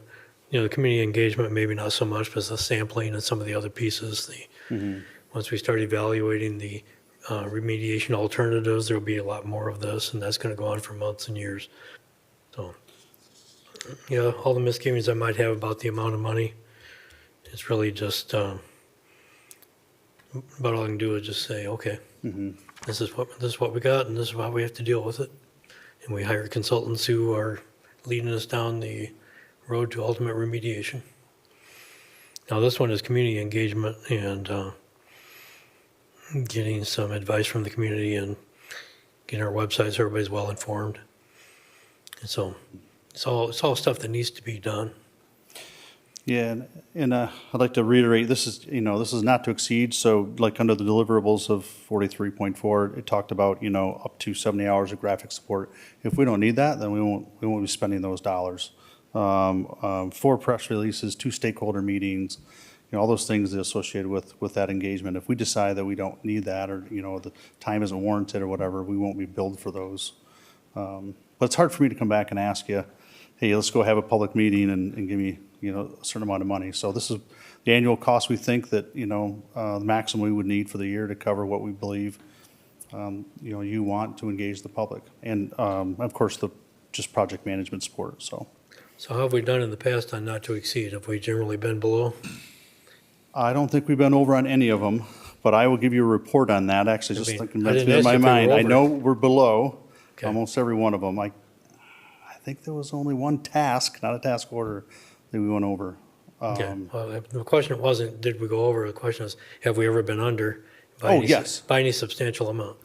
The community engagement, maybe not so much, but the sampling and some of the other pieces. Once we start evaluating the remediation alternatives, there'll be a lot more of this, and that's going to go on for months and years. So, all the misgivings I might have about the amount of money, it's really just, about all I can do is just say, okay, this is what we got, and this is how we have to deal with it. And we hire consultants who are leading us down the road to ultimate remediation. Now, this one is community engagement and getting some advice from the community and getting our website so everybody's well informed. And so it's all stuff that needs to be done. Yeah, and I'd like to reiterate, this is not to exceed, so like under the deliverables of 43.4, it talked about, up to 70 hours of graphic support. If we don't need that, then we won't be spending those dollars. 4 press releases, 2 stakeholder meetings, all those things associated with that engagement. If we decide that we don't need that, or, the time isn't warranted or whatever, we won't be billed for those. But it's hard for me to come back and ask you, hey, let's go have a public meeting and give me, a certain amount of money. So this is the annual cost we think that, the maximum we would need for the year to cover what we believe, you want to engage the public. And, of course, just project management support, so. So how have we done in the past on not to exceed? Have we generally been below? I don't think we've been over on any of them, but I will give you a report on that, actually, just thinking I that's didn't in ask my you if we were mind. I over. know we're below Okay. almost every one of them. I think there was only one task, not a task order, that we went over. Okay. Well, the question wasn't, did we go over? The question is, have we ever been under? Oh, yes. By any substantial amount?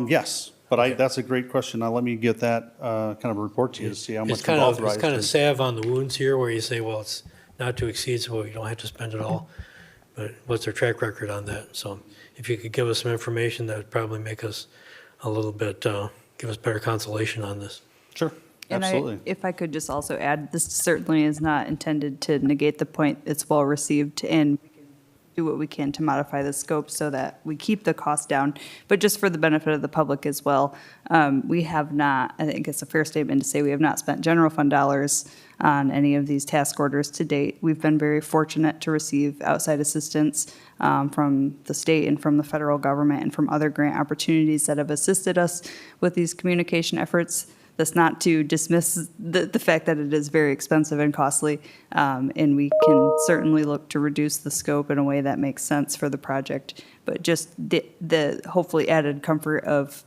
Yes, but that's a great question. Now, let me get that kind of report to you to see how much It's we've kind of authorized. salve on the wounds here, where you say, well, it's not to exceed, so you don't have to spend it all. But what's their track record on that? So if you could give us some information, that would probably make us a little bit, give us better consolation on this. Sure, And absolutely. if I could just also add, this certainly is not intended to negate the point. It's well received, and we can do what we can to modify the scope so that we keep the cost down. But just for the benefit of the public as well, we have not, I think it's a fair statement to say, we have not spent general fund dollars on any of these task orders to date. We've been very fortunate to receive outside assistance from the state and from the federal government and from other grant opportunities that have assisted us with these communication efforts. That's not to dismiss the fact that it is very expensive and costly, and we can certainly look to reduce the scope in a way that makes sense for the project. But just the hopefully added comfort of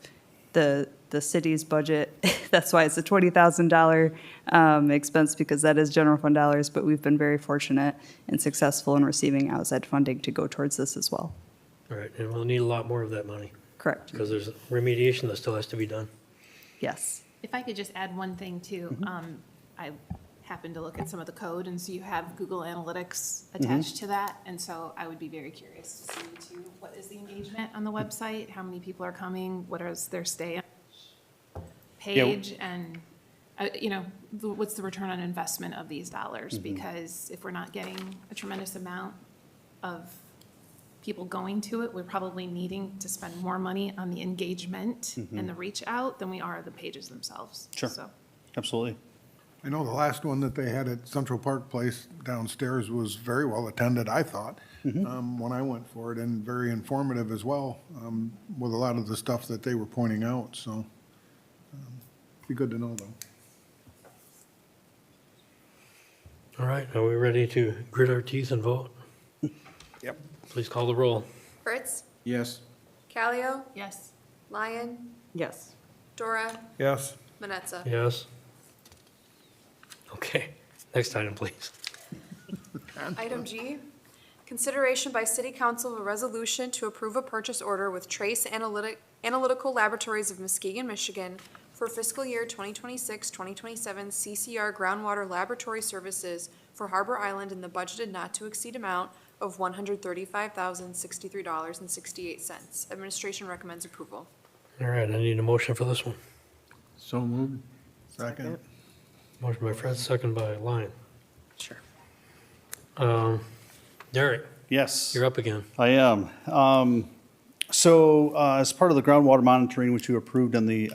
the city's budget, that's why it's a $20,000 expense, because that is general fund dollars, but we've been very fortunate and successful in receiving outside funding to go towards this as well. All right, and we'll need a lot more of that money. Correct. Because there's remediation that still has to be done. Yes. If I could just add one thing too, I happened to look at some of the code, and so you have Google Analytics attached to that, and so I would be very curious to see too, what is the engagement on the website? How many people are coming? What is their stay on page and, you know, what's the return on investment of these dollars? Mm-hmm. Because if we're not getting a tremendous amount of people going to it, we're probably needing to spend more money on the engagement and the reach out than we are the pages themselves. Sure. So, Absolutely. I know the last one that they had at Central Park Place downstairs was very well attended, I thought, when I went for it, and very informative as well, with a lot of the stuff that they were pointing out, so be good to know, though. All right, are we ready to grit our teeth and vote? Yep. Please call the roll. Fritz, Yes. Calio, yes. Lyon, Yes. Dora, Yes. Manetza. Yes. Okay, next item, please. Item G, consideration by City Council of a resolution to approve a purchase order with Trace Analytical Laboratories of Muskegon, Michigan for fiscal year 2026-2027 CCR groundwater laboratory services for Harbor Island in the budgeted not-to-exceed amount of $135,063.68. Administration recommends approval. All right, I need a motion for this one. So moved. Second. Motion by Fred, second by Lyon. Sure. Derek, Yes. you're up again. I am. So as part of the groundwater monitoring, which you approved in the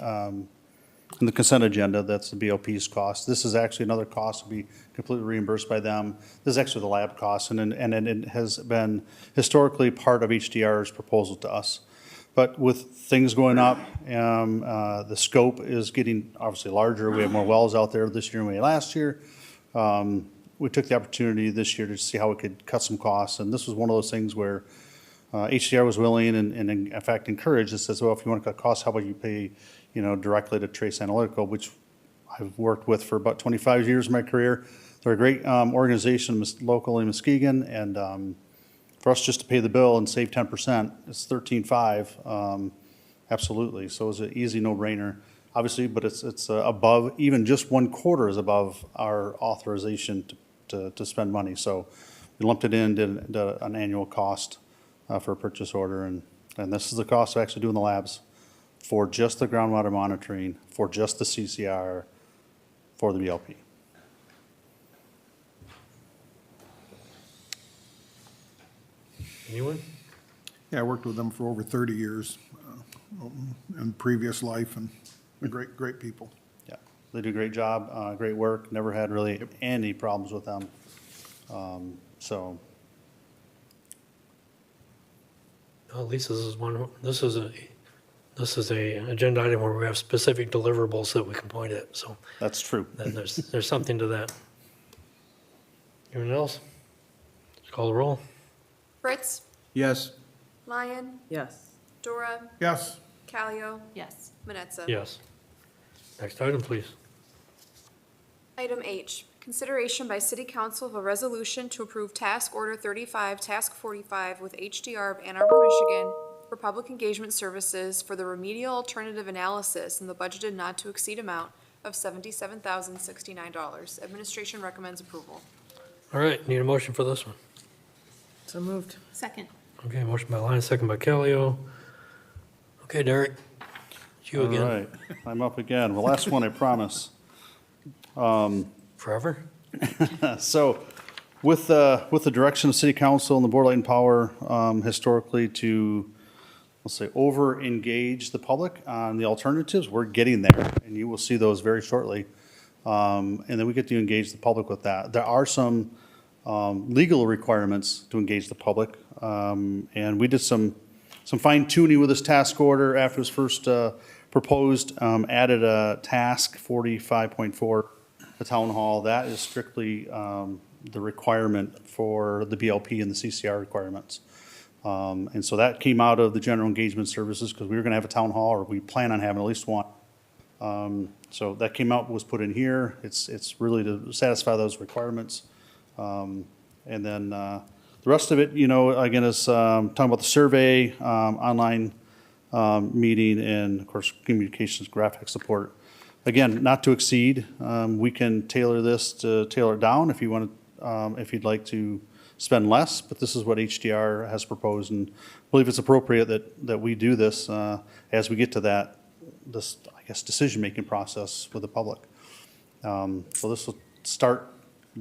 consent agenda, that's the BOP's cost. This is actually another cost to be completely reimbursed by them. This is actually the lab cost, and it has been historically part of HDR's proposal to us. But with things going up, the scope is getting obviously larger. We have more wells out there this year than we had last year. We took the opportunity this year to see how we could cut some costs, and this was one of those things where HDR was willing and in fact encouraged. It says, well, if you want to cut costs, how about you pay, directly to Trace Analytical, which I've worked with for about 25 years of my career. They're a great organization locally in Muskegon, and for us just to pay the bill and save 10%, it's $13.5, absolutely. So it's an easy no-brainer, obviously, but it's above, even just 1/4 is above our authorization to spend money. So we lumped it in, did an annual cost for a purchase order, and this is the cost of actually doing the labs for just the groundwater monitoring, for just the CCR, for the BLP. Anyone? Yeah, I worked with them for over 30 years in previous life, and they're great people. Yeah, they do a great job, great work, never had really any problems with them. So, At least this is a agenda item where we have specific deliverables that we can point at, so that's true. then there's something to that. Anyone else? Let's call the roll. Fritz, Yes. Lyon, Yes. Dora, Yes. Calio, Yes. Manetza. Yes. Next item, please. Item H, consideration by City Council of a resolution to approve Task Order 35, Task 45 with HDR of Ann Arbor, Michigan for public engagement services for the remedial alternative analysis in the budgeted not-to-exceed amount of $77,069. Administration recommends approval. All right, need a motion for this one. So moved. Second. Okay, motion by Lyon, second by Callio. Okay, Derek, it's you again. All right, I'm up again. The last one, I promise. Forever? So with the direction of City Council and the Board of Light and Power, historically to, let's say, over-engage the public on the alternatives, we're getting there, and you will see those very shortly. And then we get to engage the public with that. There are some legal requirements to engage the public, and we did some fine tuning with this task order after it was first proposed, added a task 45.4, the town hall. That is strictly the requirement for the BLP and the CCR requirements. And so that came out of the general engagement services because we were going to have a town hall, or we plan on having at least one. So that came out, was put in here. It's really to satisfy those requirements. And then the rest of it, again, is talking about the survey, online meeting, and of course, communications, graphic support. Again, not to exceed. We can tailor this to tailor it down if you want to, if you'd like to spend less, but this is what HDR has proposed, and I believe it's appropriate that we do this as we get to that, this, I guess, decision-making process with the public. So this will start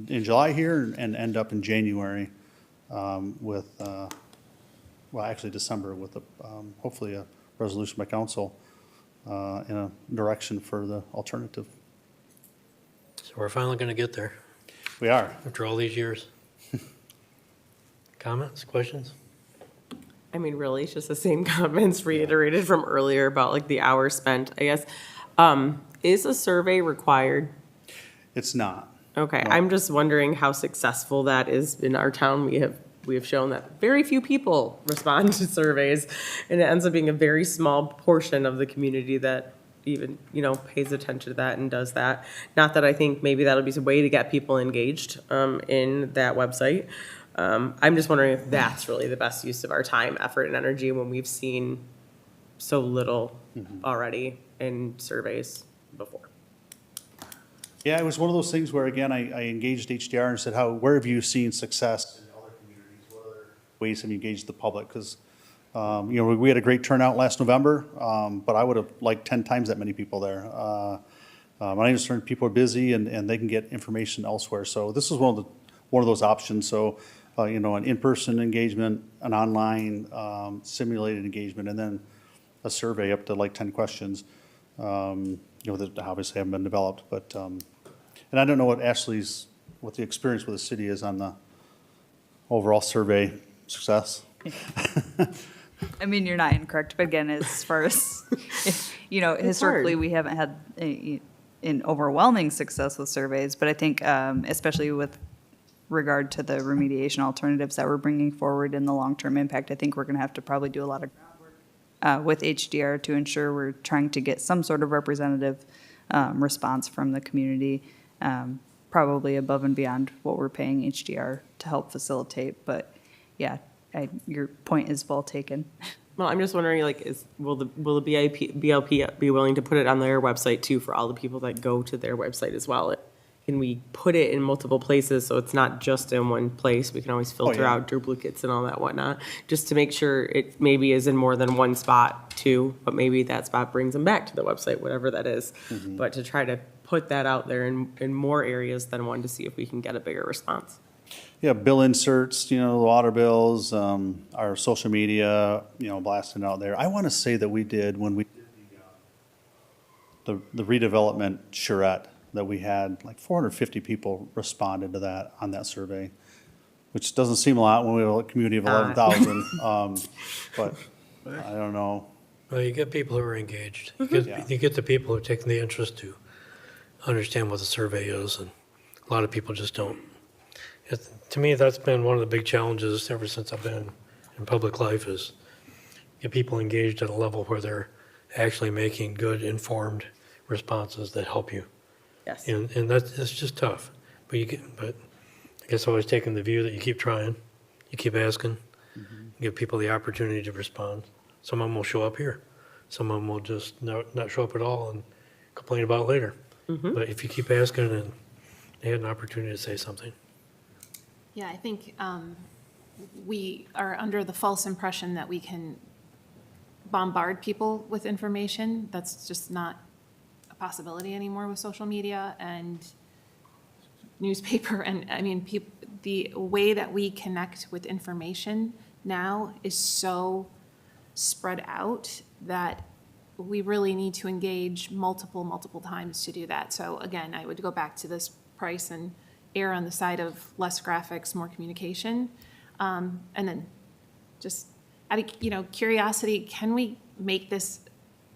in July here and end up in January with, well, actually December with hopefully a resolution by council in a direction for the alternative. So we're finally going to get there We are. after all these years. Comments, questions? I mean, really, it's just the same comments reiterated from earlier about like the hours spent, I guess. Is a survey required? It's not. Okay, No. I'm just wondering how successful that is in our town. We have shown that very few people respond to surveys, and it ends up being a very small portion of the community that even, pays attention to that and does that. Not that I think maybe that'll be a way to get people engaged in that website. I'm just wondering if that's really the best use of our time, effort, and energy when we've seen so little already in surveys before. Yeah, it was one of those things where, again, I engaged HDR and said, where have you seen success in other communities? What other ways have you engaged the public? Because, we had a great turnout last November, but I would have liked 10 times that many people there. I understand people are busy and they can get information elsewhere. So this is one of those options. So, an in-person engagement, an online simulated engagement, and then a survey up to like 10 questions. That obviously haven't been developed, but, and I don't know what the experience with the city is on the overall survey success. I mean, you're not incorrect, but again, as far as, historically, we haven't had an overwhelming success with surveys, but I think, especially with regard to the remediation alternatives that we're bringing forward in the long-term impact, I think we're going to have to probably do a lot of groundwork with HDR to ensure we're trying to get some sort of representative response from the community, probably above and beyond what we're paying HDR to help facilitate. But yeah, your point is well taken. Well, I'm just wondering, will the BLP be willing to put it on their website too for all the people that go to their website as well? Can we put it in multiple places so it's not just in one place? We can always filter yeah. out duplicates and all that whatnot, just to make sure it maybe is in more than one spot too, but maybe that spot brings them back to the website, whatever that is. But to try to put that out there in more areas than one to see if we can get a bigger response. Yeah, bill inserts, the water bills, our social media, blasting out there. I want to say that we did when we did the redevelopment charrette, that we had like 450 people responded to that on that survey, which doesn't seem a lot when we have a community of 11,000. But I don't know. Well, you get people who are engaged. You get the people who are taking the interest to understand what the survey is, and a lot of people just don't. To me, that's been one of the big challenges ever since I've been in public life, is get people engaged at a level where they're actually making good, informed responses that help you. Yes. And that's just tough. But I guess I've always taken the view that you keep trying, you keep asking, give people the opportunity to respond. Some of them will show up here. Some of them will just not show up at all and complain about it later. But if you keep asking, and they had an opportunity to say something. Yeah, I think we are under the false impression that we can bombard people with information. That's just not a possibility anymore with social media and newspaper. And I mean, the way that we connect with information now is so spread out that we really need to engage multiple times to do that. So again, I would go back to this price and err on the side of less graphics, more communication. And then just out of, curiosity, can we make this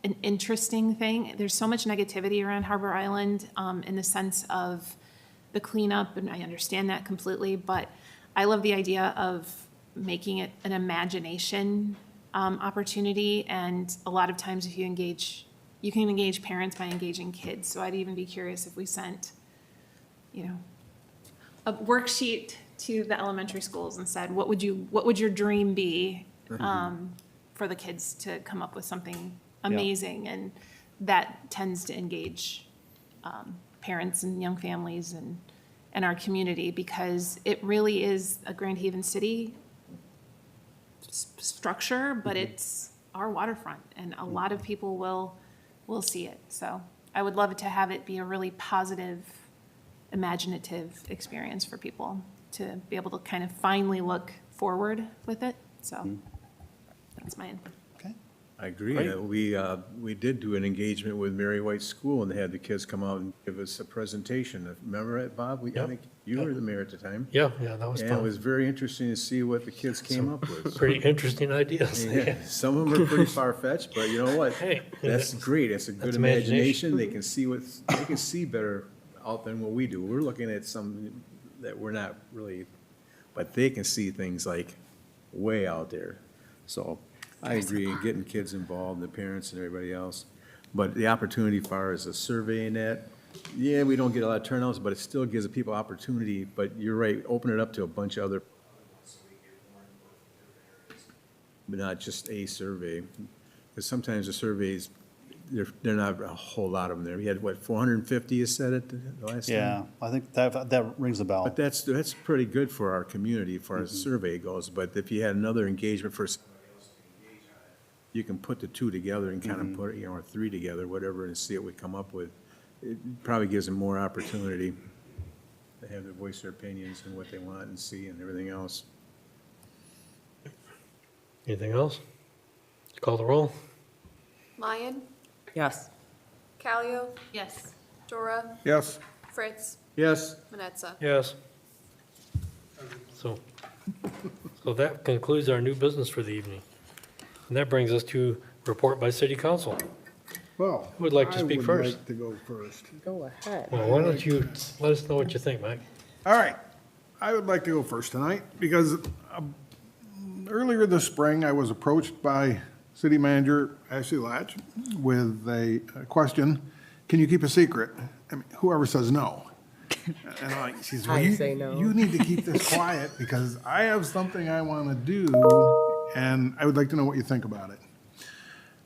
an interesting thing? There's so much negativity around Harbor Island in the sense of the cleanup, and I understand that completely, but I love the idea of making it an imagination opportunity. And a lot of times if you can engage parents by engaging kids. So I'd even be curious if we sent, a worksheet to the elementary schools and said, what would your dream be for the kids to come up with something amazing? And that tends to engage parents and young families and our community, because it really is a Grand Haven City structure, but it's our waterfront, and a lot of people will will see it. So I would love to have it be a really positive, imaginative experience for people to be able to kind of finally look forward with it. So that's my input. I agree. We did do an engagement with Mary White School, and they had the kids come out and give us a presentation. Remember it, Bob? I think you were the mayor at the time. Yeah, that was And fun. it was very interesting to see what the kids came up with. Pretty interesting ideas. Yeah, some of them are pretty far-fetched, but you know what? Hey. That's great. It's a good That's imagination. imagination. They can see better out than what we do. We're looking at some that we're not really, but they can see things like way out there. So I agree, getting kids involved, the parents and everybody else. But the opportunity as far as the survey and that, yeah, we don't get a lot of turnouts, but it still gives the people opportunity. But you're right, open it up to a bunch of other, but not just a survey. Because sometimes the surveys, they're not a whole lot of them there. We had, what, 450 you said it the last time? Yeah, I think that rings a bell. But that's pretty good for our community as far as the survey goes. But if you had another engagement for somebody else to engage on it, you can put the two together and kind of put, or three together, whatever, and see what we come up with. It probably gives them more opportunity to have their voice their opinions and what they want and see and everything else. Anything else? Call the roll. Lyon, Yes. Callio, Yes. Dora, Yes. Fritz, Yes. Manetza. Yes. So that concludes our new business for the evening. And that brings us to report by city council. Well. Who would like to speak I would first? like to go first. Go ahead. Well, why don't you let us know what you think, Mike? All right. I would like to go first tonight because earlier this spring, I was approached by City Manager Ashley Latch with a question, can you keep a secret? I mean, whoever says no. And she says, well, I say no. you need to keep this quiet because I have something I want to do and I would like to know what you think about it.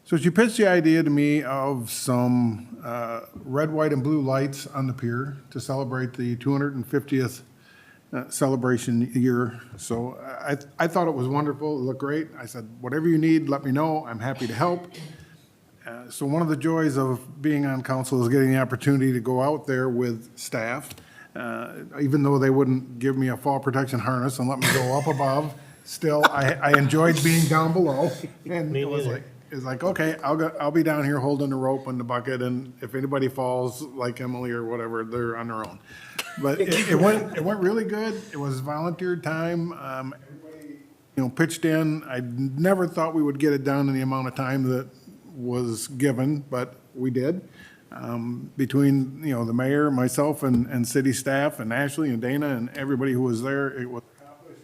So she pitched the idea to me of some red, white, and blue lights on the pier to celebrate the 250th celebration year. So I thought it was wonderful. It looked great. I said, whatever you need, let me know. I'm happy to help. So one of the joys of being on council is getting the opportunity to go out there with staff. Even though they wouldn't give me a fall protection harness and let me go up above, still, I enjoyed being down below. And Me it was neither. like, okay, I'll be down here holding the rope and the bucket, and if anybody falls, like Emily or whatever, they're on their own. But it went really good. It was volunteer time. Everybody, pitched in. I never thought we would get it done in the amount of time that was given, but we did. Between, the mayor, myself, and city staff, and Ashley and Dana, and everybody who was there, it was accomplished.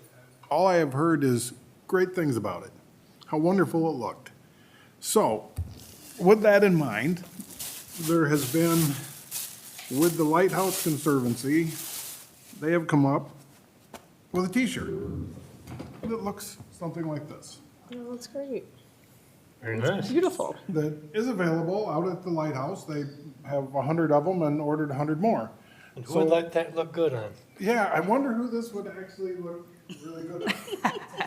All I have heard is great things about it, how wonderful it looked. So, with that in mind, there has been, with the Lighthouse Conservancy, they have come up with a T-shirt that looks something like this. Oh, that's great. Very nice. Beautiful. That is available out at the Lighthouse. They have 100 of them and ordered 100 more. And who would like that look good on? Yeah, I wonder who this would actually look really good on.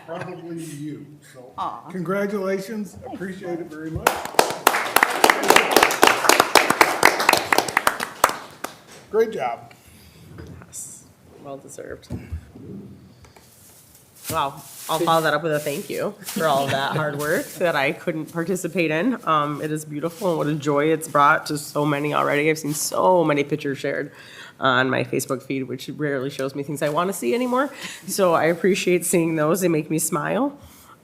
Probably you. So, congratulations. Appreciate it very much. Great job. Yes. Well deserved. Wow. I'll follow that up with a thank you for all of that hard work that I couldn't participate in. It is beautiful and what a joy it's brought to so many already. I've seen so many pictures shared on my Facebook feed, which rarely shows me things I want to see anymore. So I appreciate seeing those. They make me smile.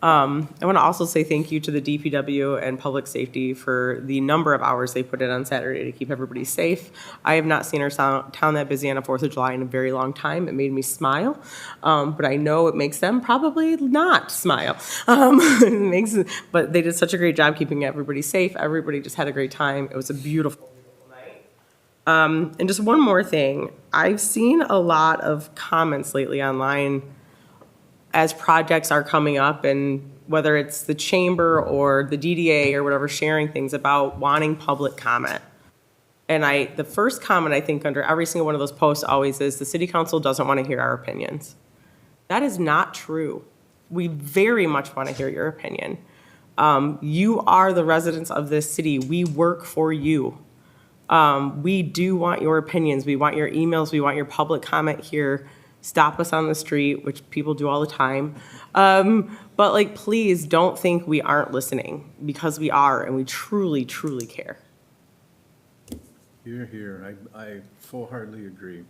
I want to also say thank you to the DPW and Public Safety for the number of hours they put in on Saturday to keep everybody safe. I have not seen our town that busy on a 4th of July in a very long time. It made me smile, but I know it makes them probably not smile. But they did such a great job keeping everybody safe. Everybody just had a great time. It was a beautiful night. And just one more thing. I've seen a lot of comments lately online as projects are coming up, and whether it's the chamber or the DDA or whatever, sharing things about wanting public comment. And the first comment I think under every single one of those posts always is, the city council doesn't want to hear our opinions. That is not true. We very much want to hear your opinion. You are the residents of this city. We work for you. We do want your opinions. We want your emails. We want your public comment here. Stop us on the street, which people do all the time. But like, please don't think we aren't listening, because we are, and we truly, truly care. You're here. I full-heartedly agree.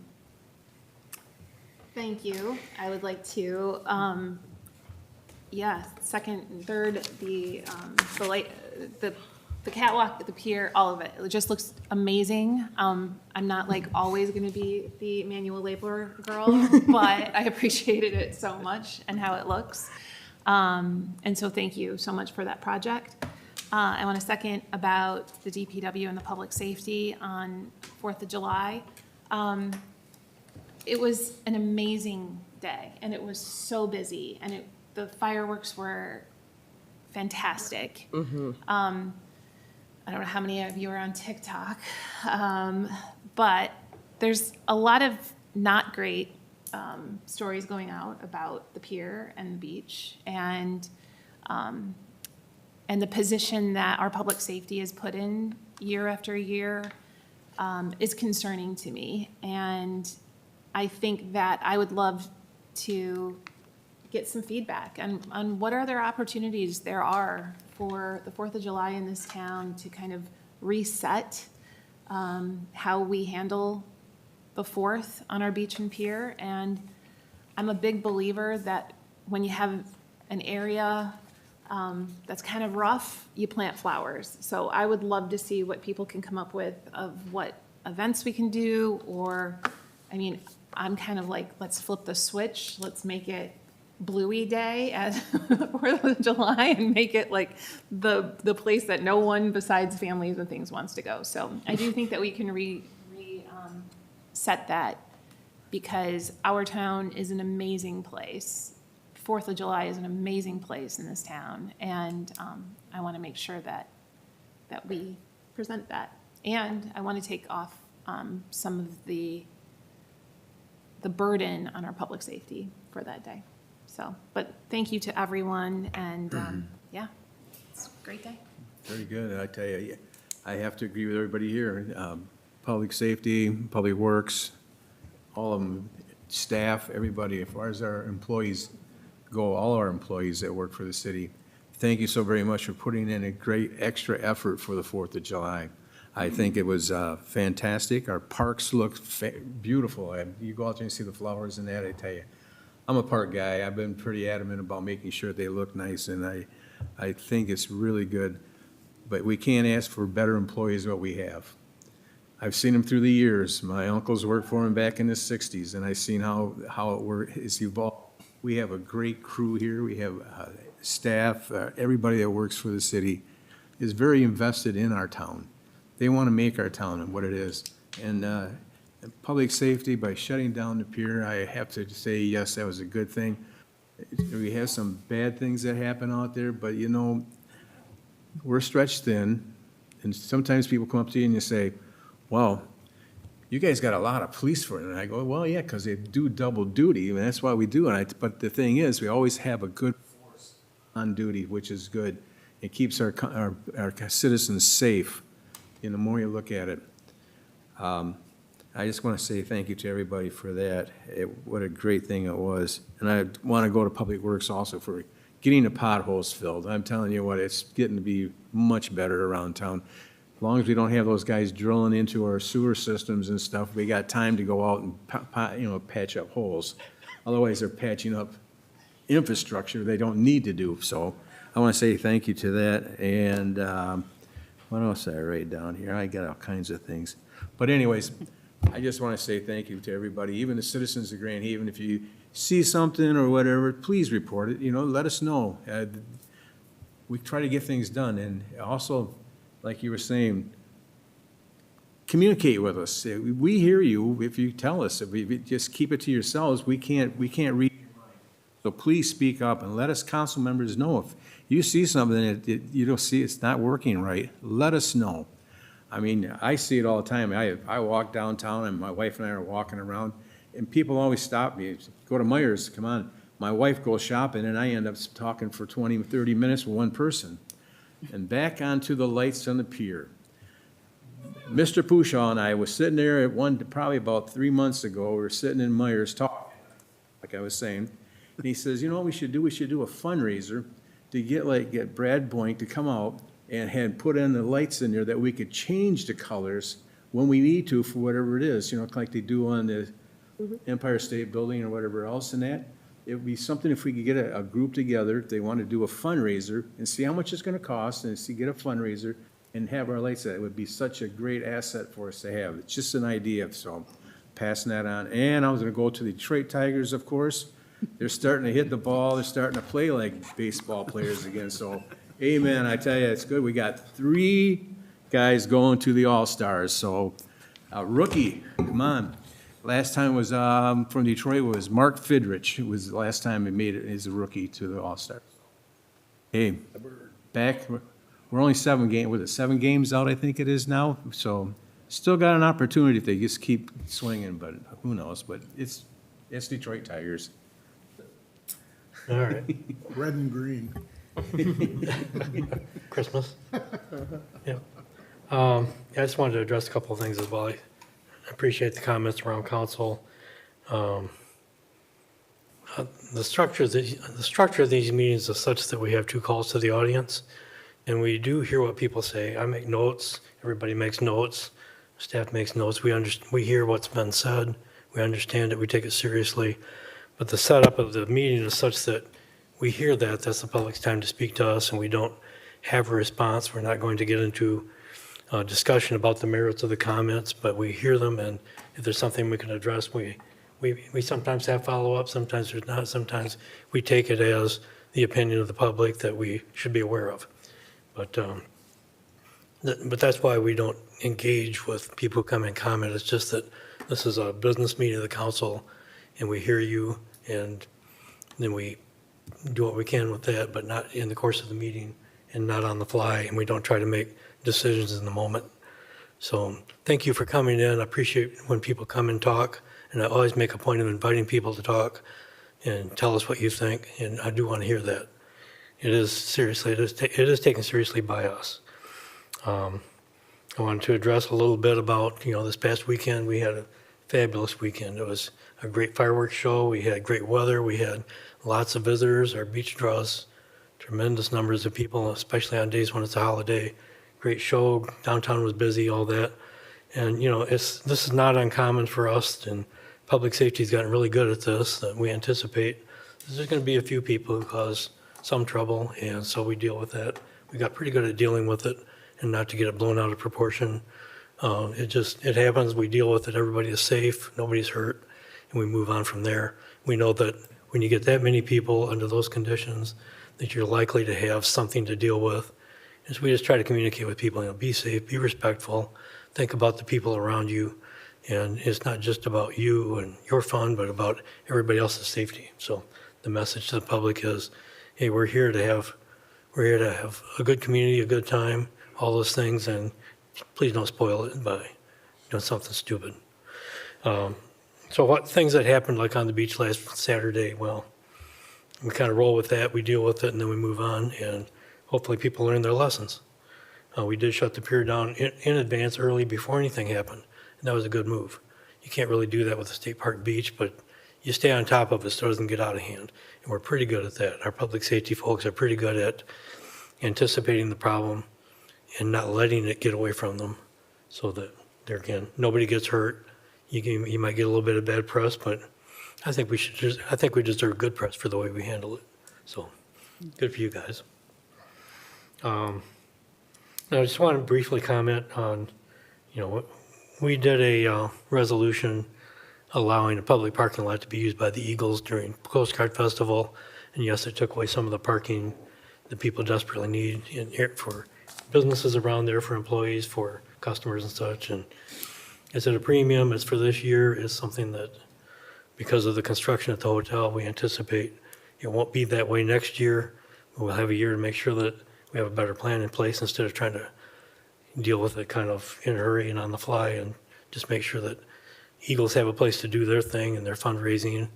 Thank you. I would like to, second and third, the catwalk, the pier, all of it. It just looks amazing. I'm not like always going to be the manual labor girl, but I appreciated it so much and how it looks. And so thank you so much for that project. I want to second about the DPW and the public safety on 4th of July. It was an amazing day, and it was so busy, and the fireworks were fantastic. I don't know how many of you are on TikTok, but there's a lot of not great stories going out about the pier and the beach, and the position that our public safety is put in year after year is concerning to me. And I think that I would love to get some feedback on what other opportunities there are for the 4th of July in this town to kind of reset how we handle the 4th on our beach and pier. And I'm a big believer that when you have an area that's kind of rough, you plant flowers. So I would love to see what people can come up with of what events we can do, or, I mean, I'm kind of like, let's flip the switch, let's make it Bluey Day at 4th of July and make it like the place that no one besides families and things wants to go. So I do think that we can set that, because our town is an amazing place. 4th of July is an amazing place in this town, and I want to make sure that we present that. And I want to take off some of the burden on our public safety for that day. So, but thank you to everyone, and yeah, it's a great day. Very good. I tell you, I have to agree with everybody here. Public safety, public works, all of them, staff, everybody, as far as our employees go, all our employees that work for the city, thank you so very much for putting in a great extra effort for the 4th of July. I think it was fantastic. Our parks look beautiful. You go out there and see the flowers and that, I tell you. I'm a park guy. I've been pretty adamant about making sure they look nice, and I think it's really good. But we can't ask for better employees than what we have. I've seen them through the years. My uncles worked for them back in the 60s, and I've seen how it's evolved. We have a great crew here. We have staff. Everybody that works for the city is very invested in our town. They want to make our town what it is. And public safety, by shutting down the pier, I have to say, yes, that was a good thing. We have some bad things that happen out there, but you know, we're stretched thin, and sometimes people come up to you and you say, well, you guys got a lot of police for it. And I go, well, yeah, because they do double duty, and that's why we do it. But the thing is, we always have a good force on duty, which is good. It keeps our citizens safe, the more you look at it. I just want to say thank you to everybody for that. What a great thing it was. And I want to go to Public Works also for getting the potholes filled. I'm telling you what, it's getting to be much better around town. As long as we don't have those guys drilling into our sewer systems and stuff, we got time to go out and patch up holes. Otherwise, they're patching up infrastructure they don't need to do. So I want to say thank you to that. And what else did I write down here? I got all kinds of things. But anyways, I just want to say thank you to everybody, even the citizens of Grand Haven. If you see something or whatever, please report it. Let us know. We try to get things done. And also, like you were saying, communicate with us. We hear you if you tell us. If you just keep it to yourselves, we can't read your mind. So please speak up and let us council members know. If you see something that you don't see it's not working right, let us know. I mean, I see it all the time. I walk downtown, and my wife and I are walking around, and people always stop me. Go to Myers, come on. My wife goes shopping, and I end up talking for 20, 30 minutes with one person. and back onto the lights on the pier. Mr. Pushaw and I was sitting there at probably about 3 months ago, we were sitting in Myers talking, like I was saying, and he says, you know what we should do? We should do a fundraiser to get Brad Boink to come out and had put in the lights in there that we could change the colors when we need to for whatever it is, like they do on the Empire State Building or whatever else and that. It would be something if we could get a group together, if they want to do a fundraiser and see how much it's going to cost and get a fundraiser and have our lights that. It would be such a great asset for us to have. It's just an idea, so passing that on. And I was going to go to the Detroit Tigers, of course. They're starting to hit the ball. They're starting to play like baseball players again. So, amen, I tell you, it's good. We got 3 guys going to the All-Stars. So, rookie, come on. Last time was from Detroit was Mark Fidrich. It was the last time he made it as a rookie to the All-Stars. Hey, back. We're only 7 games out, I think it is now. So, still got an opportunity if they just keep swinging, but who knows? But it's Detroit Tigers. All right. Red and green. Christmas. Yeah. I just wanted to address a couple of things as well. I appreciate the comments around council. The structure of these meetings is such that we have 2 calls to the audience, and we do hear what people say. I make notes. Everybody makes notes. Staff makes notes. We hear what's been said. We understand it. We take it seriously. But the setup of the meeting is such that we hear that. That's the public's time to speak to us, and we don't have a response. We're not going to get into a discussion about the merits of the comments, but we hear them, and if there's something we can address, we sometimes have follow-up, sometimes there's not. Sometimes we take it as the opinion of the public that we should be aware of. But that's why we don't engage with people who come and comment. It's just that this is a business meeting of the council, and we hear you, and then we do what we can with that, but not in the course of the meeting and not on the fly, and we don't try to make decisions in the moment. So thank you for coming in. I appreciate when people come and talk, and I always make a point of inviting people to talk and tell us what you think, and I do want to hear that. It is taken seriously by us. I wanted to address a little bit about, this past weekend, we had a fabulous weekend. It was a great fireworks show. We had great weather. We had lots of visitors. Our beach draws tremendous numbers of people, especially on days when it's a holiday. Great show. Downtown was busy, all that. And, this is not uncommon for us, and public safety's gotten really good at this, that we anticipate there's going to be a few people who cause some trouble, and so we deal with that. We got pretty good at dealing with it and not to get it blown out of proportion. It happens. We deal with it. Everybody is safe. Nobody's hurt, and we move on from there. We know that when you get that many people under those conditions, that you're likely to have something to deal with. And so we just try to communicate with people, be safe, be respectful, think about the people around you. And it's not just about you and your fun, but about everybody else's safety. So the message to the public is, hey, we're here to have a good community, a good time, all those things, and please don't spoil it by doing something stupid. So what things that happened like on the beach last Saturday, well, we kind of roll with that, we deal with it, and then we move on, and hopefully people learn their lessons. We did shut the pier down in advance early before anything happened, and that was a good move. You can't really do that with a state park beach, but you stay on top of it so it doesn't get out of hand, and we're pretty good at that. Our public safety folks are pretty good at anticipating the problem and not letting it get away from them so that nobody gets hurt. You might get a little bit of bad press, but I think we deserve good press for the way we handle it. So good for you guys. Now I just want to briefly comment on, we did a resolution allowing a public parking lot to be used by the Eagles during Coast Guard Festival. And yes, it took away some of the parking that people desperately need for businesses around there, for employees, for customers and such. And it's at a premium. It's for this year. It's something that, because of the construction at the hotel, we anticipate it won't be that way next year. We'll have a year to make sure that we have a better plan in place instead of trying to deal with it kind of in a hurry and on the fly, and just make sure that Eagles have a place to do their thing and their fundraising,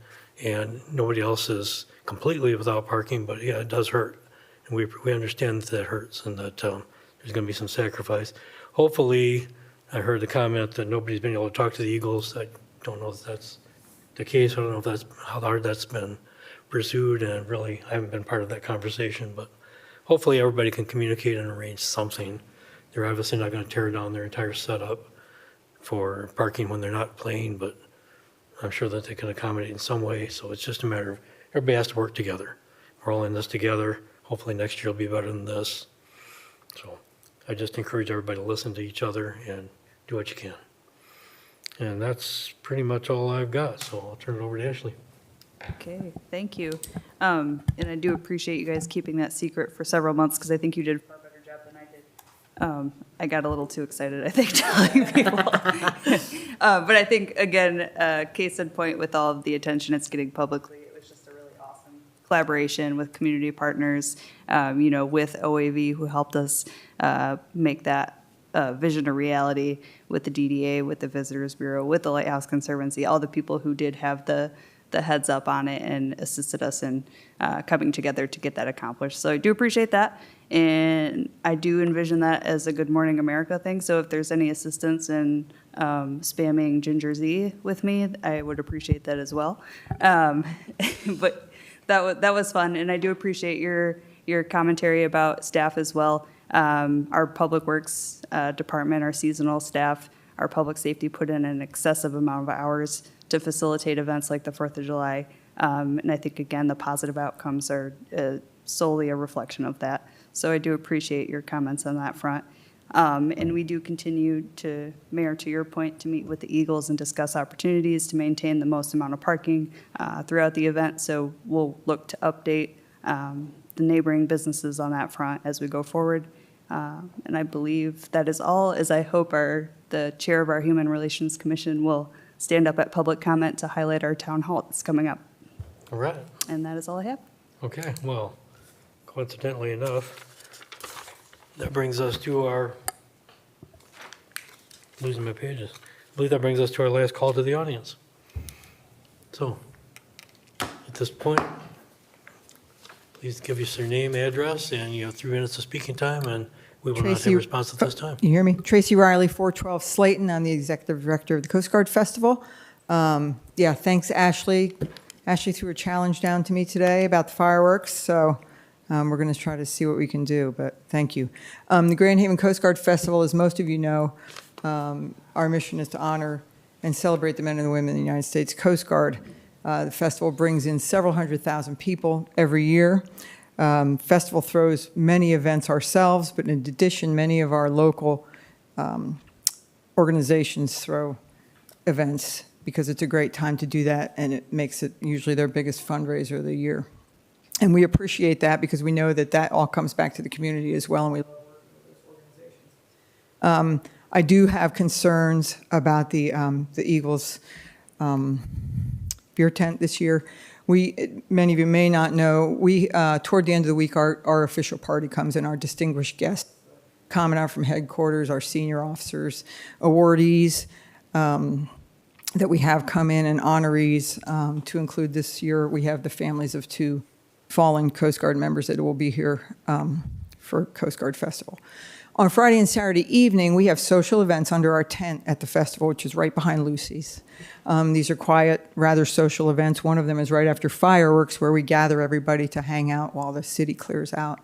and nobody else is completely without parking, but yeah, it does hurt And we understand that hurts and that there's going to be some sacrifice. Hopefully, I heard the comment that nobody's been able to talk to the Eagles. I don't know if that's the case. I don't know if that's how hard that's been pursued, and really, I haven't been part of that conversation, but hopefully everybody can communicate and arrange something. They're obviously not going to tear down their entire setup for parking when they're not playing, but I'm sure that they can accommodate in some way. So it's just a matter of everybody has to work together. We're all in this together. Hopefully next year will be better than this. So I just encourage everybody to listen to each other and do what you can. And that's pretty much all I've got. So I'll turn it over to Ashley. Okay, thank you. And I do appreciate you guys keeping that secret for several months, because I think you did a far better job than I did. I got a little too excited, I think, telling people. But I think, again, case in point with all of the attention it's getting publicly, it was just a really awesome collaboration with community partners, with OAV, who helped us make that vision a reality, with the DDA, with the Visitors Bureau, with the Lighthouse Conservancy, all the people who did have the heads up on it and assisted us in coming together to get that accomplished. So I do appreciate that. And I do envision that as a Good Morning America thing. So if there's any assistance in spamming Ginger Z with me, I would appreciate that as well. But that was fun. And I do appreciate your commentary about staff as well. Our Public Works Department, our seasonal staff, our public safety put in an excessive amount of hours to facilitate events like the 4th of July. And I think, again, the positive outcomes are solely a reflection of that. So I do appreciate your comments on that front. And we do continue to, Mayor, to your point, to meet with the Eagles and discuss opportunities to maintain the most amount of parking throughout the event. So we'll look to update the neighboring businesses on that front as we go forward. And I believe that is all, as I hope the chair of our Human Relations Commission will stand up at public comment to highlight our town hall that's coming up. All right. And that is all I have. Okay, well, coincidentally enough, that brings us to our, losing my pages. I believe that brings us to our last call to the audience. So, at this point, please give us your name, address, and you have 3 minutes of speaking time, and we will not have a response at this time. You hear me? Tracy Riley, 412 Slayton. I'm the Executive Director of the Coast Guard Festival. Thanks, Ashley. Ashley threw a challenge down to me today about the fireworks, so we're going to try to see what we can do, but thank you. The Grand Haven Coast Guard Festival, as most of you know, our mission is to honor and celebrate the men and the women in the United States Coast Guard. The festival brings in several 100,000 people every year. Festival throws many events ourselves, but in addition, many of our local organizations throw events because it's a great time to do that, and it makes it usually their biggest fundraiser of the year. And we appreciate that because we know that that all comes back to the community as well, and we love working with those organizations. I do have concerns about the Eagles beer tent this year. Many of you may not know, toward the end of the week, our official party comes in, our distinguished guests, Commandant from headquarters, our senior officers, awardees that we have come in, and honorees. To include this year, we have the families of 2 fallen Coast Guard members that will be here for Coast Guard Festival. On Friday and Saturday evening, we have social events under our tent at the festival, which is right behind Lucy's. These are quiet, rather social events. One of them is right after fireworks, where we gather everybody to hang out while the city clears out.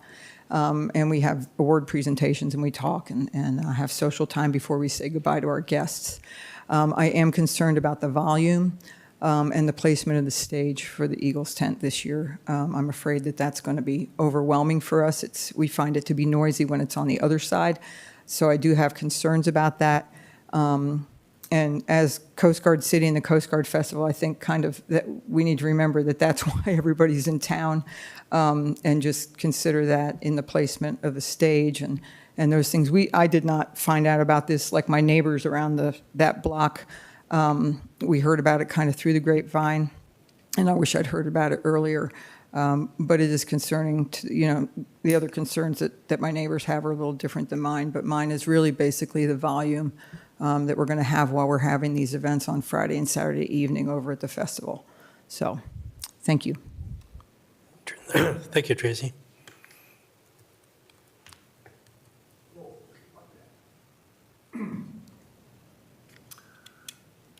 And we have award presentations, and we talk and have social time before we say goodbye to our guests. I am concerned about the volume and the placement of the stage for the Eagles tent this year. I'm afraid that that's going to be overwhelming for us. We find it to be noisy when it's on the other side. So I do have concerns about that. And as Coast Guard City and the Coast Guard Festival, I think kind of that we need to remember that that's why everybody's in town, and just consider that in the placement of the stage and those things. I did not find out about this, like my neighbors around that block. We heard about it kind of through the grapevine, and I wish I'd heard about it earlier. But it is concerning to, the other concerns that my neighbors have are a little different than mine, but mine is really basically the volume that we're going to have while we're having these events on Friday and Saturday evening over at the festival. So, thank you. Thank you, Tracy.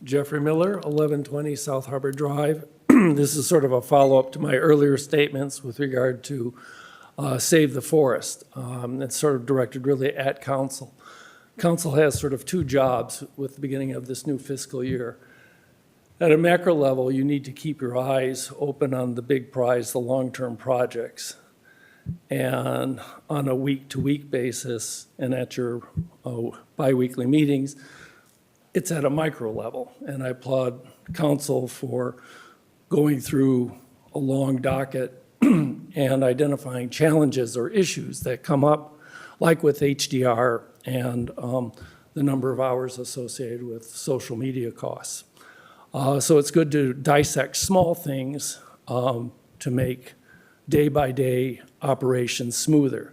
Jeffrey Miller, 1120 South Harbor Drive. This is sort of a follow-up to my earlier statements with regard to Save the Forest. It's sort of directed really at council. Council has sort of two jobs with the beginning of this new fiscal year. At a macro level, you need to keep your eyes open on the big prize, the long-term projects. And on a week-to-week basis and at your biweekly meetings, it's at a micro level. And I applaud council for going through a long docket and identifying challenges or issues that come up, like with HDR and the number of hours associated with social media costs. So it's good to dissect small things to make day-by-day operations smoother.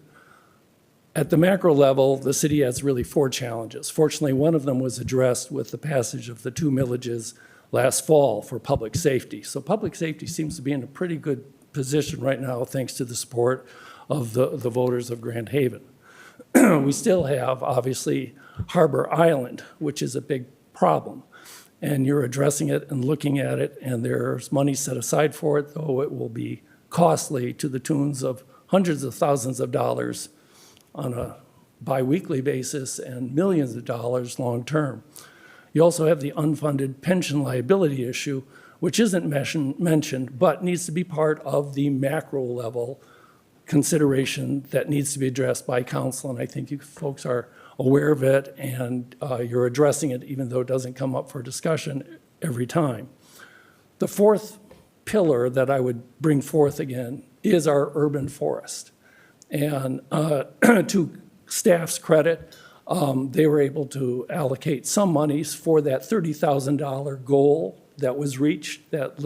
At the macro level, the city has really four challenges. Fortunately, one of them was addressed with the passage of the 2 millages last fall for public safety. So public safety seems to be in a pretty good position right now, thanks to the support of the voters of Grand Haven. We still have, obviously, Harbor Island, which is a big problem. And you're addressing it and looking at it, and there's money set aside for it, though it will be costly to the tunes of hundreds of thousands of dollars on a biweekly basis and millions of dollars long-term. You also have the unfunded pension liability issue, which isn't mentioned, but needs to be part of the macro level consideration that needs to be addressed by council. And I think you folks are aware of it, and you're addressing it, even though it doesn't come up for discussion every time. The fourth pillar that I would bring forth again is our urban forest. And to staff's credit, they were able to allocate some monies for that $30,000 goal that was reached that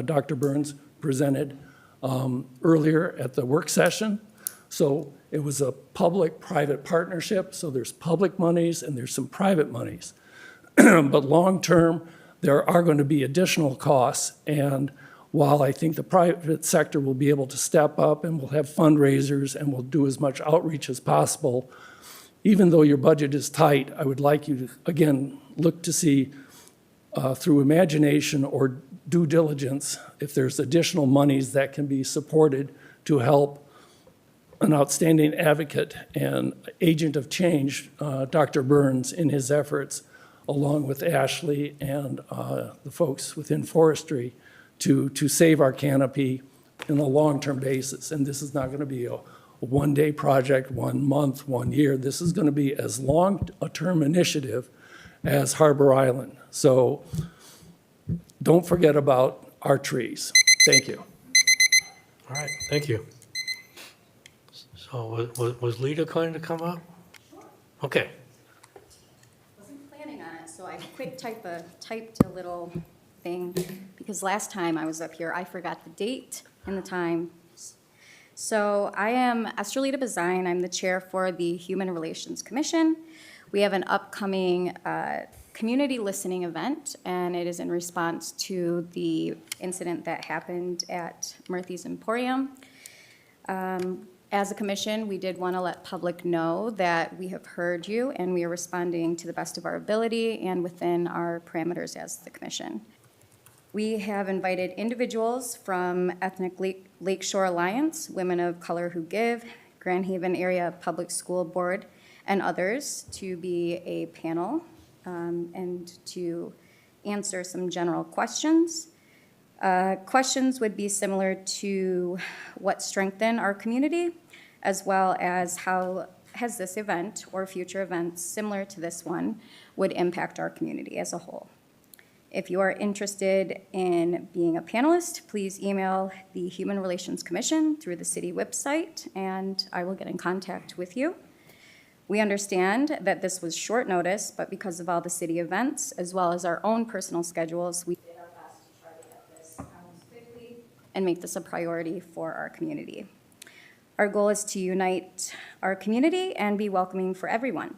Dr. Burns presented earlier at the work session. So it was a public-private partnership, so there's public monies and there's some private monies. But long-term, there are going to be additional costs, and while I think the private sector will be able to step up and will have fundraisers and will do as much outreach as possible, even though your budget is tight, I would like you to, again, look to see through imagination or due diligence if there's additional monies that can be supported to help an outstanding advocate and agent of change, Dr. Burns, in his efforts, along with Ashley and the folks within forestry, to save our canopy in a long-term basis. And this is not going to be a one-day project, 1 month, 1 year. This is going to be as long-term initiative as Harbor Island. So don't forget about our trees. Thank you. All right, thank you. So was Lita going to come up? Okay. Wasn't planning on it, so I typed a little thing, because last time I was up here, I forgot the date and the time. So I am Esther Lita Bazine. I'm the chair for the Human Relations Commission. We have an upcoming community listening event, and it is in response to the incident that happened at Murphy's Emporium. As a commission, we did want to let public know that we have heard you, and we are responding to the best of our ability and within our parameters as the commission. We have invited individuals from Ethnic Lakeshore Alliance, Women of Color Who Give, Grand Haven Area Public School Board, and others to be a panel and to answer some general questions. Questions would be similar to what strengthened our community, as well as how has this event or future events similar to this one would impact our community as a whole. If you are interested in being a panelist, please email the Human Relations Commission through the city website, and I will get in contact with you. We understand that this was short notice, but because of all the city events, as well as our own personal schedules, we did our best to try to get this out quickly and make this a priority for our community. Our goal is to unite our community and be welcoming for everyone.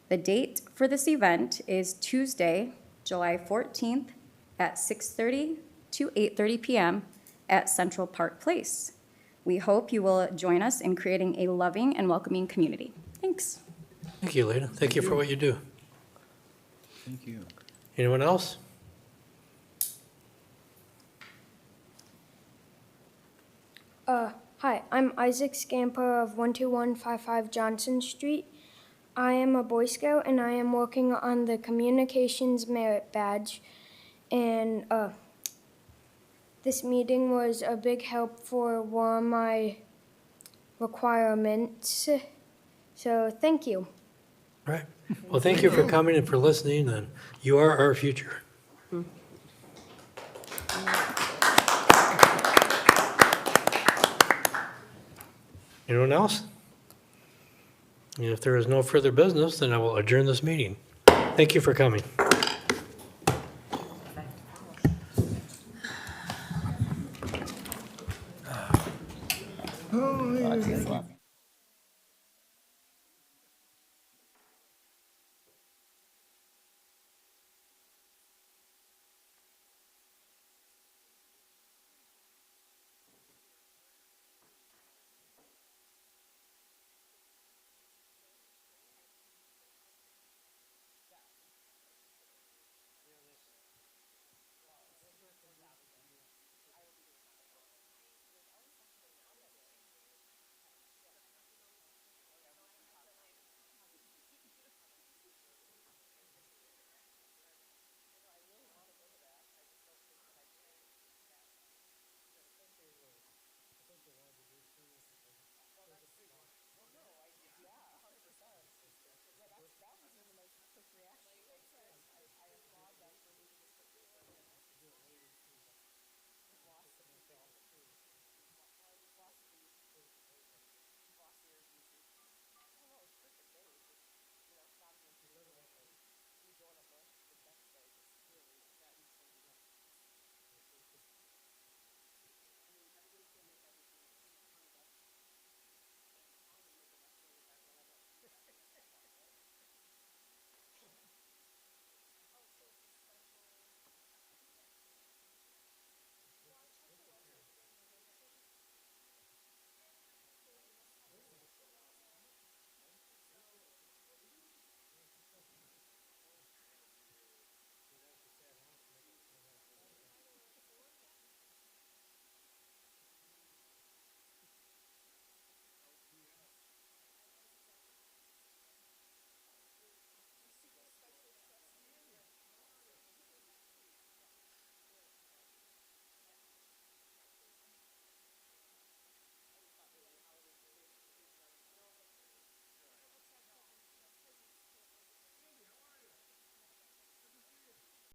The date for this event is Tuesday, July 14th at 6:30 to 8:30 p.m. at Central Park Place. We hope you will join us in creating a loving and welcoming community. Thanks. Thank you, Lita. Thank you for what you do. Thank you. Anyone else? Hi, I'm Isaac Scamper of 12155 Johnson Street. I am a Boy Scout and I am working on the Communications Merit Badge. And this meeting was a big help for one of my requirements. So thank you. Right. Well, thank you for coming and for listening, and you are our future. Anyone else? And if there is no further business, then I will adjourn this meeting. Thank you for coming.